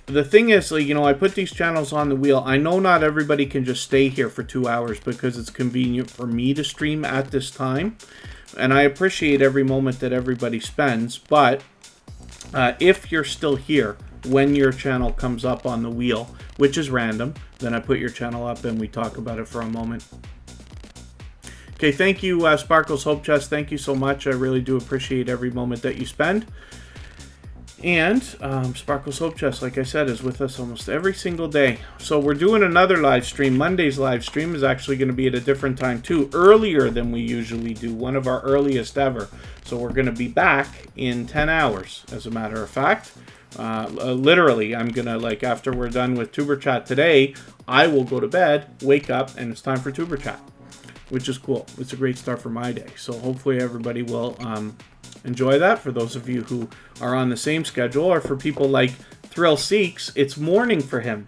The thing is, like, you know, I put these channels on the wheel. I know not everybody can just stay here for 2 hours because it's convenient for me to stream at this time. And I appreciate every moment that everybody spends. But if you're still here when your channel comes up on the wheel, which is random, then I put your channel up and we talk about it for a moment. Okay, thank you, Sparkles Hope Chest. Thank you so much. I really do appreciate every moment that you spend. And Sparkle's Hope Chest, like I said, is with us almost every single day. So we're doing another live stream. Monday's live stream is actually going to be at a different time too, earlier than we usually do, one of our earliest ever. So we're going to be back in 10 hours, as a matter of fact. Literally, I'm going to, like, after we're done with TuberChat today, I will go to bed, wake up, and it's time for TuberChat, which is cool. It's a great start for my day. So hopefully everybody will enjoy that. For those of you who are on the same schedule, or for people like Thrill Seeks, it's morning for him.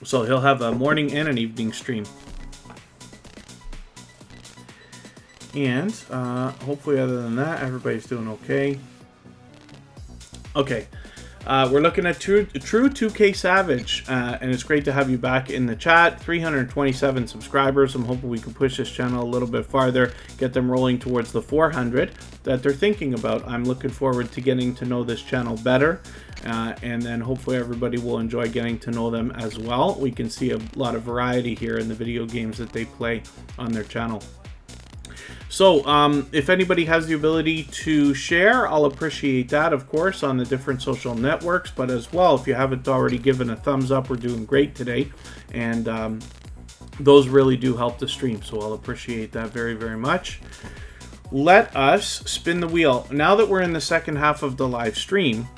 So he'll have a morning and an evening stream. And hopefully other than that, everybody's doing okay. Okay. We're looking at True 2K Savage, and it's great to have you back in the chat. 327 subscribers. I'm hoping we can push this channel a little bit farther, get them rolling towards the 400 that they're thinking about. I'm looking forward to getting to know this channel better, and then hopefully everybody will enjoy getting to know them as well. We can see a lot of variety here in the video games that they play on their channel. So, if anybody has the ability to share, I'll appreciate that, of course, on the different social networks. But as well, if you haven't already given a thumbs up, we're doing great today. And those really do help the stream. So I'll appreciate that very, very much. Let us spin the wheel. Now that we're in the second half of the live stream,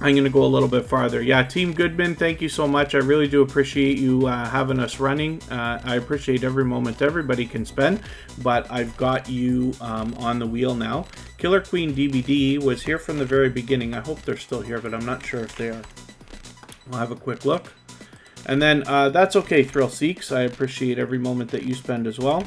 I'm going to go a little bit farther. Yeah, Team Goodman, thank you so much. I really do appreciate you having us running. I appreciate every moment everybody can spend, but I've got you on the wheel now. Killer Queen DBD was here from the very beginning. I hope they're still here, but I'm not sure if they are. We'll have a quick look. And then That's Okay, Thrill Seeks. I appreciate every moment that you spend as well.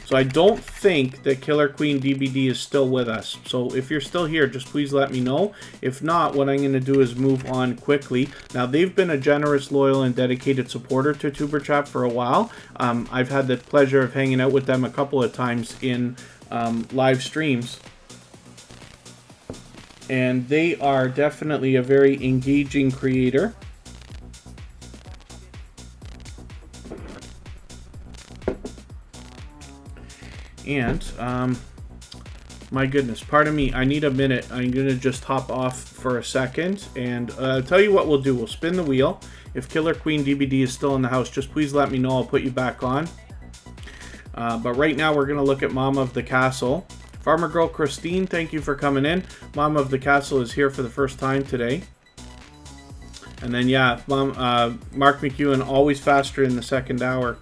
So I don't think that Killer Queen DBD is still with us. So if you're still here, just please let me know. If not, what I'm going to do is move on quickly. Now, they've been a generous, loyal, and dedicated supporter to TuberChat for a while. I've had the pleasure of hanging out with them a couple of times in live streams. And they are definitely a very engaging creator. And, my goodness, pardon me, I need a minute. I'm going to just hop off for a second. And tell you what we'll do. We'll spin the wheel. If Killer Queen DBD is still in the house, just please let me know. I'll put you back on. But right now, we're going to look at Mama of the Castle. Farmer Girl Christine, thank you for coming in. Mama of the Castle is here for the first time today. And then, yeah, Mark McEwen, always faster in the second hour.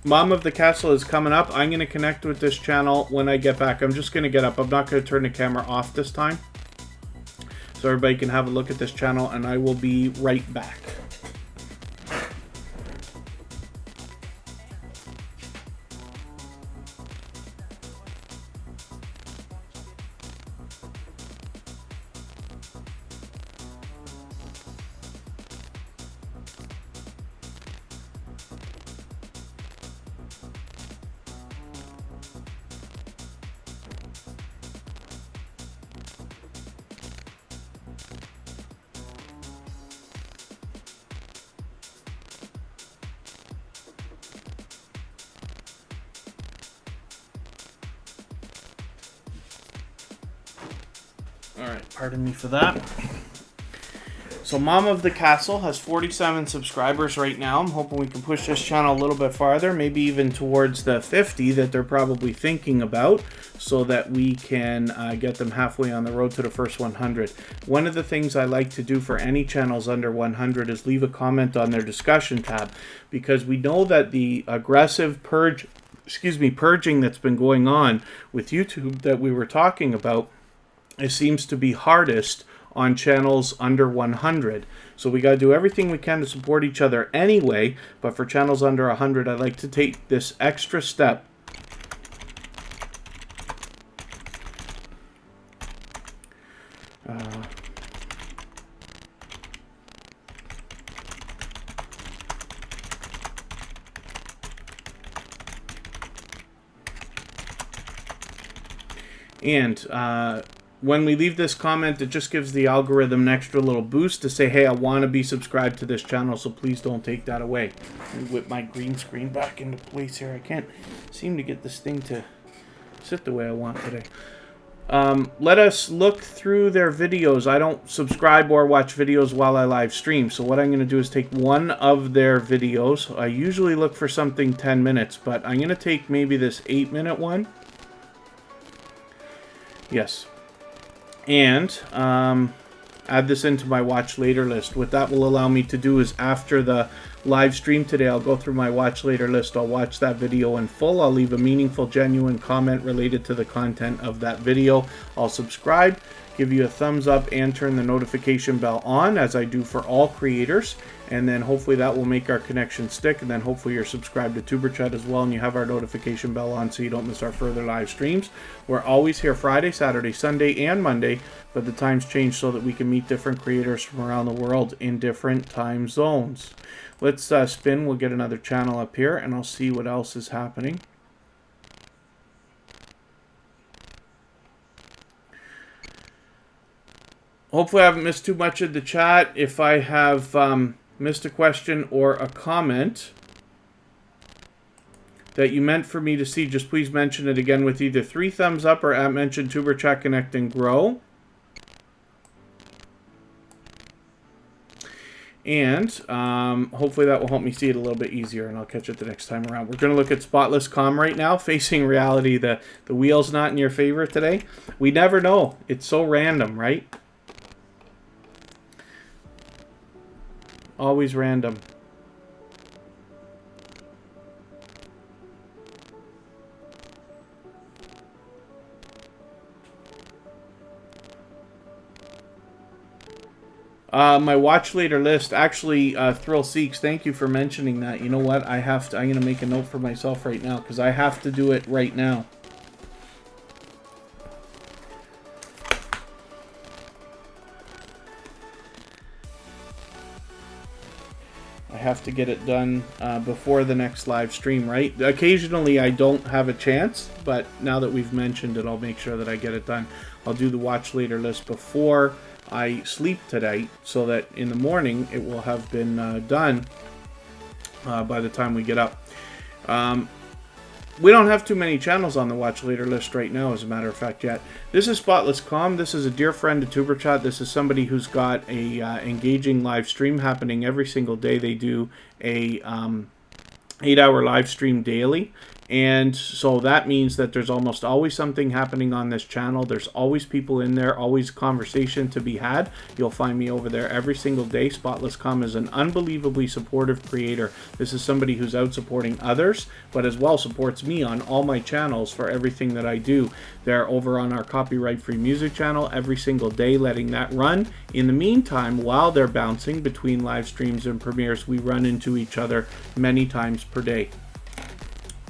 Mom of the Castle is coming up. I'm going to connect with this channel when I get back. I'm just going to get up. I'm not going to turn the camera off this time, so everybody can have a look at this channel, and I will be right back. Alright, pardon me for that. So Mom of the Castle has 47 subscribers right now. I'm hoping we can push this channel a little bit farther, maybe even towards the 50 that they're probably thinking about, so that we can get them halfway on the road to the first 100. One of the things I like to do for any channels under 100 is leave a comment on their discussion tab, because we know that the aggressive purging that's been going on with YouTube that we were talking about, it seems to be hardest on channels under 100. So we got to do everything we can to support each other anyway, but for channels under 100, I'd like to take this extra step. When we leave this comment, it just gives the algorithm an extra little boost to say, hey, I want to be subscribed to this channel, so please don't take that away. Let me whip my green screen back into place here. I can't seem to get this thing to sit the way I want today. let us look through their videos. I don't subscribe or watch videos while I live stream. So what I'm going to do is take one of their videos. I usually look for something 10 minutes, but I'm going to take maybe this 8-minute one. Yes. And add this into my watch later list. What that will allow me to do is after the live stream today, I'll go through my watch later list. I'll watch that video in full. I'll leave a meaningful, genuine comment related to the content of that video. I'll subscribe, give you a thumbs up, and turn the notification bell on, as I do for all creators. And then hopefully that will make our connection stick. And then hopefully you're subscribed to TuberChat as well, and you have our notification bell on so you don't miss our further live streams. We're always here Friday, Saturday, Sunday, and Monday, but the times change so that we can meet different creators from around the world in different time zones. Let's spin. We'll get another channel up here, and I'll see what else is happening. Hopefully I haven't missed too much of the chat. If I have missed a question or a comment that you meant for me to see, just please mention it again with either 3 thumbs up or @mention TuberChat Connect and Grow. And hopefully that will help me see it a little bit easier, and I'll catch it the next time around. We're going to look at Spotless Calm right now. Facing reality, the wheel's not in your favor today. We never know. It's so random, right? Always random. My watch later list, actually, Thrill Seeks, thank you for mentioning that. You know what? I'm going to make a note for myself right now, because I have to do it right now. I have to get it done before the next live stream, right? Occasionally I don't have a chance, but now that we've mentioned it, I'll make sure that I get it done. I'll do the watch later list before I sleep today, so that in the morning it will have been done by the time we get up. We don't have too many channels on the watch later list right now, as a matter of fact, yet. This is Spotless Calm. This is a dear friend of TuberChat. This is somebody who's got a engaging live stream happening every single day. They do a 8-hour live stream daily. And so that means that there's almost always something happening on this channel. There's always people in there, always conversation to be had. You'll find me over there every single day. Spotless Calm is an unbelievably supportive creator. This is somebody who's out supporting others, but as well supports me on all my channels for everything that I do. They're over on our copyright-free music channel every single day, letting that run. In the meantime, while they're bouncing between live streams and premieres, we run into each other many times per day.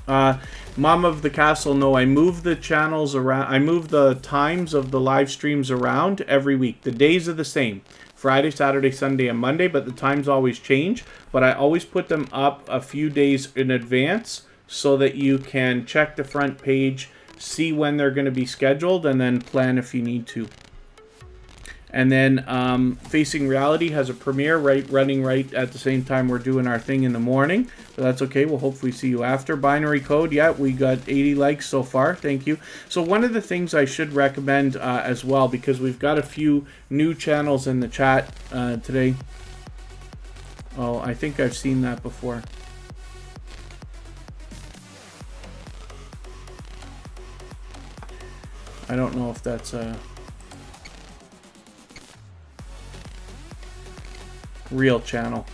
Mom of the Castle, no, I move the channels around. I move the times of the live streams around every week. The days are the same. Friday, Saturday, Sunday, and Monday, but the times always change. But I always put them up a few days in advance so that you can check the front page, see when they're going to be scheduled, and then plan if you need to. And then Facing Reality has a premiere running right at the same time we're doing our thing in the morning. So that's okay. We'll hopefully see you after. Binary Code, yeah, we got 80 likes so far. Thank you. So one of the things I should recommend as well, because we've got a few new channels in the chat today. Oh, I think I've seen that before. I don't know if that's a real channel.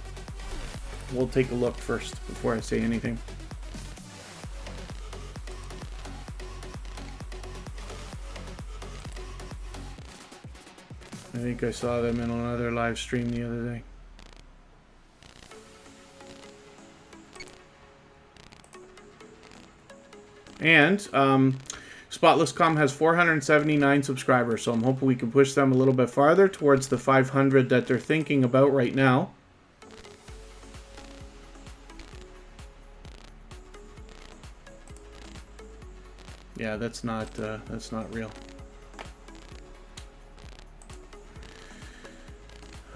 We'll take a look first before I say anything. I think I saw them in another live stream the other day. And Spotless Calm has 479 subscribers, so I'm hoping we can push them a little bit farther towards the 500 that they're thinking about right now. Yeah, that's not real.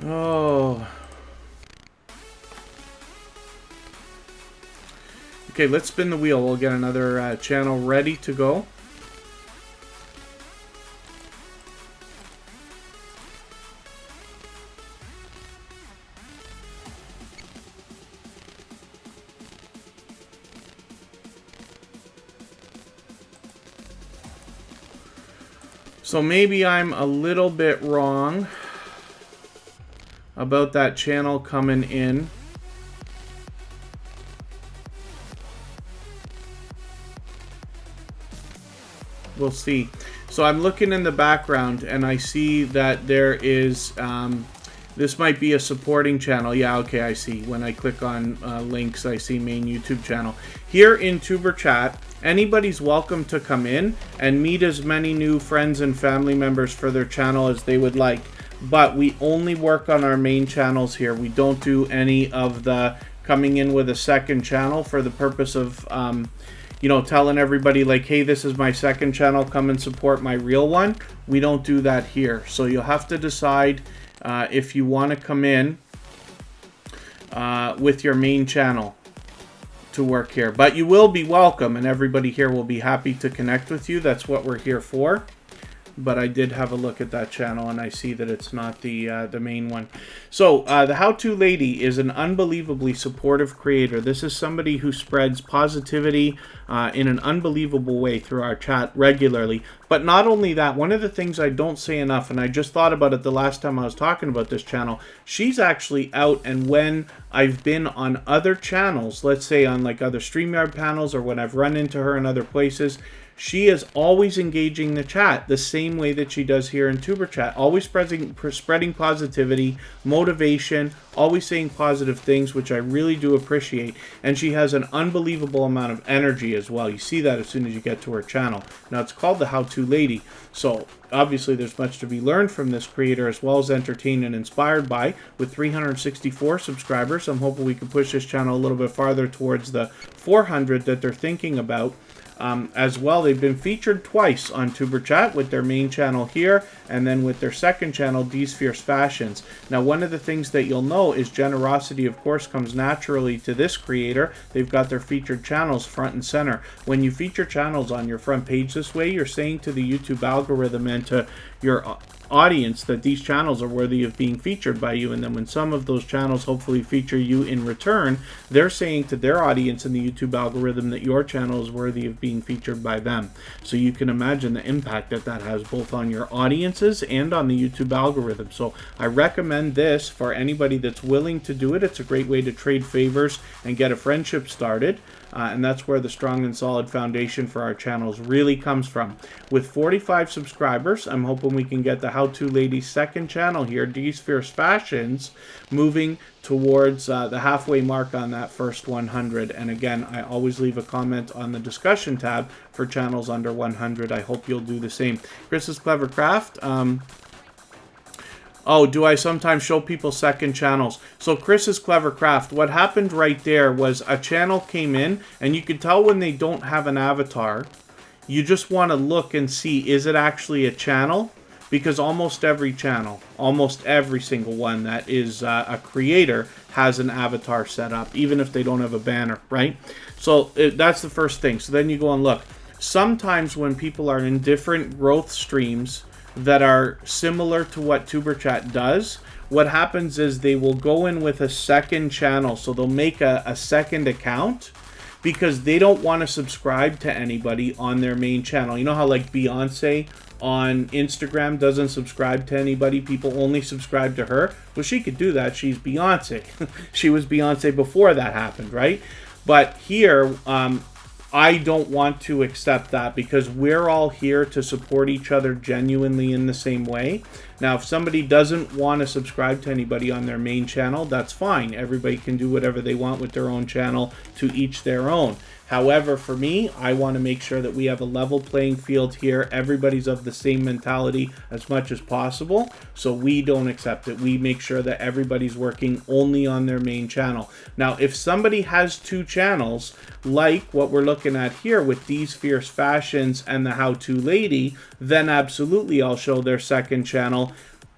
Oh. Okay, let's spin the wheel. We'll get another channel ready to go. So maybe I'm a little bit wrong about that channel coming in. We'll see. So I'm looking in the background and I see that there is, this might be a supporting channel. Yeah, okay, I see. When I click on links, I see main YouTube channel. Here in TuberChat, anybody's welcome to come in and meet as many new friends and family members for their channel as they would like. But we only work on our main channels here. We don't do any of the coming in with a second channel for the purpose of, you know, telling everybody like, hey, this is my second channel, come and support my real one. We don't do that here. So you'll have to decide if you want to come in with your main channel to work here. But you will be welcome, and everybody here will be happy to connect with you. That's what we're here for. But I did have a look at that channel, and I see that it's not the main one. So the How-To Lady is an unbelievably supportive creator. This is somebody who spreads positivity in an unbelievable way through our chat regularly. But not only that, one of the things I don't say enough, and I just thought about it the last time I was talking about this channel, she's actually out, and when I've been on other channels, let's say on like other StreamYard panels, or when I've run into her in other places, she is always engaging the chat the same way that she does here in TuberChat. Always spreading positivity, motivation, always saying positive things, which I really do appreciate. And she has an unbelievable amount of energy as well. You see that as soon as you get to her channel. Now, it's called the How-To Lady. So, obviously, there's much to be learned from this creator, as well as entertained and inspired by. With 364 subscribers, I'm hoping we can push this channel a little bit farther towards the 400 that they're thinking about. As well, they've been featured twice on TuberChat, with their main channel here, and then with their second channel, D's Fierce Fashions. Now, one of the things that you'll know is generosity, of course, comes naturally to this creator. They've got their featured channels front and center. When you feature channels on your front page this way, you're saying to the YouTube algorithm and to your audience that these channels are worthy of being featured by you. And then when some of those channels hopefully feature you in return, they're saying to their audience in the YouTube algorithm that your channel is worthy of being featured by them. So you can imagine the impact that that has both on your audiences and on the YouTube algorithm. So I recommend this for anybody that's willing to do it. It's a great way to trade favors and get a friendship started. And that's where the strong and solid foundation for our channels really comes from. With 45 subscribers, I'm hoping we can get the How-To Lady's second channel here, D's Fierce Fashions, moving towards the halfway mark on that first 100. And again, I always leave a comment on the discussion tab for channels under 100. I hope you'll do the same. Chris's Clever Craft. Oh, do I sometimes show people second channels? So Chris's Clever Craft, what happened right there was a channel came in, and you can tell when they don't have an avatar. You just want to look and see, is it actually a channel? Because almost every channel, almost every single one that is a creator has an avatar set up, even if they don't have a banner, right? So that's the first thing. So then you go and look. Sometimes when people are in different growth streams that are similar to what TuberChat does, what happens is they will go in with a second channel. So they'll make a second account because they don't want to subscribe to anybody on their main channel. You know how like Beyonce on Instagram doesn't subscribe to anybody? People only subscribe to her. Well, she could do that. She's Beyonce. She was Beyonce before that happened, right? But here, I don't want to accept that because we're all here to support each other genuinely in the same way. Now, if somebody doesn't want to subscribe to anybody on their main channel, that's fine. Everybody can do whatever they want with their own channel, to each their own. However, for me, I want to make sure that we have a level playing field here. Everybody's of the same mentality as much as possible, so we don't accept it. We make sure that everybody's working only on their main channel. Now, if somebody has two channels, like what we're looking at here with D's Fierce Fashions and the How-To Lady, then absolutely I'll show their second channel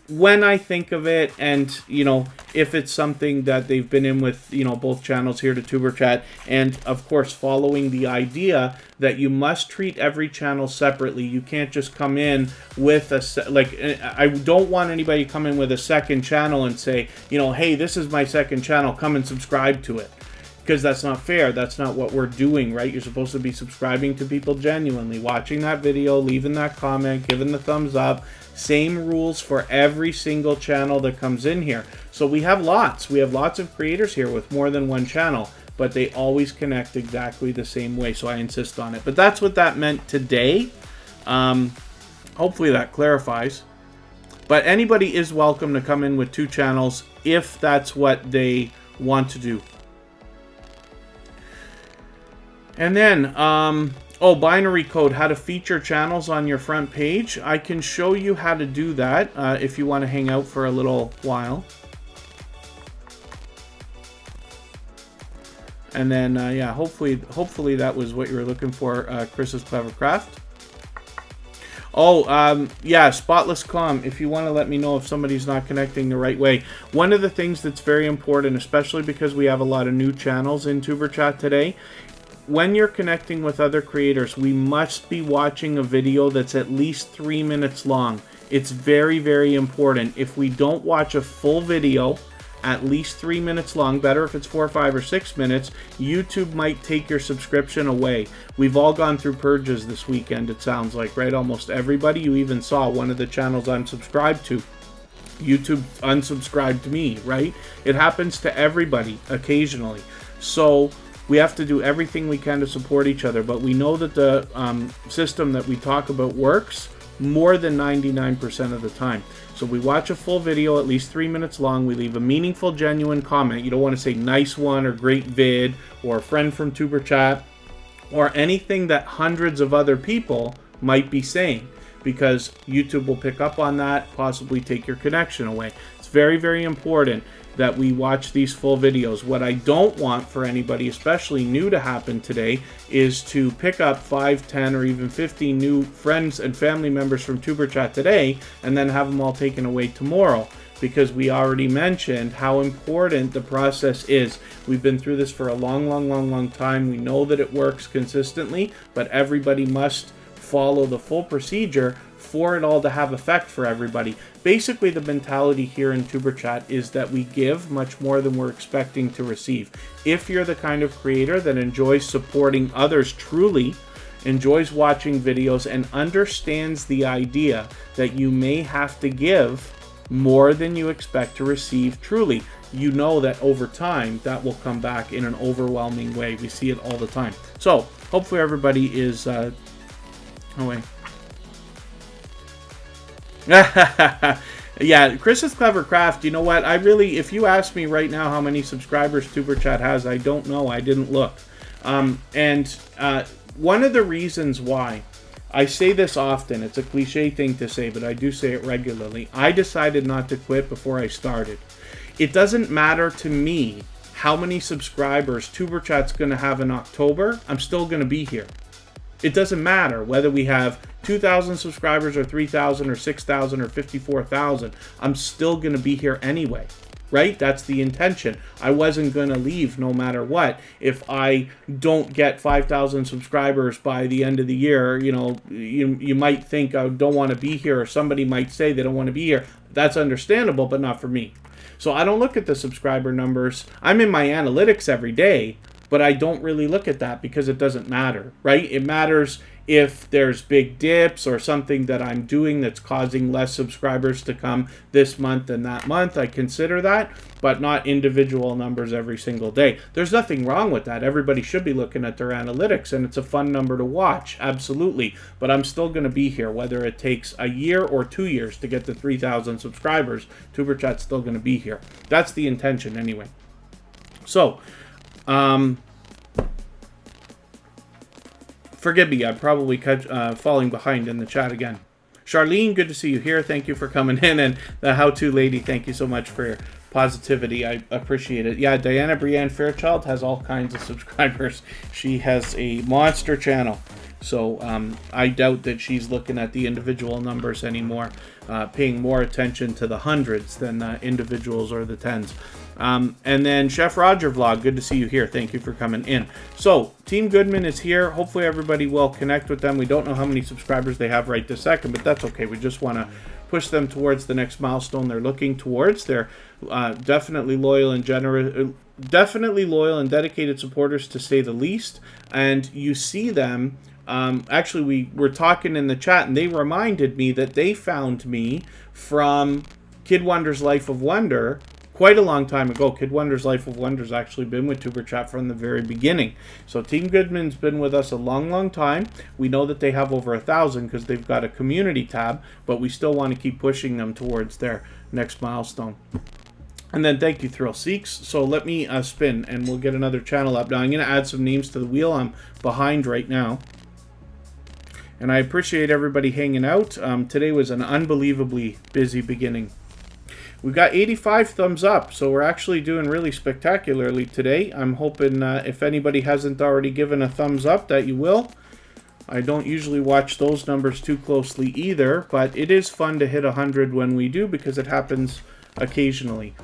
when I think of it, and you know, if it's something that they've been in with, you know, both channels here to TuberChat, and of course following the idea that you must treat every channel separately. You can't just come in with I don't want anybody to come in with a second channel and say, you know, hey, this is my second channel, come and subscribe to it. because that's not fair. That's not what we're doing, right? You're supposed to be subscribing to people genuinely, watching that video, leaving that comment, giving the thumbs up. Same rules for every single channel that comes in here. So we have lots. We have lots of creators here with more than one channel, but they always connect exactly the same way. So I insist on it. But that's what that meant today. Hopefully that clarifies. But anybody is welcome to come in with 2 channels if that's what they want to do. And then, binary code, how to feature channels on your front page. I can show you how to do that if you want to hang out for a little while. And then, yeah, hopefully that was what you were looking for, Chris's Clever Craft. Yeah, Spotless Calm, if you want to let me know if somebody's not connecting the right way. One of the things that's very important, especially because we have a lot of new channels in TuberChat today, when you're connecting with other creators, we must be watching a video that's at least 3 minutes long. It's very, very important. If we don't watch a full video, at least 3 minutes long, better if it's 4, 5, or 6 minutes, YouTube might take your subscription away. We've all gone through purges this weekend, it sounds like, right? Almost everybody. You even saw one of the channels I'm subscribed to. YouTube unsubscribed me, right? It happens to everybody occasionally. So we have to do everything we can to support each other, but we know that the system that we talk about works more than 99% of the time. So we watch a full video, at least 3 minutes long. We leave a meaningful, genuine comment. You don't want to say nice one or great vid or friend from TuberChat or anything that hundreds of other people might be saying, because YouTube will pick up on that, possibly take your connection away. It's very, very important that we watch these full videos. What I don't want for anybody, especially new, to happen today is to pick up 5, 10, or even 15 new friends and family members from TuberChat today and then have them all taken away tomorrow, because we already mentioned how important the process is. We've been through this for a long time. We know that it works consistently, but everybody must follow the full procedure for it all to have effect for everybody. Basically, the mentality here in TuberChat is that we give much more than we're expecting to receive. If you're the kind of creator that enjoys supporting others truly, enjoys watching videos, and understands the idea that you may have to give more than you expect to receive truly, you know that over time that will come back in an overwhelming way. We see it all the time. So hopefully everybody is yeah, Chris's Clever Craft, you know what? If you ask me right now how many subscribers TuberChat has, I don't know. I didn't look. One of the reasons why I say this often, it's a cliche thing to say, but I do say it regularly. I decided not to quit before I started. It doesn't matter to me how many subscribers TuberChat's going to have in October. I'm still going to be here. It doesn't matter whether we have 2,000 subscribers or 3,000 or 6,000 or 54,000. I'm still going to be here anyway, right? That's the intention. I wasn't going to leave no matter what. If I don't get 5,000 subscribers by the end of the year, you know, you might think I don't want to be here, or somebody might say they don't want to be here. That's understandable, but not for me. So I don't look at the subscriber numbers. I'm in my analytics every day, but I don't really look at that because it doesn't matter, right? It matters if there's big dips or something that I'm doing that's causing less subscribers to come this month than that month. I consider that, but not individual numbers every single day. There's nothing wrong with that. Everybody should be looking at their analytics, and it's a fun number to watch, absolutely. But I'm still going to be here, whether it takes a year or 2 years to get to 3,000 subscribers. TuberChat's still going to be here. That's the intention anyway. So, forgive me, I'm probably falling behind in the chat again. Charlene, good to see you here. Thank you for coming in. And the how-to lady, thank you so much for your positivity. I appreciate it. Yeah, Diana Brienne Fairchild has all kinds of subscribers. She has a monster channel. So I doubt that she's looking at the individual numbers anymore, paying more attention to the hundreds than individuals or the tens. And then Chef Roger Vlog, good to see you here. Thank you for coming in. So Team Goodman is here. Hopefully everybody will connect with them. We don't know how many subscribers they have right this second, but that's okay. We just want to push them towards the next milestone they're looking towards. They're definitely loyal and generous. definitely loyal and dedicated supporters, to say the least. And you see them. Actually, we were talking in the chat, and they reminded me that they found me from Kid Wonder's Life of Wonder quite a long time ago. Kid Wonder's Life of Wonder's actually been with TuberChat from the very beginning. So Team Goodman's been with us a long, long time. We know that they have over 1,000 because they've got a community tab, but we still want to keep pushing them towards their next milestone. And then thank you, Thrill Seeks. So let me spin, and we'll get another channel up. Now I'm going to add some names to the wheel. I'm behind right now. And I appreciate everybody hanging out. Today was an unbelievably busy beginning. We got 85 thumbs up, so we're actually doing really spectacularly today. I'm hoping if anybody hasn't already given a thumbs up that you will. I don't usually watch those numbers too closely either, but it is fun to hit 100 when we do because it happens occasionally.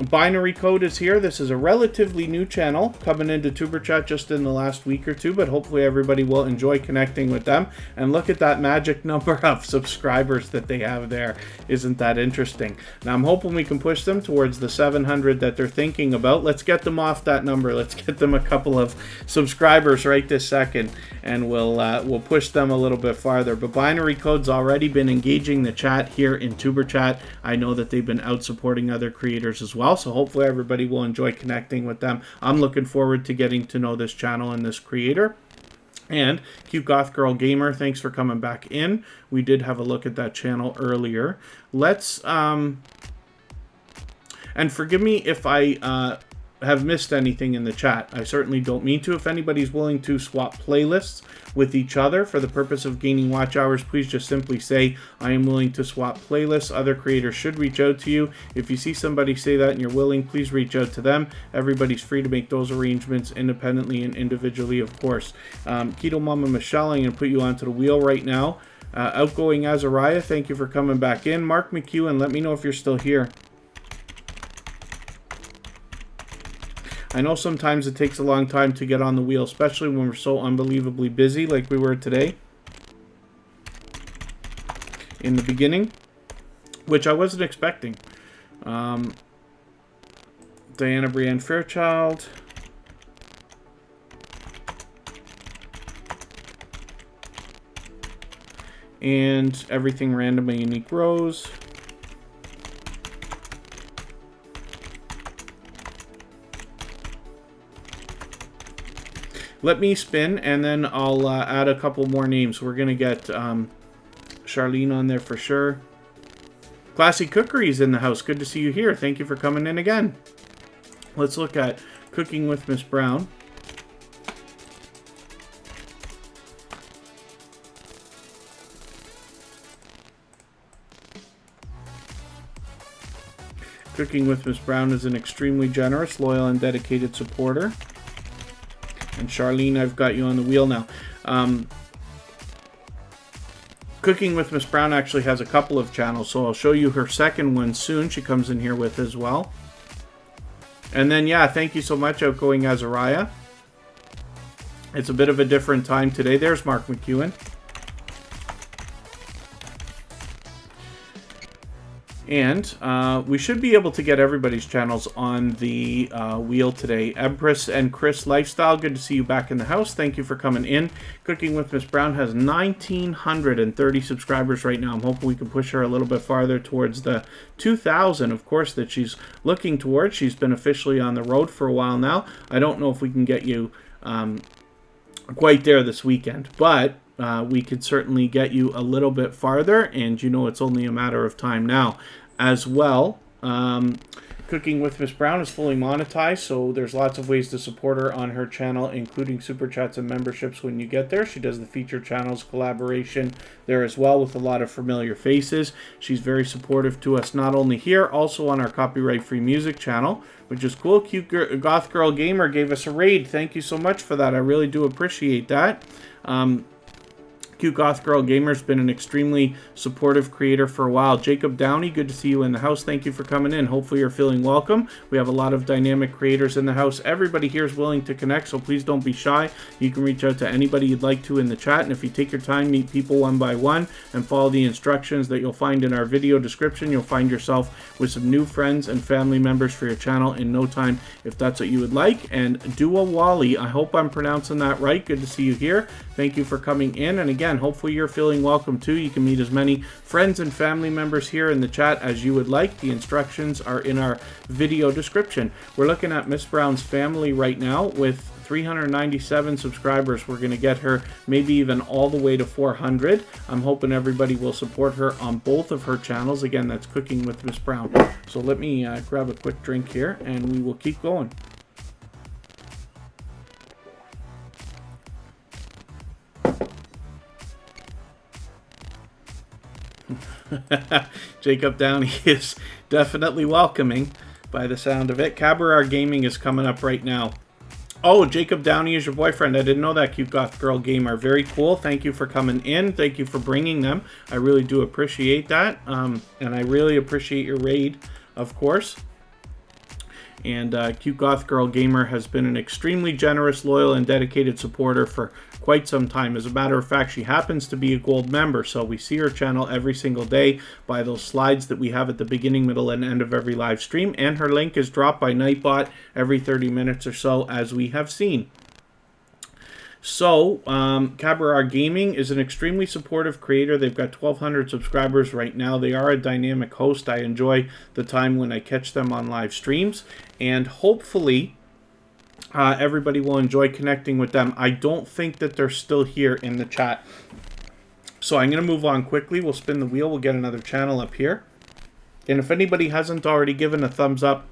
Binary Code is here. This is a relatively new channel coming into TuberChat just in the last week or two, but hopefully everybody will enjoy connecting with them. And look at that magic number of subscribers that they have there. Isn't that interesting? Now I'm hoping we can push them towards the 700 that they're thinking about. Let's get them off that number. Let's get them a couple of subscribers right this second, and we'll push them a little bit farther. But Binary Code's already been engaging the chat here in TuberChat. I know that they've been out supporting other creators as well. So hopefully everybody will enjoy connecting with them. I'm looking forward to getting to know this channel and this creator. And Cute Goth Girl Gamer, thanks for coming back in. We did have a look at that channel earlier. Let's and forgive me if I have missed anything in the chat. I certainly don't mean to. If anybody's willing to swap playlists with each other for the purpose of gaining watch hours, please just simply say, I am willing to swap playlists. Other creators should reach out to you. If you see somebody say that and you're willing, please reach out to them. Everybody's free to make those arrangements independently and individually, of course. Keto Mama Michelle, I'm going to put you onto the wheel right now. Outgoing Azariah, thank you for coming back in. Mark McEwen, let me know if you're still here. I know sometimes it takes a long time to get on the wheel, especially when we're so unbelievably busy like we were today in the beginning, which I wasn't expecting. Diana Brienne Fairchild. And Everything Random and Unique Rose. Let me spin, and then I'll add a couple more names. We're going to get Charlene on there for sure. Classy Cookery's in the house. Good to see you here. Thank you for coming in again. Let's look at Cooking with Miss Brown. Cooking with Miss Brown is an extremely generous, loyal, and dedicated supporter. And Charlene, I've got you on the wheel now. Cooking with Miss Brown actually has a couple of channels, so I'll show you her second one soon. She comes in here with as well. And then, yeah, thank you so much, Outgoing Azariah. It's a bit of a different time today. There's Mark McEwen. And we should be able to get everybody's channels on the wheel today. Empress and Chris Lifestyle, good to see you back in the house. Thank you for coming in. Cooking with Miss Brown has 1,930 subscribers right now. I'm hoping we can push her a little bit farther towards the 2,000, of course, that she's looking towards. She's been officially on the road for a while now. I don't know if we can get you quite there this weekend, but we could certainly get you a little bit farther, and you know it's only a matter of time now. As well, Cooking with Miss Brown is fully monetized, so there's lots of ways to support her on her channel, including super chats and memberships when you get there. She does the feature channels collaboration there as well with a lot of familiar faces. She's very supportive to us, not only here, also on our copyright-free music channel, which is cool. Cute Goth Girl Gamer gave us a raid. Thank you so much for that. I really do appreciate that. Cute Goth Girl Gamer's been an extremely supportive creator for a while. Jacob Downey, good to see you in the house. Thank you for coming in. Hopefully you're feeling welcome. We have a lot of dynamic creators in the house. Everybody here is willing to connect, so please don't be shy. You can reach out to anybody you'd like to in the chat, and if you take your time, meet people one by one, and follow the instructions that you'll find in our video description, you'll find yourself with some new friends and family members for your channel in no time, if that's what you would like. And Dua Wally, I hope I'm pronouncing that right. Good to see you here. Thank you for coming in, and again, hopefully you're feeling welcome too. You can meet as many friends and family members here in the chat as you would like. The instructions are in our video description. We're looking at Miss Brown's family right now with 397 subscribers. We're going to get her maybe even all the way to 400. I'm hoping everybody will support her on both of her channels. Again, that's Cooking with Miss Brown. So let me grab a quick drink here and we will keep going. Jacob Downey is definitely welcoming by the sound of it. Cabaret Gaming is coming up right now. Oh, Jacob Downey is your boyfriend. I didn't know that. Cute Goth Girl Gamer. Very cool. Thank you for coming in. Thank you for bringing them. I really do appreciate that. And I really appreciate your raid, of course. And Cute Goth Girl Gamer has been an extremely generous, loyal, and dedicated supporter for quite some time. As a matter of fact, she happens to be a gold member, so we see her channel every single day by those slides that we have at the beginning, middle, and end of every live stream. And her link is dropped by Nightbot every 30 minutes or so, as we have seen. So, Cabaret Gaming is an extremely supportive creator. They've got 1,200 subscribers right now. They are a dynamic host. I enjoy the time when I catch them on live streams. And hopefully, everybody will enjoy connecting with them. I don't think that they're still here in the chat. So I'm going to move on quickly. We'll spin the wheel. We'll get another channel up here. And if anybody hasn't already given a thumbs up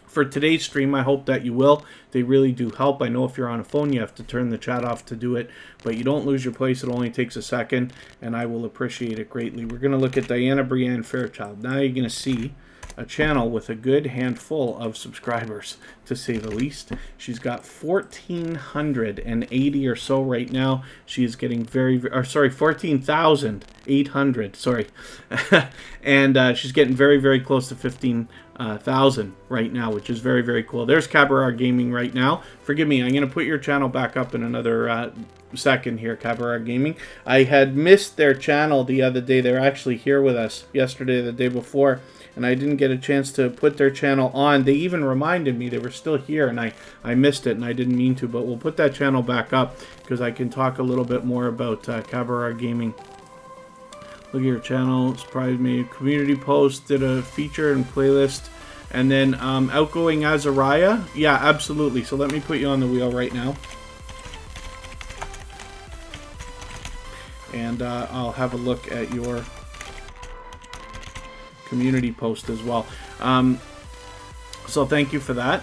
for today's stream, I hope that you will. They really do help. I know if you're on a phone, you have to turn the chat off to do it, but you don't lose your place. It only takes a second, and I will appreciate it greatly. We're going to look at Brienne Fairchild. Now you're going to see a channel with a good handful of subscribers, to say the least. She's got 1,480 or so right now. She is getting 14,800, sorry. And she's getting very, very close to 15,000 right now, which is very, very cool. There's Cabaret Gaming right now. Forgive me, I'm going to put your channel back up in another second here, Cabaret Gaming. I had missed their channel the other day. They were actually here with us yesterday, the day before, and I didn't get a chance to put their channel on. They even reminded me they were still here, and I missed it, and I didn't mean to, but we'll put that channel back up because I can talk a little bit more about Cabaret Gaming. Look at your channel. Surprised me. Community post, did a feature and playlist, and then Outgoing Azariah. Yeah, absolutely. So let me put you on the wheel right now. And I'll have a look at your community post as well. So thank you for that.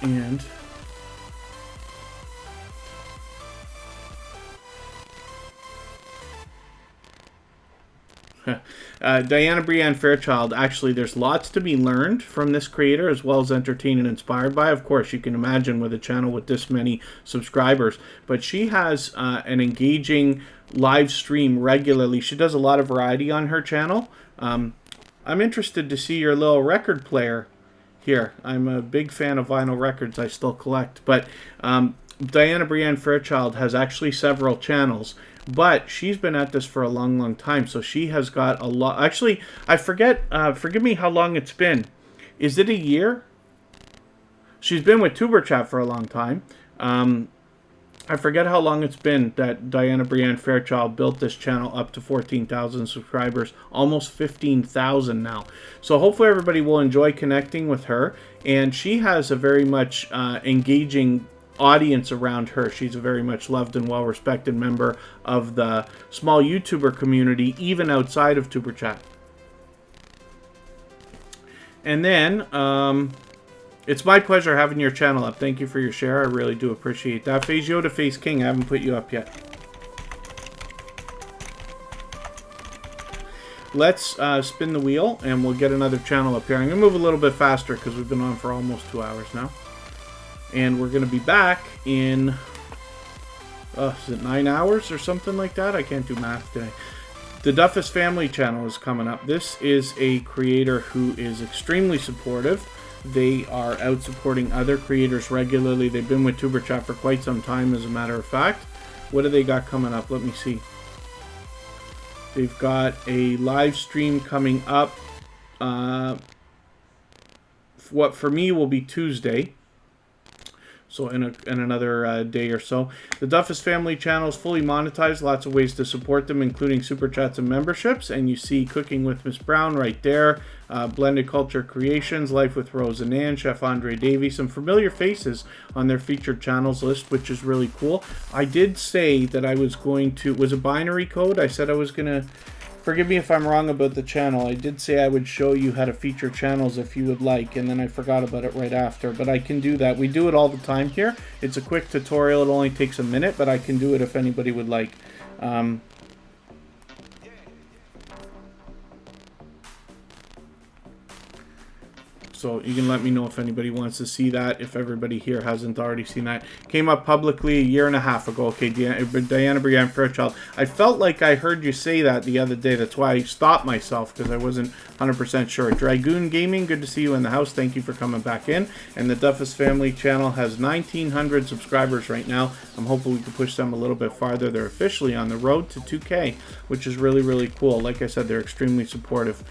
And Brienne Fairchild, actually there's lots to be learned from this creator as well as entertained and inspired by. Of course, you can imagine with a channel with this many subscribers, but she has an engaging live stream regularly. She does a lot of variety on her channel. I'm interested to see your little record player here. I'm a big fan of vinyl records. I still collect, but Brienne Fairchild has actually several channels. But she's been at this for a long, long time, so she has got a lot. Actually, I forget, forgive me how long it's been. Is it a year? She's been with TuberChat for a long time. I forget how long it's been that Brienne Fairchild built this channel up to 14,000 subscribers, almost 15,000 now. So hopefully everybody will enjoy connecting with her, and she has a very much engaging audience around her. She's a very much loved and well-respected member of the small YouTuber community, even outside of TuberChat. And then, it's my pleasure having your channel up. Thank you for your share. I really do appreciate that. Phaseo to Face King, I haven't put you up yet. Let's spin the wheel, and we'll get another channel up here. I'm going to move a little bit faster because we've been on for almost 2 hours now. And we're going to be back in, is it 9 hours or something like that? I can't do math today. The Duffes Family channel is coming up. This is a creator who is extremely supportive. They are out supporting other creators regularly. They've been with TuberChat for quite some time, as a matter of fact. What do they got coming up? Let me see. They've got a live stream coming up. What for me will be Tuesday. So in another day or so. The Duffes Family channel is fully monetized. Lots of ways to support them, including super chats and memberships. And you see Cooking with Miss Brown right there. Blended Culture Creations, Life with Rose and Ann, Chef Andre Davey. Some familiar faces on their featured channels list, which is really cool. I did say that I was going to... Was a binary code? I said I was going to... Forgive me if I'm wrong about the channel. I did say I would show you how to feature channels if you would like, and then I forgot about it right after. But I can do that. We do it all the time here. It's a quick tutorial. It only takes a minute, but I can do it if anybody would like. So you can let me know if anybody wants to see that, if everybody here hasn't already seen that. Came up publicly a year and a half ago. Okay, Diana, Brienne, Fairchild. I felt like I heard you say that the other day. That's why I stopped myself, because I wasn't 100% sure. Dragoon Gaming, good to see you in the house. Thank you for coming back in. And the Duffes Family channel has 1,900 subscribers right now. I'm hoping we can push them a little bit farther. They're officially on the road to 2K, which is really, really cool. Like I said, they're extremely supportive.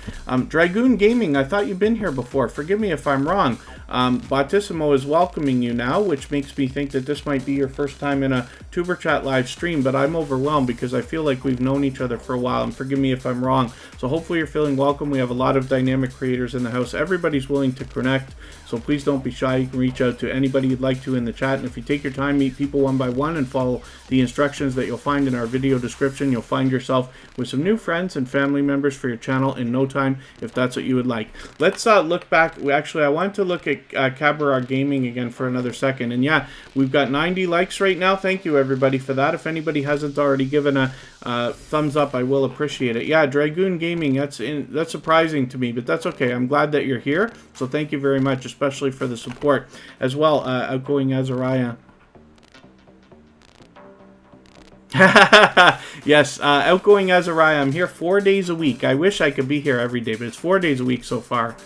Dragoon Gaming, I thought you'd been here before. Forgive me if I'm wrong. Bautissimo is welcoming you now, which makes me think that this might be your first time in a TuberChat live stream, but I'm overwhelmed because I feel like we've known each other for a while, and forgive me if I'm wrong. So hopefully you're feeling welcome. We have a lot of dynamic creators in the house. Everybody's willing to connect, so please don't be shy. You can reach out to anybody you'd like to in the chat, and if you take your time, meet people one by one and follow the instructions that you'll find in our video description, you'll find yourself with some new friends and family members for your channel in no time, if that's what you would like. Let's look back. Actually, I wanted to look at Cabaret Gaming again for another second, and yeah, we've got 90 likes right now. Thank you everybody for that. If anybody hasn't already given a thumbs up, I will appreciate it. Yeah, Dragoon Gaming, that's surprising to me, but that's okay. I'm glad that you're here, so thank you very much, especially for the support as well. Outgoing Azariah. Yes, Outgoing Azariah, I'm here 4 days a week. I wish I could be here every day, but it's 4 days a week so far.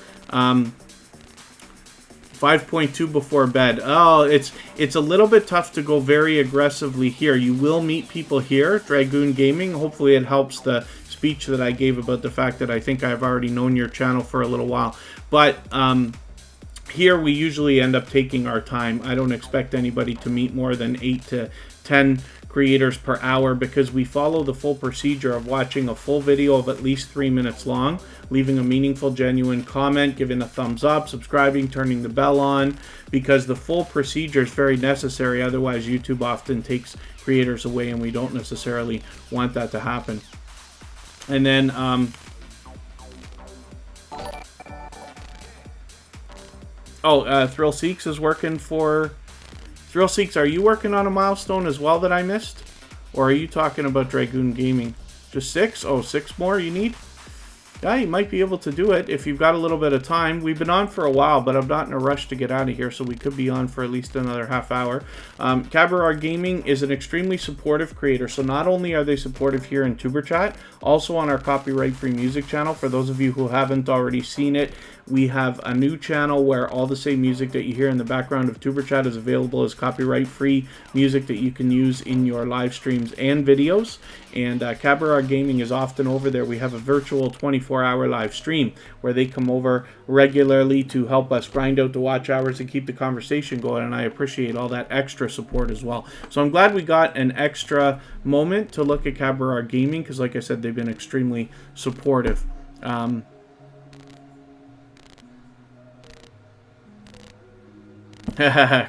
5.2 before bed. Oh, it's a little bit tough to go very aggressively here. You will meet people here, Dragoon Gaming. Hopefully it helps the speech that I gave about the fact that I think I've already known your channel for a little while. But here we usually end up taking our time. I don't expect anybody to meet more than 8 to 10 creators per hour, because we follow the full procedure of watching a full video of at least 3 minutes long, leaving a meaningful, genuine comment, giving a thumbs up, subscribing, turning the bell on, because the full procedure is very necessary. Otherwise, YouTube often takes creators away, and we don't necessarily want that to happen. And then Thrill Seeks is working for... Thrill Seeks, are you working on a milestone as well that I missed? Or are you talking about Dragoon Gaming? Just 6? Oh, 6 more you need? Yeah, you might be able to do it if you've got a little bit of time. We've been on for a while, but I'm not in a rush to get out of here, so we could be on for at least another half hour. Cabaret Gaming is an extremely supportive creator, so not only are they supportive here in TuberChat, also on our copyright-free music channel. For those of you who haven't already seen it, we have a new channel where all the same music that you hear in the background of TuberChat is available as copyright-free music that you can use in your live streams and videos. And Cabaret Gaming is often over there. We have a virtual 24-hour live stream where they come over regularly to help us grind out the watch hours and keep the conversation going, and I appreciate all that extra support as well. So I'm glad we got an extra moment to look at Cabaret Gaming, because like I said, they've been extremely supportive.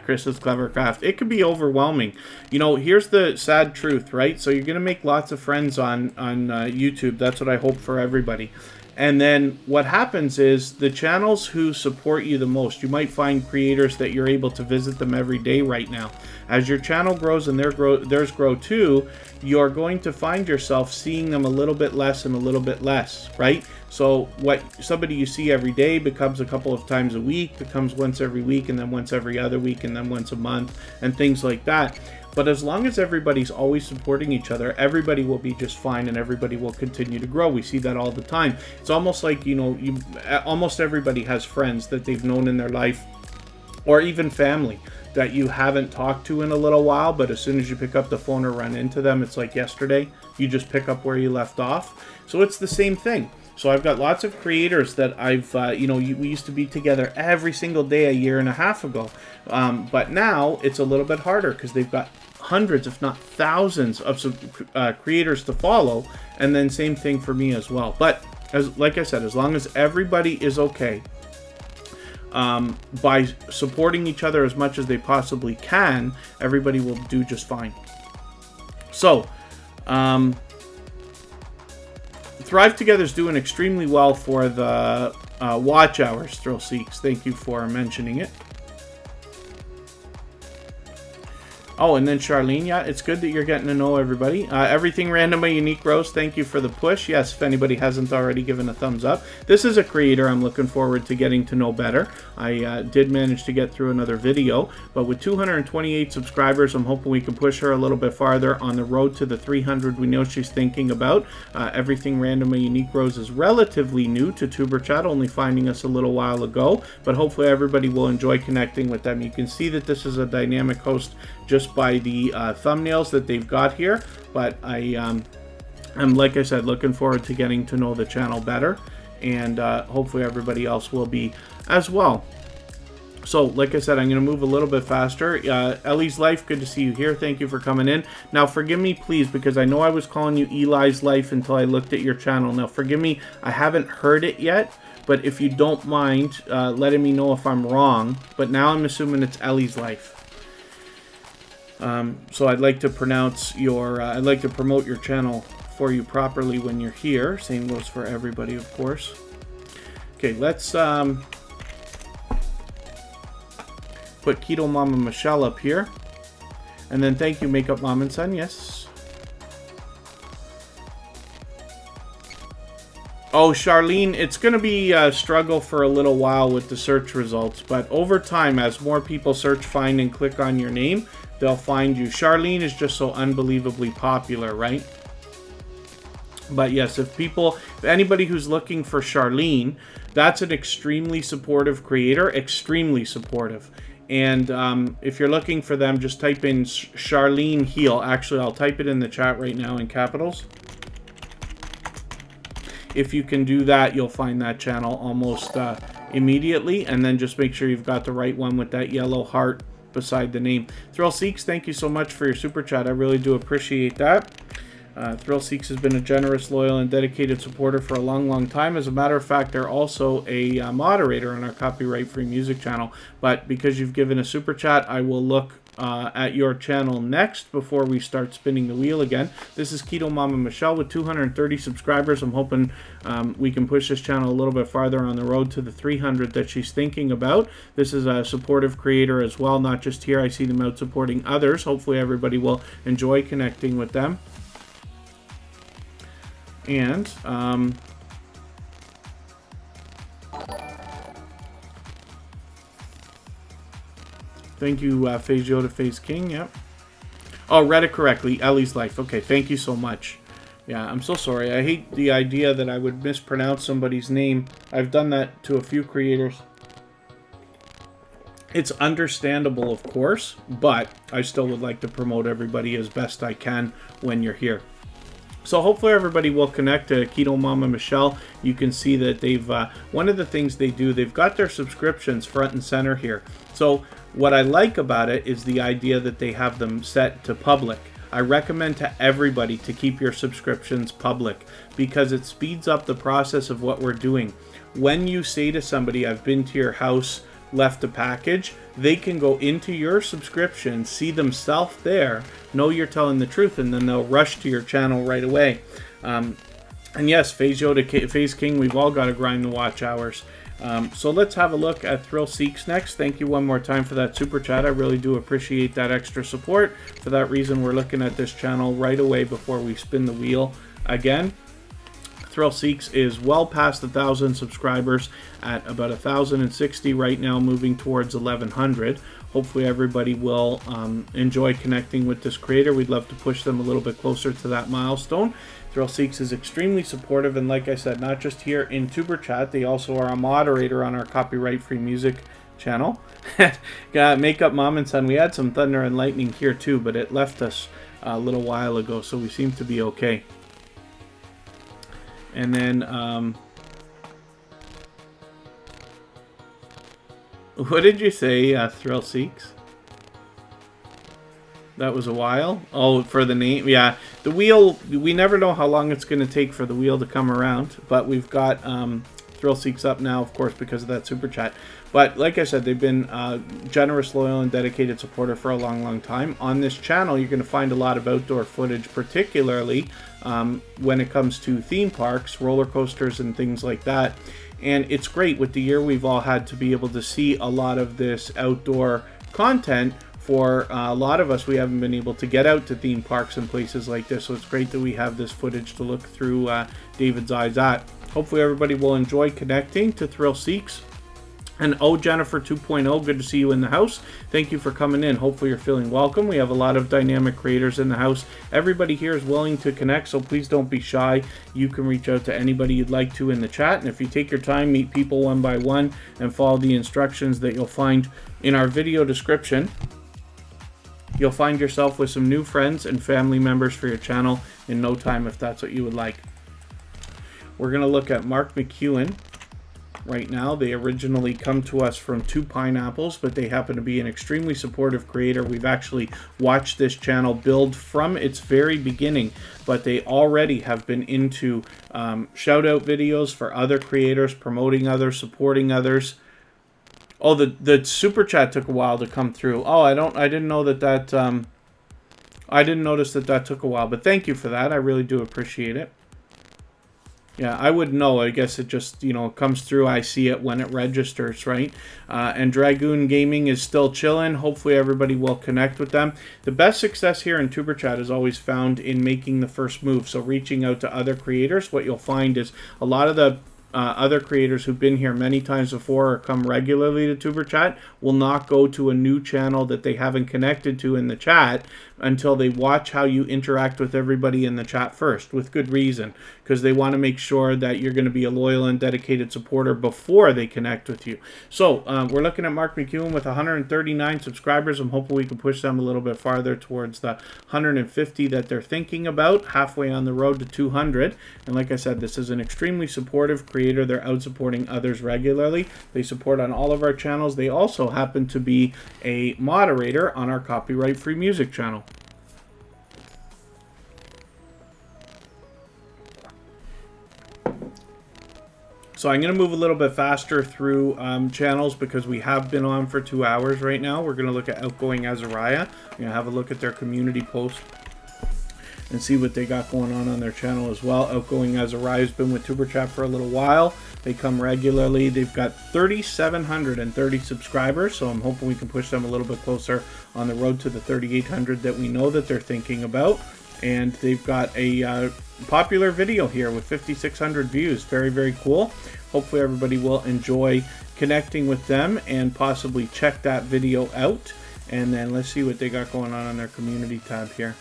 Chris's Clever Craft. It could be overwhelming. You know, here's the sad truth, right? So you're going to make lots of friends on YouTube. That's what I hope for everybody. And then what happens is the channels who support you the most, you might find creators that you're able to visit them every day right now. As your channel grows and theirs grow too, you're going to find yourself seeing them a little bit less and a little bit less, right? So what somebody you see every day becomes a couple of times a week, becomes once every week, and then once every other week, and then once a month, and things like that. But as long as everybody's always supporting each other, everybody will be just fine and everybody will continue to grow. We see that all the time. It's almost like, almost everybody has friends that they've known in their life, or even family that you haven't talked to in a little while, but as soon as you pick up the phone or run into them, it's like yesterday. You just pick up where you left off. So it's the same thing. So I've got lots of creators that I've, we used to be together every single day a year and a half ago. But now it's a little bit harder because they've got hundreds, if not thousands of creators to follow. And then same thing for me as well. But like I said, as long as everybody is okay, by supporting each other as much as they possibly can, everybody will do just fine. So, Thrive Together is doing extremely well for the watch hours, Thrill Seeks. Thank you for mentioning it. Oh, and then Charlene, yeah, it's good that you're getting to know everybody. Everything Random a Unique Rose, thank you for the push. Yes, if anybody hasn't already given a thumbs up. This is a creator I'm looking forward to getting to know better. I did manage to get through another video, but with 228 subscribers, I'm hoping we can push her a little bit farther on the road to the 300 we know she's thinking about. Everything Random a Unique Rose is relatively new to TuberChat, only finding us a little while ago, but hopefully everybody will enjoy connecting with them. You can see that this is a dynamic host just by the thumbnails that they've got here, but I'm, like I said, looking forward to getting to know the channel better, and hopefully everybody else will be as well. So like I said, I'm going to move a little bit faster. Ellie's Life, good to see you here. Thank you for coming in. Now forgive me please, because I know I was calling you Eli's Life until I looked at your channel. Now forgive me, I haven't heard it yet, but if you don't mind letting me know if I'm wrong, but now I'm assuming it's Ellie's Life. So I'd like to pronounce your, I'd like to promote your channel for you properly when you're here. Same goes for everybody, of course. Okay, let's put Keto Mama Michelle up here. And then thank you, Makeup Mom and Son, yes. Oh, Charlene, it's going to be a struggle for a little while with the search results, but over time, as more people search, find, and click on your name, they'll find you. Charlene is just so unbelievably popular, right? But yes, if anybody who's looking for Charlene, that's an extremely supportive creator, extremely supportive. And if you're looking for them, just type in Charlene Heel. Actually, I'll type it in the chat right now in capitals. If you can do that, you'll find that channel almost immediately. And then just make sure you've got the right one with that yellow heart beside the name. Thrill Seeks, thank you so much for your super chat. I really do appreciate that. Thrill Seeks has been a generous, loyal, and dedicated supporter for a long, long time. As a matter of fact, they're also a moderator on our copyright-free music channel. But because you've given a super chat, I will look at your channel next before we start spinning the wheel again. This is Keto Mama Michelle with 230 subscribers. I'm hoping we can push this channel a little bit farther on the road to the 300 that she's thinking about. This is a supportive creator as well, not just here. I see them out supporting others. Hopefully everybody will enjoy connecting with them. And thank you, Phaseo to Phase King. Yep. Oh, read it correctly. Ellie's Life. Okay, thank you so much. Yeah, I'm so sorry. I hate the idea that I would mispronounce somebody's name. I've done that to a few creators. It's understandable, of course, but I still would like to promote everybody as best I can when you're here. So hopefully everybody will connect to Keto Mama Michelle. You can see that they've, one of the things they do, they've got their subscriptions front and center here. So what I like about it is the idea that they have them set to public. I recommend to everybody to keep your subscriptions public because it speeds up the process of what we're doing. When you say to somebody, I've been to your house, left a package, they can go into your subscription, see themselves there, know you're telling the truth, and then they'll rush to your channel right away. And yes, Phaseo to Phase King, we've all got to grind the watch hours. So let's have a look at Thrill Seeks next. Thank you one more time for that super chat. I really do appreciate that extra support. For that reason, we're looking at this channel right away before we spin the wheel again. Thrill Seeks is well past 1,000 subscribers at about 1,060 right now, moving towards 1,100. Hopefully everybody will enjoy connecting with this creator. We'd love to push them a little bit closer to that milestone. Thrill Seeks is extremely supportive, and like I said, not just here in TuberChat, they also are a moderator on our copyright-free music channel. Makeup Mom and Son, we had some thunder and lightning here too, but it left us a little while ago, so we seem to be okay. And then, what did you say, Thrill Seeks? That was a while. Oh, for the name. Yeah, the wheel, we never know how long it's going to take for the wheel to come around. But we've got Thrill Seeks up now, of course, because of that super chat. But like I said, they've been generous, loyal, and dedicated supporter for a long, long time. On this channel, you're going to find a lot of outdoor footage, particularly when it comes to theme parks, roller coasters, and things like that. And it's great with the year we've all had to be able to see a lot of this outdoor content. For a lot of us, we haven't been able to get out to theme parks and places like this, so it's great that we have this footage to look through David's eyes at. Hopefully everybody will enjoy connecting to Thrill Seeks. And oh, Jennifer 2.0, good to see you in the house. Thank you for coming in. Hopefully you're feeling welcome. We have a lot of dynamic creators in the house. Everybody here is willing to connect, so please don't be shy. You can reach out to anybody you'd like to in the chat. And if you take your time, meet people one by one, and follow the instructions that you'll find in our video description, you'll find yourself with some new friends and family members for your channel in no time if that's what you would like. We're going to look at Mark McEwen right now. They originally come to us from Two Pineapples, but they happen to be an extremely supportive creator. We've actually watched this channel build from its very beginning, but they already have been into shout out videos for other creators, promoting others, supporting others. Oh, the super chat took a while to come through. Oh, I didn't know that I didn't notice that took a while, but thank you for that. I really do appreciate it. Yeah, I wouldn't know. I guess it just, you know, comes through. I see it when it registers, right? And Dragoon Gaming is still chilling. Hopefully everybody will connect with them. The best success here in TuberChat is always found in making the first move. So reaching out to other creators. What you'll find is a lot of the other creators who've been here many times before or come regularly to TuberChat will not go to a new channel that they haven't connected to in the chat until they watch how you interact with everybody in the chat first, with good reason, because they want to make sure that you're going to be a loyal and dedicated supporter before they connect with you. So we're looking at Mark McEwen with 139 subscribers. I'm hoping we can push them a little bit farther towards the 150 that they're thinking about, halfway on the road to 200. And like I said, this is an extremely supportive creator. They're out supporting others regularly. They support on all of our channels. They also happen to be a moderator on our copyright-free music channel. So I'm going to move a little bit faster through channels because we have been on for 2 hours right now. We're going to look at Outgoing Azariah. I'm going to have a look at their community post and see what they got going on their channel as well. Outgoing Azariah has been with TuberChat for a little while. They come regularly. They've got 3,730 subscribers, so I'm hoping we can push them a little bit closer on the road to the 3,800 that we know that they're thinking about. And they've got a popular video here with 5,600 views. Very, very cool. Hopefully everybody will enjoy connecting with them and possibly check that video out. And then let's see what they got going on their community tab here.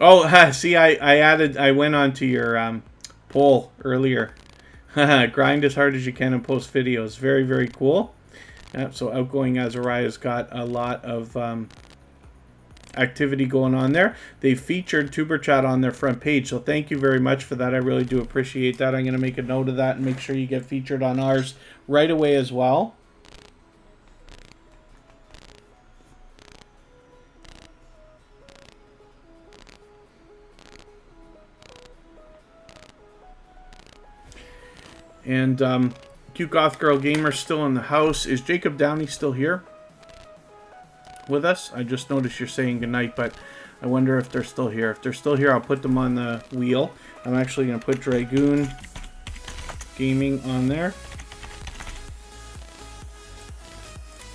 Oh, see, I went on to your poll earlier. Grind as hard as you can and post videos. Very, very cool. Yep, so Outgoing Azariah's got a lot of activity going on there. They featured TuberChat on their front page, so thank you very much for that. I really do appreciate that. I'm going to make a note of that and make sure you get featured on ours right away as well. And Cute Goth Girl Gamer still in the house. Is Jacob Downey still here? with us. I just noticed you're saying goodnight, but I wonder if they're still here. If they're still here, I'll put them on the wheel. I'm actually going to put Dragoon Gaming on there.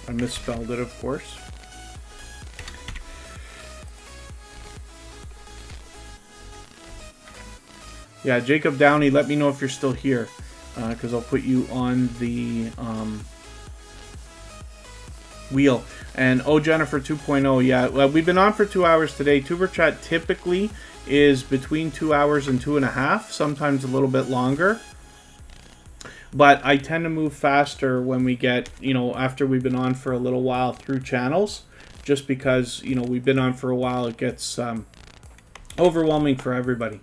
I misspelled it, of course. Yeah, Jacob Downey, let me know if you're still here, because I'll put you on the wheel. And Jennifer 2.0, yeah, well, we've been on for 2 hours today. TuberChat typically is between 2 hours and 2.5, sometimes a little bit longer. But I tend to move faster when we get, after we've been on for a little while through channels, just because, we've been on for a while, it gets overwhelming for everybody.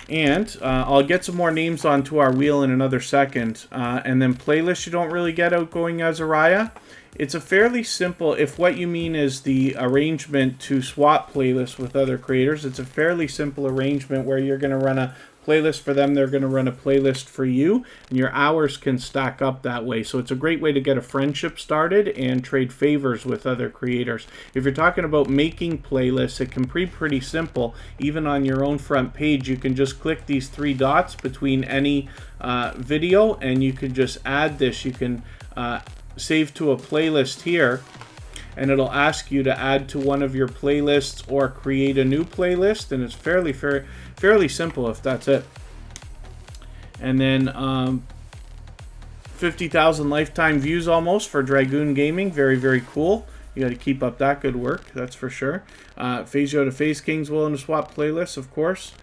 And I'll get some more names onto our wheel in another second. And then playlists you don't really get Outgoing Azariah. It's a fairly simple, if what you mean is the arrangement to swap playlists with other creators, it's a fairly simple arrangement where you're going to run a playlist for them, they're going to run a playlist for you, and your hours can stack up that way. So it's a great way to get a friendship started and trade favors with other creators. If you're talking about making playlists, it can be pretty simple. Even on your own front page, you can just click these 3 dots between any video, and you can just add this. You can save to a playlist here, and it'll ask you to add to one of your playlists or create a new playlist, and it's fairly simple if that's it. And then 50,000 lifetime views almost for Dragoon Gaming. Very, very cool. You got to keep up that good work, that's for sure. Phaseo to Phase King's willing to swap playlists, of course.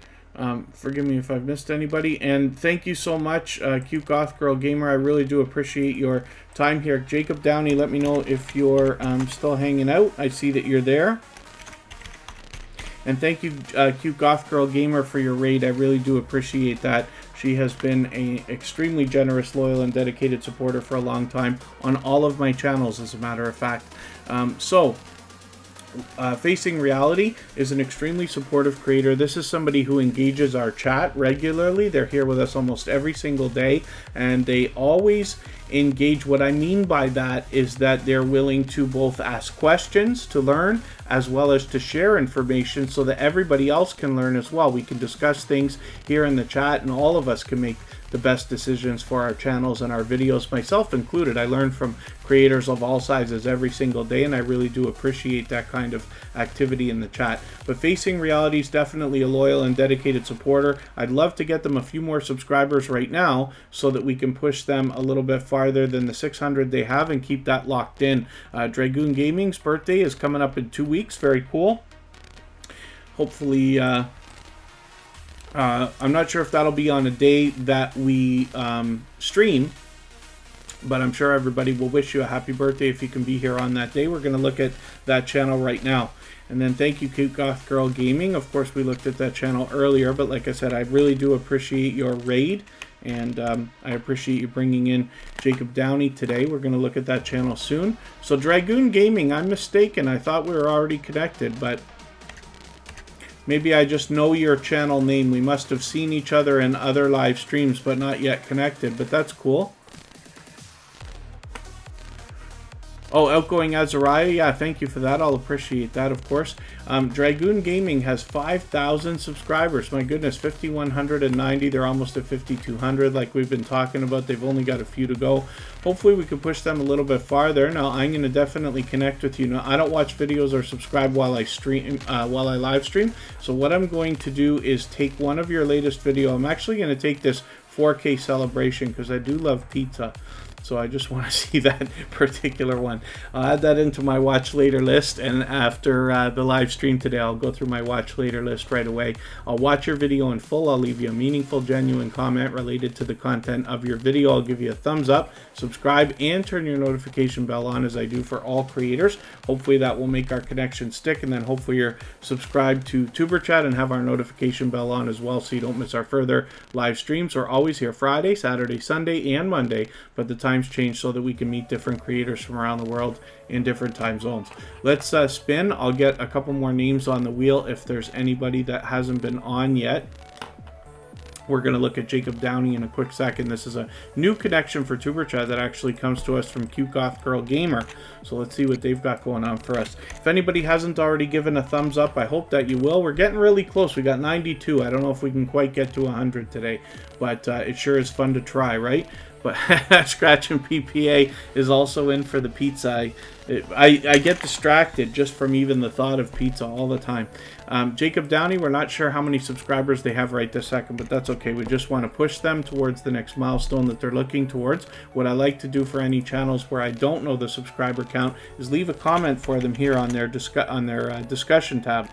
Forgive me if I've missed anybody. And thank you so much, Cute Goth Girl Gamer. I really do appreciate your time here. Jacob Downey, let me know if you're still hanging out. I see that you're there. And thank you, Cute Goth Girl Gamer, for your raid. I really do appreciate that. She has been an extremely generous, loyal, and dedicated supporter for a long time on all of my channels, as a matter of fact. Facing Reality is an extremely supportive creator. This is somebody who engages our chat regularly. They're here with us almost every single day, and they always engage. What I mean by that is that they're willing to both ask questions to learn as well as to share information so that everybody else can learn as well. We can discuss things here in the chat, and all of us can make the best decisions for our channels and our videos, myself included. I learn from creators of all sizes every single day, and I really do appreciate that kind of activity in the chat. But Facing Reality is definitely a loyal and dedicated supporter. I'd love to get them a few more subscribers right now so that we can push them a little bit farther than the 600 they have and keep that locked in. Dragoon Gaming's birthday is coming up in 2 weeks. Very cool. Hopefully, I'm not sure if that'll be on a day that we stream, but I'm sure everybody will wish you a happy birthday if you can be here on that day. We're going to look at that channel right now. And then thank you, Cute Goth Girl Gaming. Of course, we looked at that channel earlier, but like I said, I really do appreciate your raid, and I appreciate you bringing in Jacob Downey today. We're going to look at that channel soon. So Dragoon Gaming, I'm mistaken. I thought we were already connected, but maybe I just know your channel name. We must have seen each other in other live streams, but not yet connected. But that's cool. Oh, Outgoing Azariah. Yeah, thank you for that. I'll appreciate that, of course. Dragoon Gaming has 5,000 subscribers. My goodness, 5,190. They're almost at 5,200 like we've been talking about. They've only got a few to go. Hopefully we can push them a little bit farther. Now, I'm going to definitely connect with you. Now, I don't watch videos or subscribe while I stream, while I live stream. So what I'm going to do is take one of your latest video. I'm actually going to take this 4K celebration because I do love pizza. So I just want to see that particular one. I'll add that into my watch later list, and after the live stream today, I'll go through my watch later list right away. I'll watch your video in full. I'll leave you a meaningful, genuine comment related to the content of your video. I'll give you a thumbs up, subscribe, and turn your notification bell on, as I do for all creators. Hopefully that will make our connection stick, and then hopefully you're subscribed to TuberChat and have our notification bell on as well, so you don't miss our further live streams. We're always here Friday, Saturday, Sunday, and Monday, but the times change so that we can meet different creators from around the world in different time zones. Let's spin. I'll get a couple more names on the wheel if there's anybody that hasn't been on yet. We're going to look at Jacob Downey in a quick second. This is a new connection for TuberChat that actually comes to us from Cute Goth Girl Gamer. So let's see what they've got going on for us. If anybody hasn't already given a thumbs up, I hope that you will. We're getting really close. We got 92. I don't know if we can quite get to 100 today, but it sure is fun to try, right? But Scratch and PPA is also in for the pizza. I get distracted just from even the thought of pizza all the time. Jacob Downey, we're not sure how many subscribers they have right this second, but that's okay. We just want to push them towards the next milestone that they're looking towards. What I like to do for any channels where I don't know the subscriber count is leave a comment for them here on their discussion tab.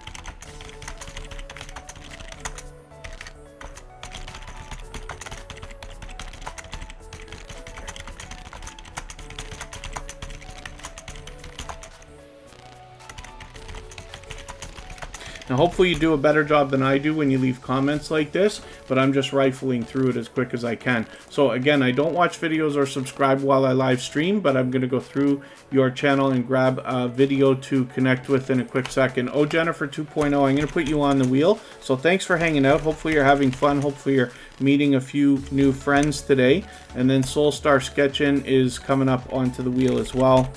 Now, hopefully you do a better job than I do when you leave comments like this, but I'm just rifling through it as quick as I can. So again, I don't watch videos or subscribe while I live stream, but I'm going to go through your channel and grab a video to connect with in a quick second. Oh, Jennifer 2.0, I'm going to put you on the wheel. So thanks for hanging out. Hopefully you're having fun. Hopefully you're meeting a few new friends today. And then Soulstar Sketchin is coming up onto the wheel as well.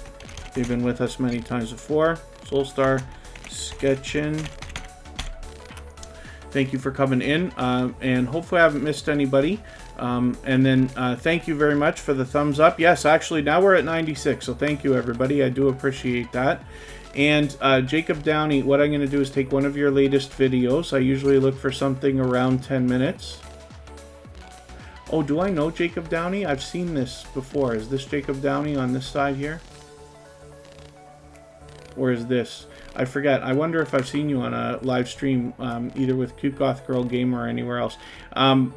They've been with us many times before. Soulstar Sketchin, thank you for coming in, and hopefully I haven't missed anybody. And then thank you very much for the thumbs up. Yes, actually, now we're at 96, so thank you, everybody. I do appreciate that. And Jacob Downey, what I'm going to do is take one of your latest videos. I usually look for something around 10 minutes. Oh, do I know Jacob Downey? I've seen this before. Is this Jacob Downey on this side here? Or is this? I forget. I wonder if I've seen you on a live stream, either with Cute Goth Girl Gamer or anywhere else. I'm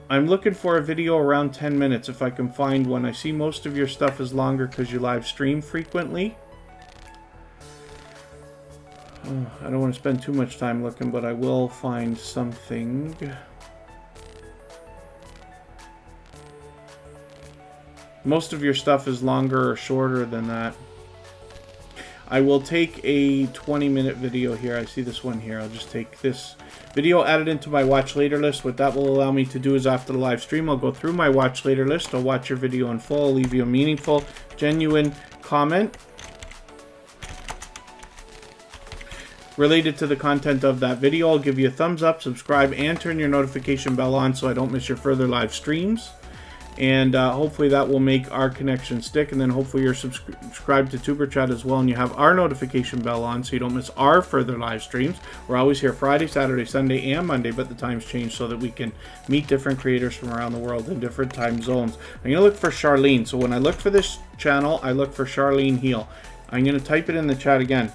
looking for a video around 10 minutes if I can find one. I see most of your stuff is longer because you live stream frequently. Oh, I don't want to spend too much time looking, but I will find something. Most of your stuff is longer or shorter than that. I will take a 20-minute video here. I see this one here. I'll just take this video, add it into my watch later list. What that will allow me to do is after the live stream, I'll go through my watch later list. I'll watch your video in full. I'll leave you a meaningful, genuine comment related to the content of that video. I'll give you a thumbs up, subscribe, and turn your notification bell on so I don't miss your further live streams. And hopefully that will make our connection stick. And then hopefully you're subscribed to TuberChat as well, and you have our notification bell on so you don't miss our further live streams. We're always here Friday, Saturday, Sunday, and Monday, but the times change so that we can meet different creators from around the world in different time zones. I'm going to look for Charlene. So when I look for this channel, I look for Charlene Heel. I'm going to type it in the chat again.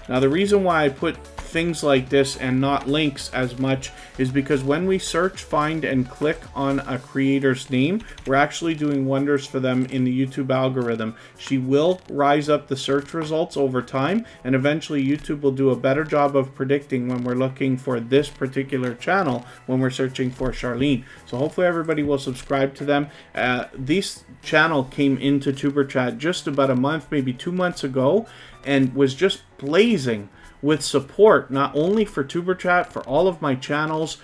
Now, the reason why I put things like this and not links as much is because when we search, find, and click on a creator's name, we're actually doing wonders for them in the YouTube algorithm. She will rise up the search results over time, and eventually YouTube will do a better job of predicting when we're looking for this particular channel when we're searching for Charlene. So hopefully everybody will subscribe to them. This channel came into TuberChat just about a month, maybe 2 months ago, and was just blazing with support, not only for TuberChat, for all of my channels.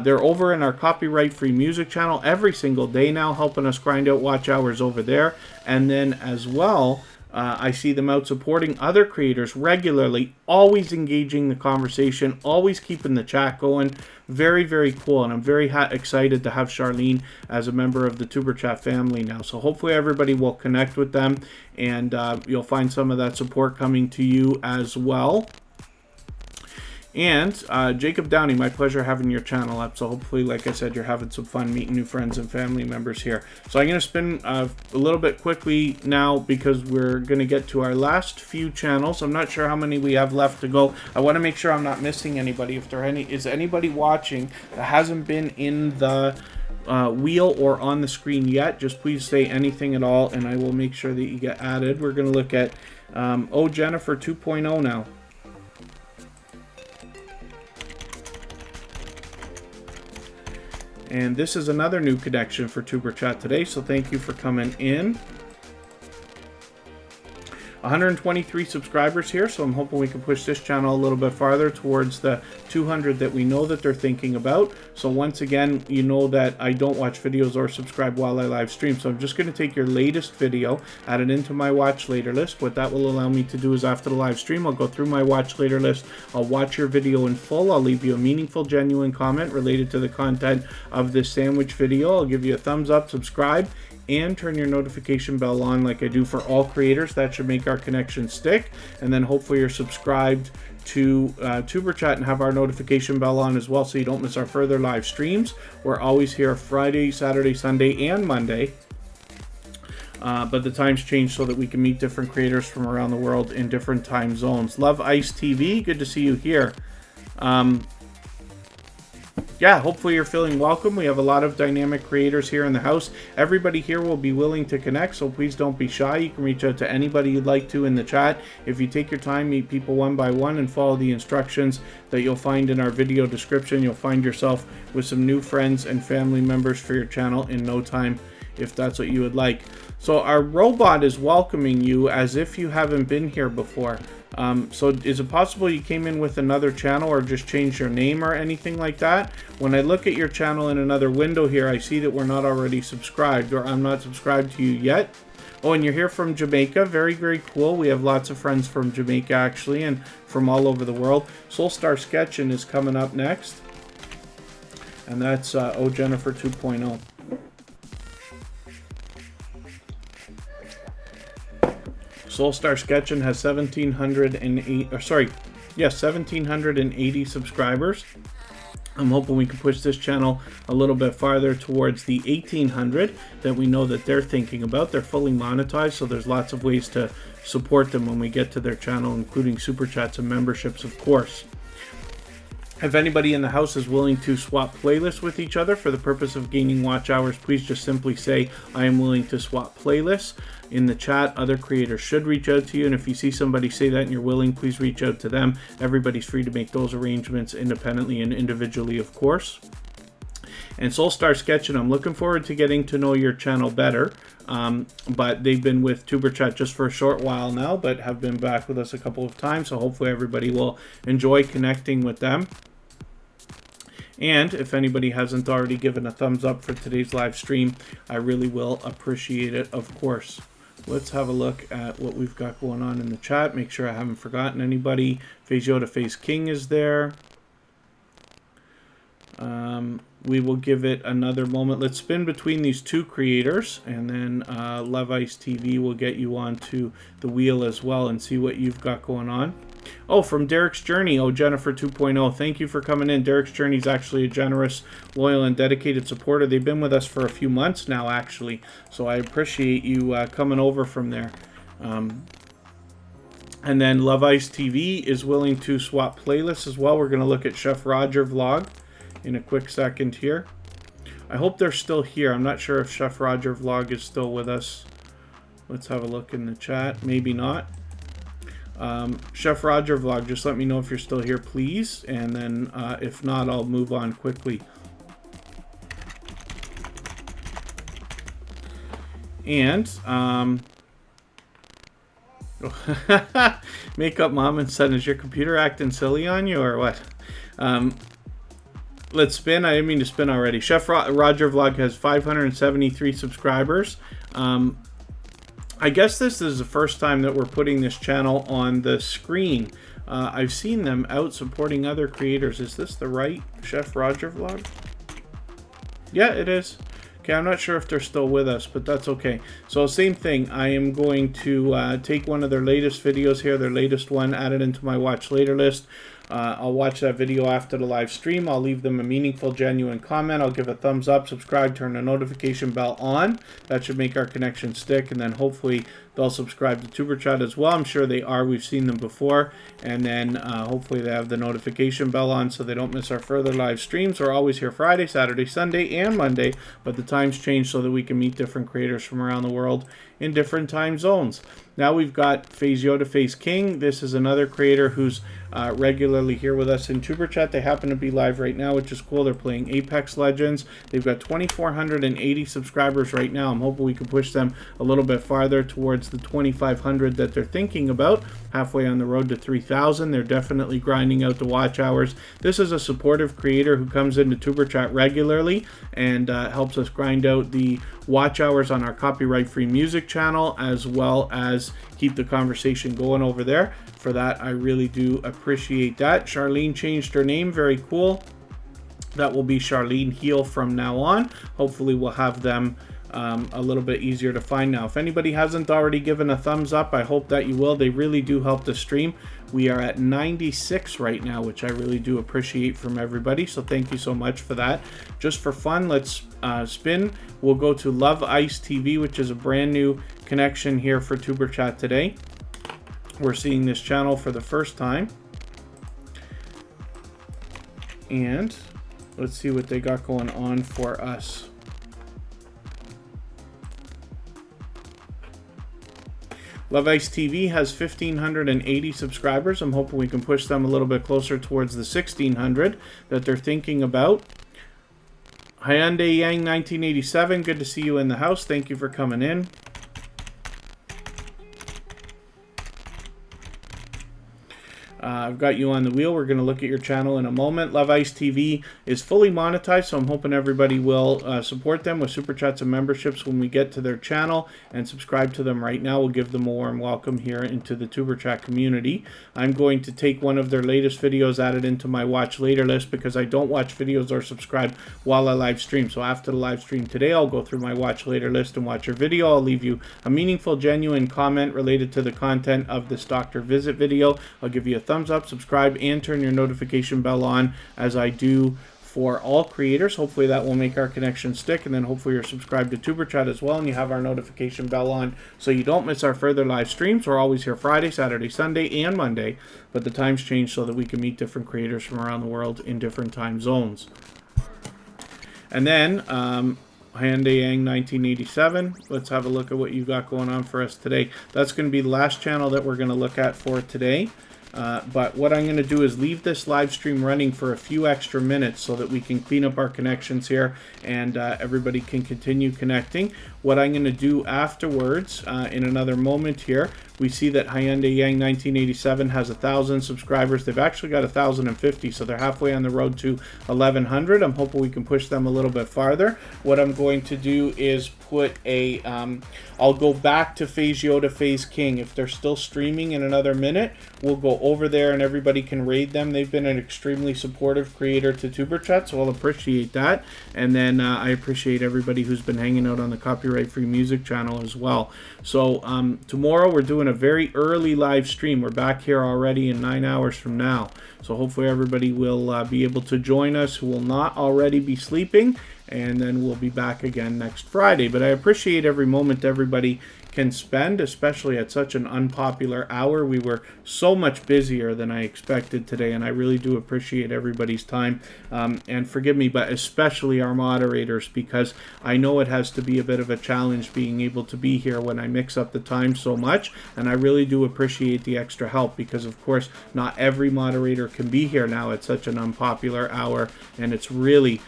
They're over in our copyright-free music channel every single day now, helping us grind out watch hours over there. And then as well, I see them out supporting other creators regularly, always engaging the conversation, always keeping the chat going. Very, very cool. And I'm very excited to have Charlene as a member of the TuberChat family now. So hopefully everybody will connect with them, and you'll find some of that support coming to you as well. And Jacob Downey, my pleasure having your channel up. So hopefully, like I said, you're having some fun meeting new friends and family members here. So I'm going to spin a little bit quickly now because we're going to get to our last few channels. I'm not sure how many we have left to go. I want to make sure I'm not missing anybody. If there is anybody watching that hasn't been in the wheel or on the screen yet, just please say anything at all, and I will make sure that you get added. We're going to look at Jennifer 2.0 now. And this is another new connection for TuberChat today, so thank you for coming in. 123 subscribers here, so I'm hoping we can push this channel a little bit farther towards the 200 that we know that they're thinking about. So once again, you know that I don't watch videos or subscribe while I live stream, so I'm just going to take your latest video, add it into my watch later list. What that will allow me to do is after the live stream, I'll go through my watch later list, I'll watch your video in full, I'll leave you a meaningful, genuine comment related to the content of this sandwich video, I'll give you a thumbs up, subscribe, and turn your notification bell on like I do for all creators. That should make our connection stick. And then hopefully you're subscribed to TuberChat and have our notification bell on as well so you don't miss our further live streams. We're always here Friday, Saturday, Sunday, and Monday. But the times change so that we can meet different creators from around the world in different time zones. Love Ice TV, good to see you here. Yeah, hopefully you're feeling welcome. We have a lot of dynamic creators here in the house. Everybody here will be willing to connect, so please don't be shy. You can reach out to anybody you'd like to in the chat. If you take your time, meet people one by one, and follow the instructions that you'll find in our video description, you'll find yourself with some new friends and family members for your channel in no time, if that's what you would like. So our robot is welcoming you as if you haven't been here before. So is it possible you came in with another channel or just changed your name or anything like that? When I look at your channel in another window here, I see that we're not already subscribed, or I'm not subscribed to you yet. Oh, and you're here from Jamaica. Very, very cool. We have lots of friends from Jamaica actually, and from all over the world. Soulstar Sketchin is coming up next. And that's Oh Jennifer 2.0. Soulstar Sketchin has 1,780 subscribers. I'm hoping we can push this channel a little bit farther towards the 1,800 that we know that they're thinking about. They're fully monetized, so there's lots of ways to support them when we get to their channel, including super chats and memberships, of course. If anybody in the house is willing to swap playlists with each other for the purpose of gaining watch hours, please just simply say, I am willing to swap playlists. In the chat, other creators should reach out to you, and if you see somebody say that and you're willing, please reach out to them. Everybody's free to make those arrangements independently and individually, of course. And Soulstar Sketchin, I'm looking forward to getting to know your channel better. But they've been with TuberChat just for a short while now, but have been back with us a couple of times, so hopefully everybody will enjoy connecting with them. And if anybody hasn't already given a thumbs up for today's live stream, I really will appreciate it, of course. Let's have a look at what we've got going on in the chat. Make sure I haven't forgotten anybody. Phaseo to Face King is there. We will give it another moment. Let's spin between these two creators, and then Love Ice TV will get you onto the wheel as well and see what you've got going on. Oh, from Derek's Journey, Oh Jennifer 2.0. Thank you for coming in. Derek's Journey is actually a generous, loyal, and dedicated supporter. They've been with us for a few months now, actually. So I appreciate you coming over from there. And then Love Ice TV is willing to swap playlists as well. We're going to look at Chef Roger vlog in a quick second here. I hope they're still here. I'm not sure if Chef Roger vlog is still with us. Let's have a look in the chat. Maybe not. Chef Roger vlog, just let me know if you're still here, please. And then if not, I'll move on quickly. And Makeup Mom and Son, is your computer acting silly on you or what? Let's spin. I didn't mean to spin already. Chef Roger vlog has 573 subscribers. I guess this is the first time that we're putting this channel on the screen. I've seen them out supporting other creators. Is this the right Chef Roger vlog? Yeah, it is. Okay, I'm not sure if they're still with us, but that's okay. So same thing. I am going to take one of their latest videos here, their latest one, add it into my watch later list. I'll watch that video after the live stream. I'll leave them a meaningful, genuine comment. I'll give a thumbs up, subscribe, turn the notification bell on. That should make our connection stick, and then hopefully they'll subscribe to TuberChat as well. I'm sure they are. We've seen them before. And then hopefully they have the notification bell on so they don't miss our further live streams. We're always here Friday, Saturday, Sunday, and Monday, but the times change so that we can meet different creators from around the world in different time zones. Now we've got Phaseo to Face King. This is another creator who's regularly here with us in TuberChat. They happen to be live right now, which is cool. They're playing Apex Legends. They've got 2,480 subscribers right now. I'm hoping we can push them a little bit farther towards the 2,500 that they're thinking about. Halfway on the road to 3,000. They're definitely grinding out the watch hours. This is a supportive creator who comes into TuberChat regularly and helps us grind out the watch hours on our copyright-free music channel, as well as keep the conversation going over there. For that, I really do appreciate that. Charlene changed her name. Very cool. That will be Charlene Heel from now on. Hopefully we'll have them a little bit easier to find now. If anybody hasn't already given a thumbs up, I hope that you will. They really do help the stream. We are at 96 right now, which I really do appreciate from everybody, so thank you so much for that. Just for fun, let's spin. We'll go to Love Ice TV, which is a brand new connection here for TuberChat today. We're seeing this channel for the first time, and let's see what they got going on for us. Love Ice TV has 1,580 subscribers. I'm hoping we can push them a little bit closer towards the 1,600 that they're thinking about. Hyundai Yang 1987, good to see you in the house. Thank you for coming in. I've got you on the wheel. We're going to look at your channel in a moment. Love Ice TV is fully monetized, so I'm hoping everybody will support them with super chats and memberships when we get to their channel, and subscribe to them right now. We'll give them a warm welcome here into the TuberChat community. I'm going to take one of their latest videos, added into my watch later list, because I don't watch videos or subscribe while I live stream. So after the live stream today, I'll go through my watch later list and watch your video. I'll leave you a meaningful, genuine comment related to the content of this doctor visit video. I'll give you a thumbs up, subscribe, and turn your notification bell on, as I do for all creators. Hopefully that will make our connection stick, and then hopefully you're subscribed to TuberChat as well, and you have our notification bell on so you don't miss our further live streams. We're always here Friday, Saturday, Sunday, and Monday, but the times change so that we can meet different creators from around the world in different time zones. And then Hyundai Yang 1987. Let's have a look at what you got going on for us today. That's going to be the last channel that we're going to look at for today. But what I'm going to do is leave this live stream running for a few extra minutes so that we can clean up our connections here, and everybody can continue connecting. What I'm going to do afterwards, in another moment here, we see that Hyundai Yang 1987 has 1,000 subscribers. They've actually got 1,050, so they're halfway on the road to 1,100. I'm hoping we can push them a little bit farther. What I'm going to do is put a, I'll go back to Phaseo to Phase King. If they're still streaming in another minute, we'll go over there and everybody can raid them. They've been an extremely supportive creator to TuberChat, so I'll appreciate that. And then I appreciate everybody who's been hanging out on the copyright-free music channel as well. So tomorrow we're doing a very early live stream. We're back here already in 9 hours from now. So hopefully everybody will be able to join us who will not already be sleeping. And then we'll be back again next Friday. But I appreciate every moment everybody can spend, especially at such an unpopular hour. We were so much busier than I expected today, and I really do appreciate everybody's time. And forgive me, but especially our moderators, because I know it has to be a bit of a challenge being able to be here when I mix up the time so much, and I really do appreciate the extra help, because of course not every moderator can be here now at such an unpopular hour, and it's really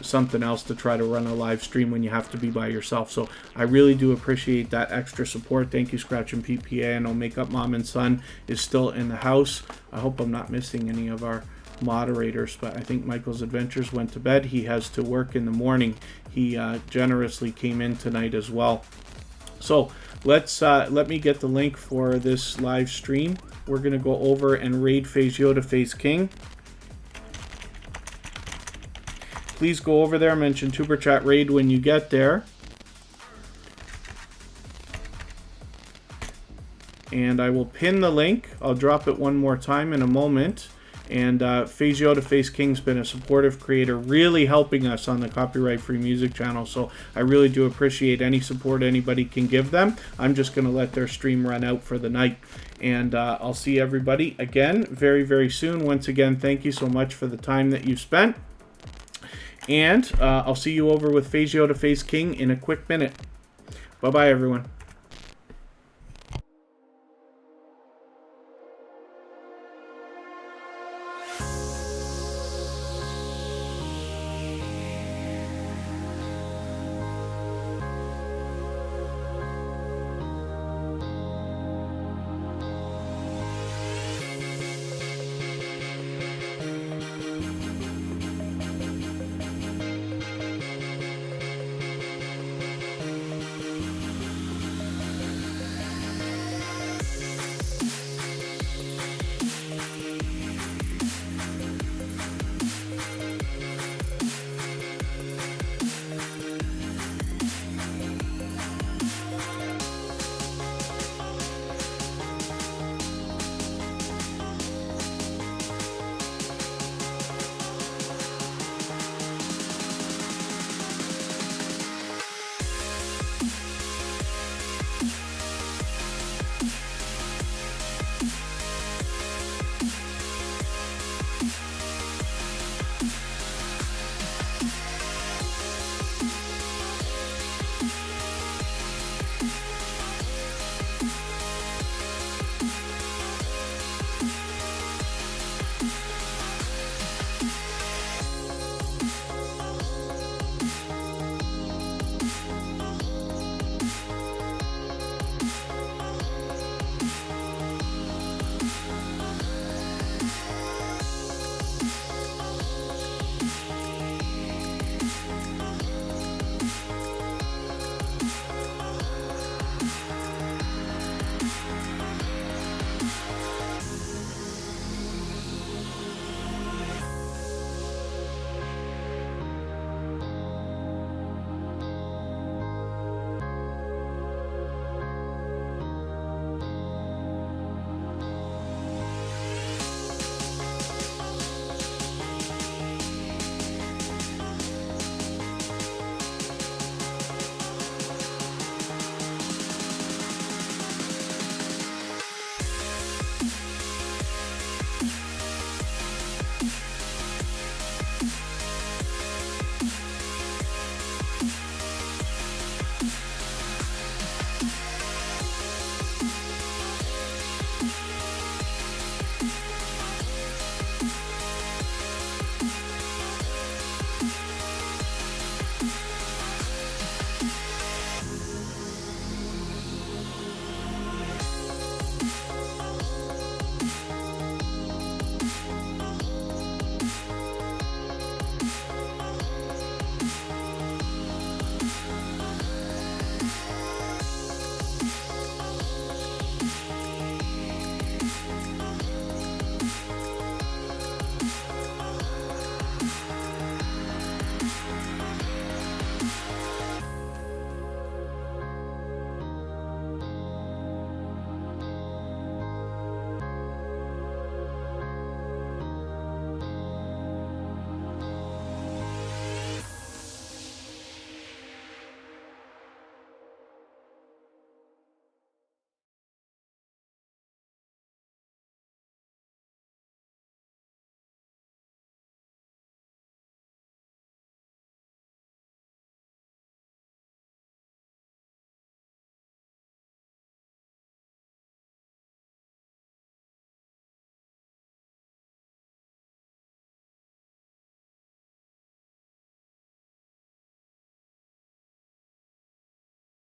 something else to try to run a live stream when you have to be by yourself. So I really do appreciate that extra support. Thank you, Scratch and PPA. I know Makeup Mom and Son is still in the house. I hope I'm not missing any of our moderators, but I think Michael's Adventures went to bed. He has to work in the morning. He generously came in tonight as well. So let me get the link for this live stream. We're going to go over and raid Phaseo to Phase King. Please go over there, mention TuberChat Raid when you get there. And I will pin the link. I'll drop it one more time in a moment. And Phaseo to Phase King's been a supportive creator, really helping us on the copyright-free music channel. So I really do appreciate any support anybody can give them. I'm just going to let their stream run out for the night. And I'll see everybody again very, very soon. Once again, thank you so much for the time that you spent. And I'll see you over with Phaseo to Phase King in a quick minute. Bye-bye, everyone.